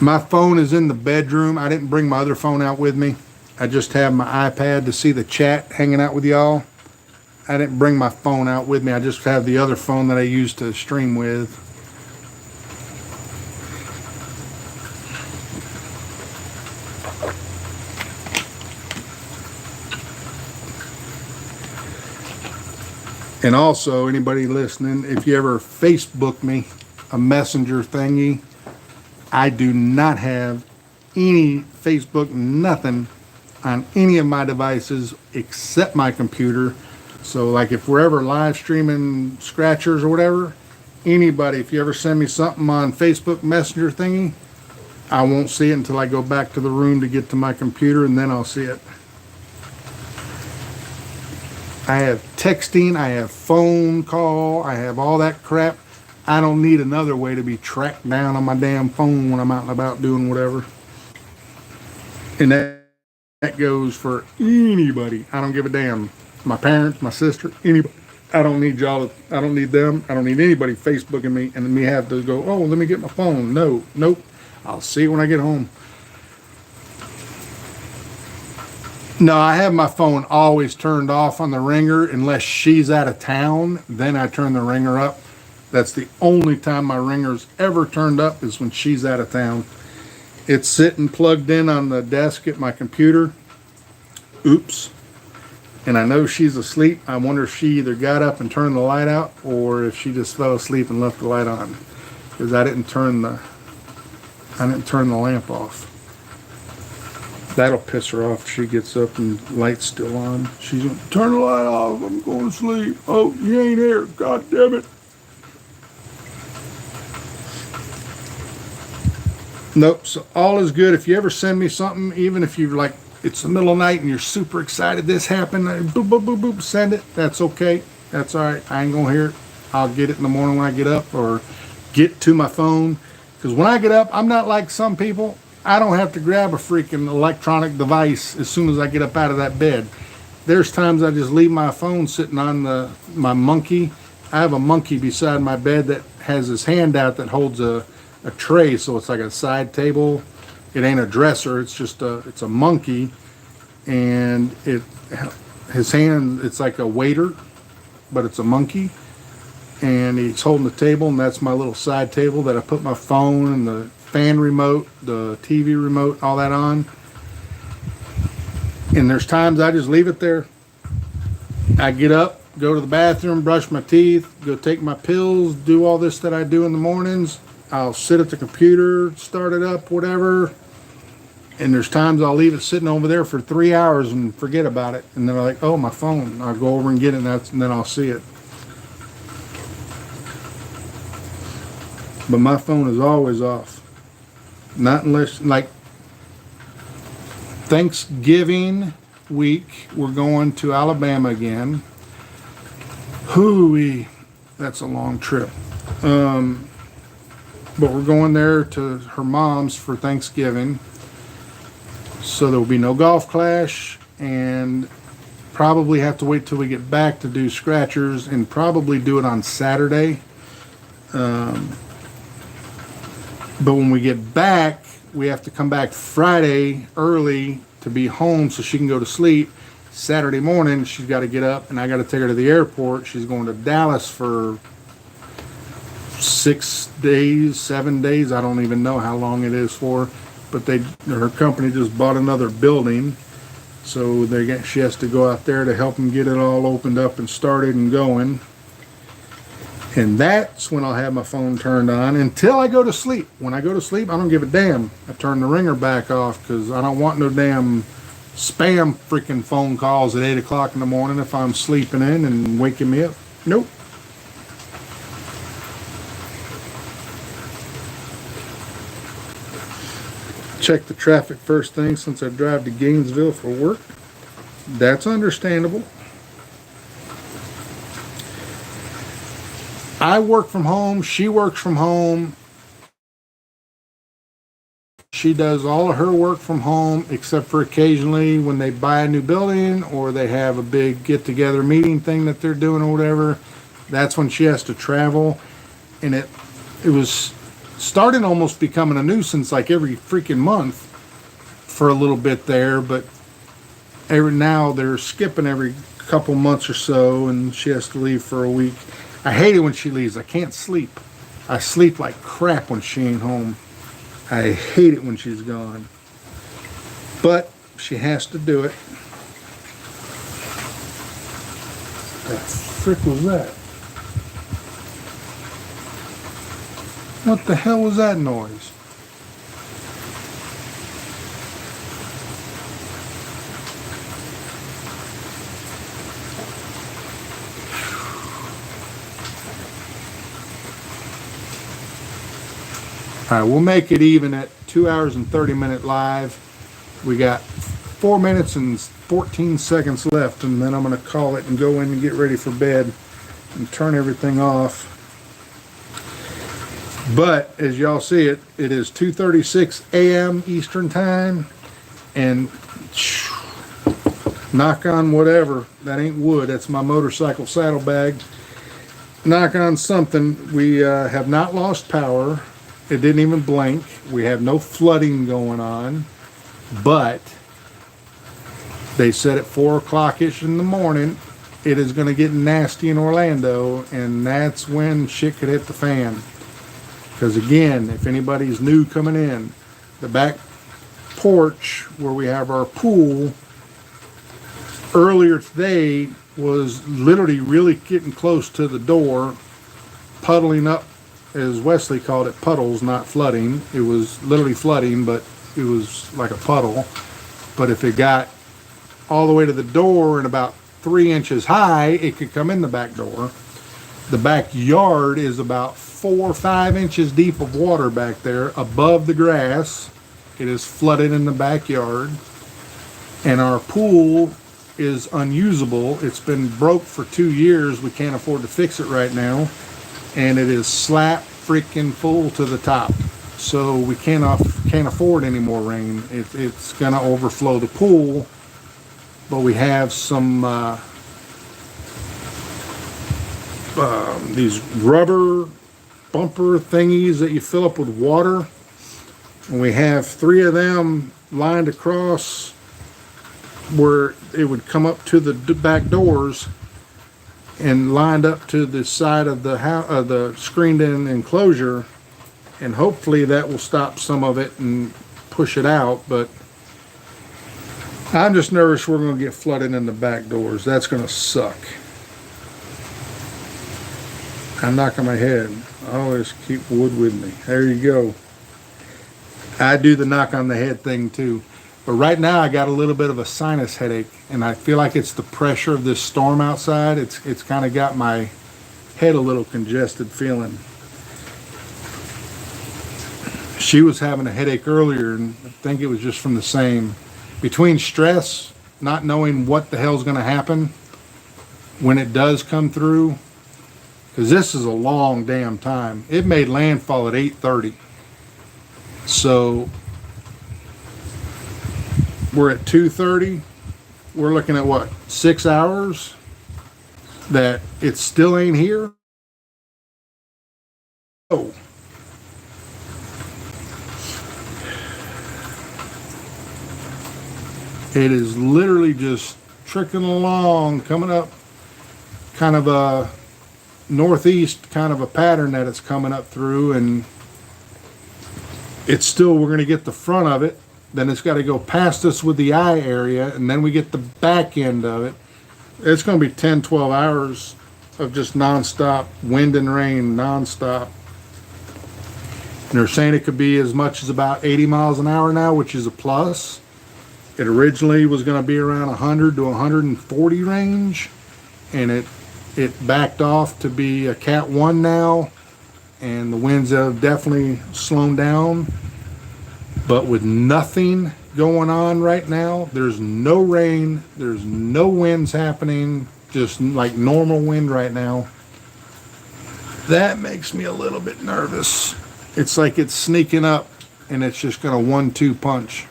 My phone is in the bedroom. I didn't bring my other phone out with me. I just have my iPad to see the chat hanging out with y'all. I didn't bring my phone out with me. I just have the other phone that I use to stream with. And also, anybody listening, if you ever Facebook me a messenger thingy, I do not have any Facebook, nothing on any of my devices except my computer. So like if we're ever live streaming scratchers or whatever, anybody, if you ever send me something on Facebook Messenger thingy, I won't see it until I go back to the room to get to my computer, and then I'll see it. I have texting, I have phone call, I have all that crap. I don't need another way to be tracked down on my damn phone when I'm out and about doing whatever. And that goes for anybody. I don't give a damn. My parents, my sister, anybody. I don't need y'all. I don't need them. I don't need anybody Facebooking me and me have to go, oh, let me get my phone. No, nope. I'll see it when I get home. No, I have my phone always turned off on the ringer unless she's out of town. Then I turn the ringer up. That's the only time my ringer's ever turned up is when she's out of town. It's sitting plugged in on the desk at my computer. Oops. And I know she's asleep. I wonder if she either got up and turned the light out or if she just fell asleep and left the light on. Because I didn't turn the lamp off. That'll piss her off if she gets up and the light's still on. She's gonna turn the light off. I'm going to sleep. Oh, you ain't here. God damn it. Nope, so all is good. If you ever send me something, even if you're like, it's the middle of the night and you're super excited this happened, boop, boop, boop, boop, send it. That's okay. That's all right. I ain't going to hear it. I'll get it in the morning when I get up or get to my phone. Because when I get up, I'm not like some people. I don't have to grab a freaking electronic device as soon as I get up out of that bed. There's times I just leave my phone sitting on my monkey. I have a monkey beside my bed that has his hand out that holds a tray, so it's like a side table. It ain't a dresser, it's just it's a monkey, and his hand, it's like a waiter, but it's a monkey, and he's holding the table, and that's my little side table that I put my phone and the fan remote, the TV remote, all that on. And there's times I just leave it there. I get up, go to the bathroom, brush my teeth, go take my pills, do all this that I do in the mornings. I'll sit at the computer, start it up, whatever. And there's times I'll leave it sitting over there for 3 hours and forget about it. And then I'm like, oh, my phone. I'll go over and get it, and then I'll see it. But my phone is always off. Not unless, like, Thanksgiving week, we're going to Alabama again. Hooey, that's a long trip. But we're going there to her mom's for Thanksgiving. So there will be no golf clash, and probably have to wait till we get back to do scratchers, and probably do it on Saturday. But when we get back, we have to come back Friday early to be home so she can go to sleep. Saturday morning, she's got to get up, and I got to take her to the airport. She's going to Dallas for 6 days, 7 days. I don't even know how long it is for. But her company just bought another building, so she has to go out there to help them get it all opened up and started and going. And that's when I'll have my phone turned on until I go to sleep. When I go to sleep, I don't give a damn. I turn the ringer back off because I don't want no damn spam freaking phone calls at 8 o'clock in the morning if I'm sleeping in and waking me up. Nope. Check the traffic first thing since I drive to Gainesville for work. That's understandable. I work from home. She works from home. She does all of her work from home, except for occasionally when they buy a new building or they have a big get-together meeting thing that they're doing or whatever. That's when she has to travel. And it was starting almost becoming a nuisance, like every freaking month for a little bit there. But every now they're skipping every couple months or so, and she has to leave for a week. I hate it when she leaves. I can't sleep. I sleep like crap when she ain't home. I hate it when she's gone. But she has to do it. The frick was that? What the hell was that noise? All right, we'll make it even at 2 hours and 30-minute live. We got 4 minutes and 14 seconds left, and then I'm going to call it and go in and get ready for bed and turn everything off. But as y'all see it is 2:36 a.m. Eastern time, and knock on whatever, that ain't wood, that's my motorcycle saddlebag. Knock on something, we have not lost power. It didn't even blink. We have no flooding going on, but they said at 4 o'clock-ish in the morning, it is going to get nasty in Orlando, and that's when shit could hit the fan. Because again, if anybody's new coming in, the back porch where we have our pool earlier today was literally really getting close to the door, puddling up, as Wesley called it, puddles, not flooding. It was literally flooding, but it was like a puddle. But if it got all the way to the door and about 3 inches high, it could come in the back door. The backyard is about 4 or 5 inches deep of water back there above the grass. It is flooded in the backyard. And our pool is unusable. It's been broke for 2 years. We can't afford to fix it right now. And it is slap freaking full to the top. So we can't afford any more rain. It's gonna overflow the pool. But we have some these rubber bumper thingies that you fill up with water. And we have 3 of them lined across where it would come up to the back doors and lined up to the side of the house, the screened-in enclosure, and hopefully that will stop some of it and push it out. But I'm just nervous we're going to get flooded in the back doors. That's going to suck. I'm knocking my head. I always keep wood with me. There you go. I do the knock on the head thing too. But right now I got a little bit of a sinus headache, and I feel like it's the pressure of this storm outside. It's kind of got my head a little congested feeling. She was having a headache earlier, and I think it was just from the same, between stress, not knowing what the hell's going to happen when it does come through, because this is a long damn time. It made landfall at 8:30. So we're at 2:30. We're looking at what, 6 hours that it still ain't here? Oh. It is literally just trickling along, coming up kind of a northeast kind of a pattern that it's coming up through, and it's still, we're going to get the front of it, then it's got to go past us with the eye area, and then we get the back end of it. It's going to be 10, 12 hours of just nonstop wind and rain, nonstop. And they're saying it could be as much as about 80 miles an hour now, which is a plus. It originally was going to be around 100 to 140 range, and it backed off to be a Cat 1 now, and the winds have definitely slowed down. But with nothing going on right now, there's no rain, there's no winds happening, just like normal wind right now. That makes me a little bit nervous. It's like it's sneaking up, and it's just going to 1-2 punch.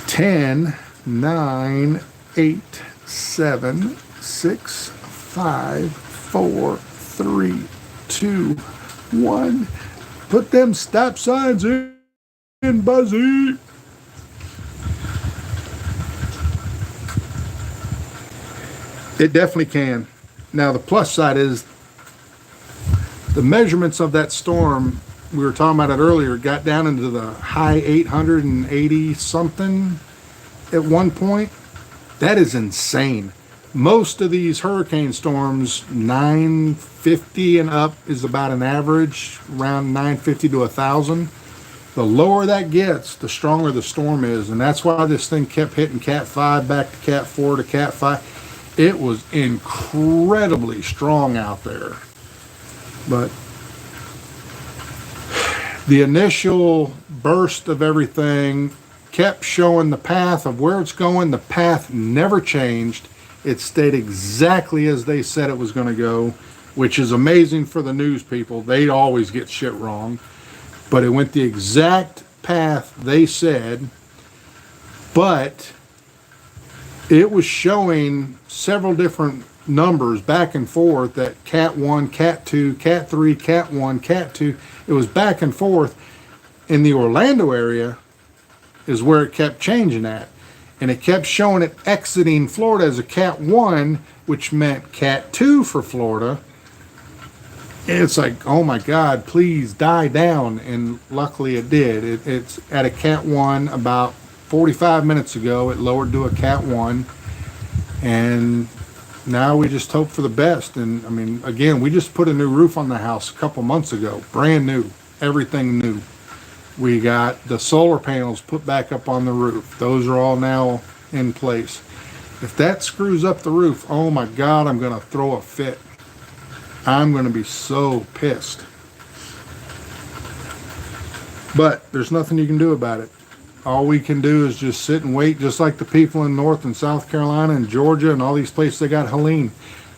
10, 9, 8, 7, 6, 5, 4, 3, 2, 1. Put them stop signs in, Buzzy. It definitely can. Now the plus side is the measurements of that storm, we were talking about it earlier, got down into the high 880 something at one point. That is insane. Most of these hurricane storms, 950 and up is about an average, around 950 to 1,000. The lower that gets, the stronger the storm is, and that's why this thing kept hitting Cat 5 back to Cat 4 to Cat 5. It was incredibly strong out there. But the initial burst of everything kept showing the path of where it's going. The path never changed. It stayed exactly as they said it was going to go, which is amazing for the news people. They always get shit wrong. But it went the exact path they said, but it was showing several different numbers back and forth, that Cat 1, Cat 2, Cat 3, Cat 1, Cat 2. It was back and forth. In the Orlando area is where it kept changing at. And it kept showing it exiting Florida as a Cat 1, which meant Cat 2 for Florida. And it's like, oh my God, please die down. And luckily it did. It's at a Cat 1 about 45 minutes ago. It lowered to a Cat 1. And now we just hope for the best. And I mean, again, we just put a new roof on the house a couple months ago. Brand new. Everything new. We got the solar panels put back up on the roof. Those are all now in place. If that screws up the roof, oh my God, I'm going to throw a fit. I'm going to be so pissed. But there's nothing you can do about it. All we can do is just sit and wait, just like the people in North and South Carolina and Georgia and all these places that got Helene.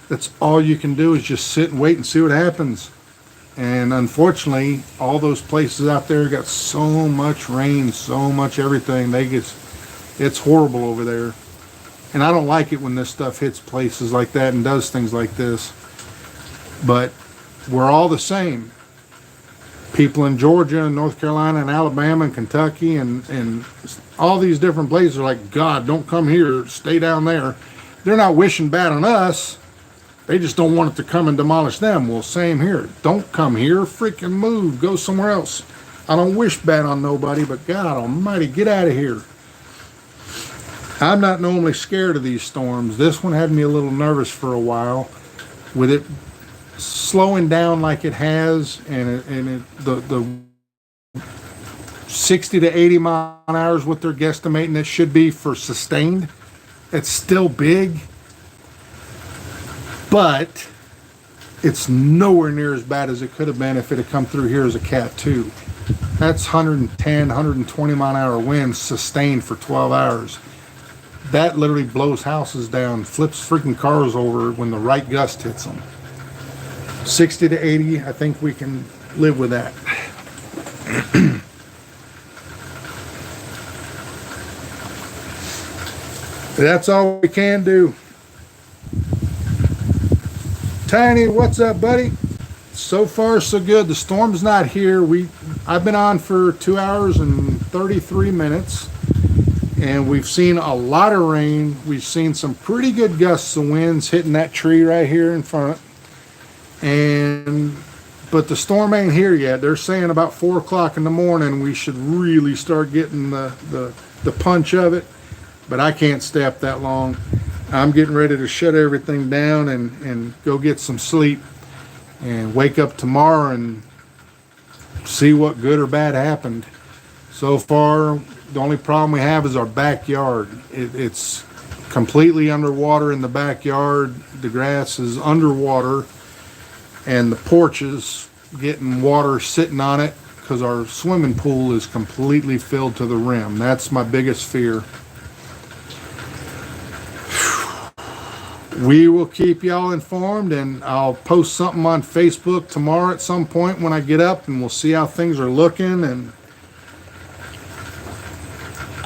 That's all you can do, is just sit and wait and see what happens. And unfortunately, all those places out there got so much rain, so much everything. It's horrible over there. And I don't like it when this stuff hits places like that and does things like this. But we're all the same. People in Georgia and North Carolina and Alabama and Kentucky and all these different places are like, God, don't come here, stay down there. They're not wishing bad on us. They just don't want it to come and demolish them. Well, same here. Don't come here, freaking move, go somewhere else. I don't wish bad on nobody, but God almighty, get out of here. I'm not normally scared of these storms. This one had me a little nervous for a while. With it slowing down like it has, and the 60 to 80 mile an hour is what they're guesstimating it should be for sustained. It's still big, but it's nowhere near as bad as it could have been if it had come through here as a Cat 2. That's 110, 120 mile an hour winds sustained for 12 hours. That literally blows houses down, flips freaking cars over when the right gust hits them. 60 to 80, I think we can live with that. That's all we can do. Tiny, what's up, buddy? So far, so good. The storm's not here. I've been on for 2 hours and 33 minutes, and we've seen a lot of rain. We've seen some pretty good gusts of winds hitting that tree right here in front. But the storm ain't here yet. They're saying about 4 o'clock in the morning we should really start getting the punch of it. But I can't stay up that long. I'm getting ready to shut everything down and go get some sleep and wake up tomorrow and see what good or bad happened. So far, the only problem we have is our backyard. It's completely underwater in the backyard. The grass is underwater, and the porch is getting water sitting on it because our swimming pool is completely filled to the rim. That's my biggest fear. We will keep y'all informed, and I'll post something on Facebook tomorrow at some point when I get up, and we'll see how things are looking. And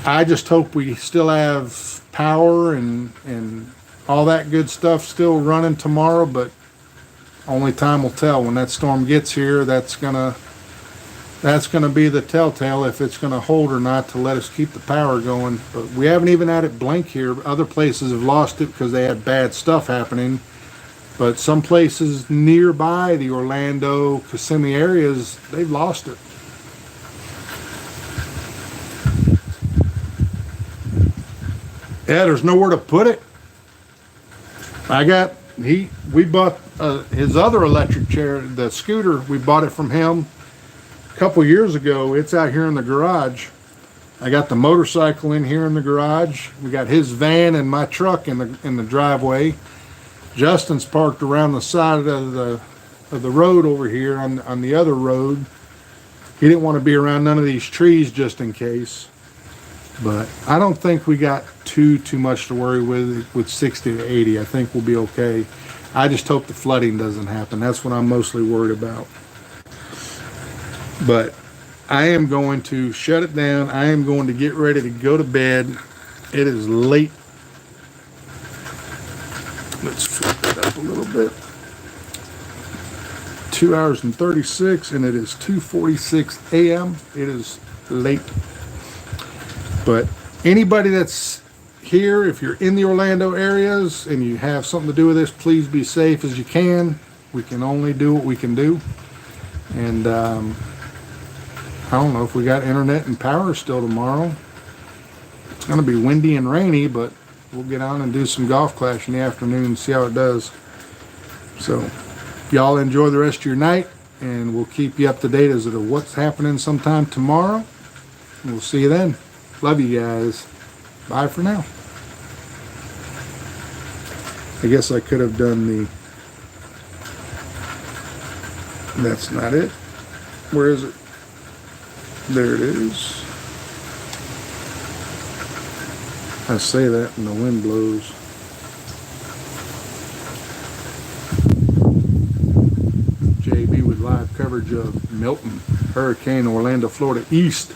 I just hope we still have power and all that good stuff still running tomorrow, but only time will tell. When that storm gets here, that's gonna be the telltale if it's gonna hold or not to let us keep the power going. But we haven't even had it blink here. Other places have lost it because they had bad stuff happening. But some places nearby the Orlando, Kissimmee areas, they've lost it. Yeah, there's nowhere to put it. We bought his other electric chair, the scooter. We bought it from him a couple years ago. It's out here in the garage. I got the motorcycle in here in the garage. We got his van and my truck in the driveway. Justin's parked around the side of the road over here on the other road. He didn't want to be around none of these trees just in case. But I don't think we got too much to worry with 60 to 80. I think we'll be okay. I just hope the flooding doesn't happen. That's what I'm mostly worried about. But I am going to shut it down. I am going to get ready to go to bed. It is late. Let's flip that up a little bit. 2 hours and 36, and it is 2:46 a.m. It is late. But anybody that's here, if you're in the Orlando areas and you have something to do with this, please be safe as you can. We can only do what we can do. And I don't know if we got internet and power still tomorrow. It's going to be windy and rainy, but we'll get on and do some golf clash in the afternoon and see how it does. So y'all enjoy the rest of your night, and we'll keep you up to date as to what's happening sometime tomorrow. And we'll see you then. Love you guys. Bye for now. I guess I could have done the... That's not it. Where is it? There it is. I say that and the wind blows. JB with live coverage of Milton, Hurricane, Orlando, Florida East.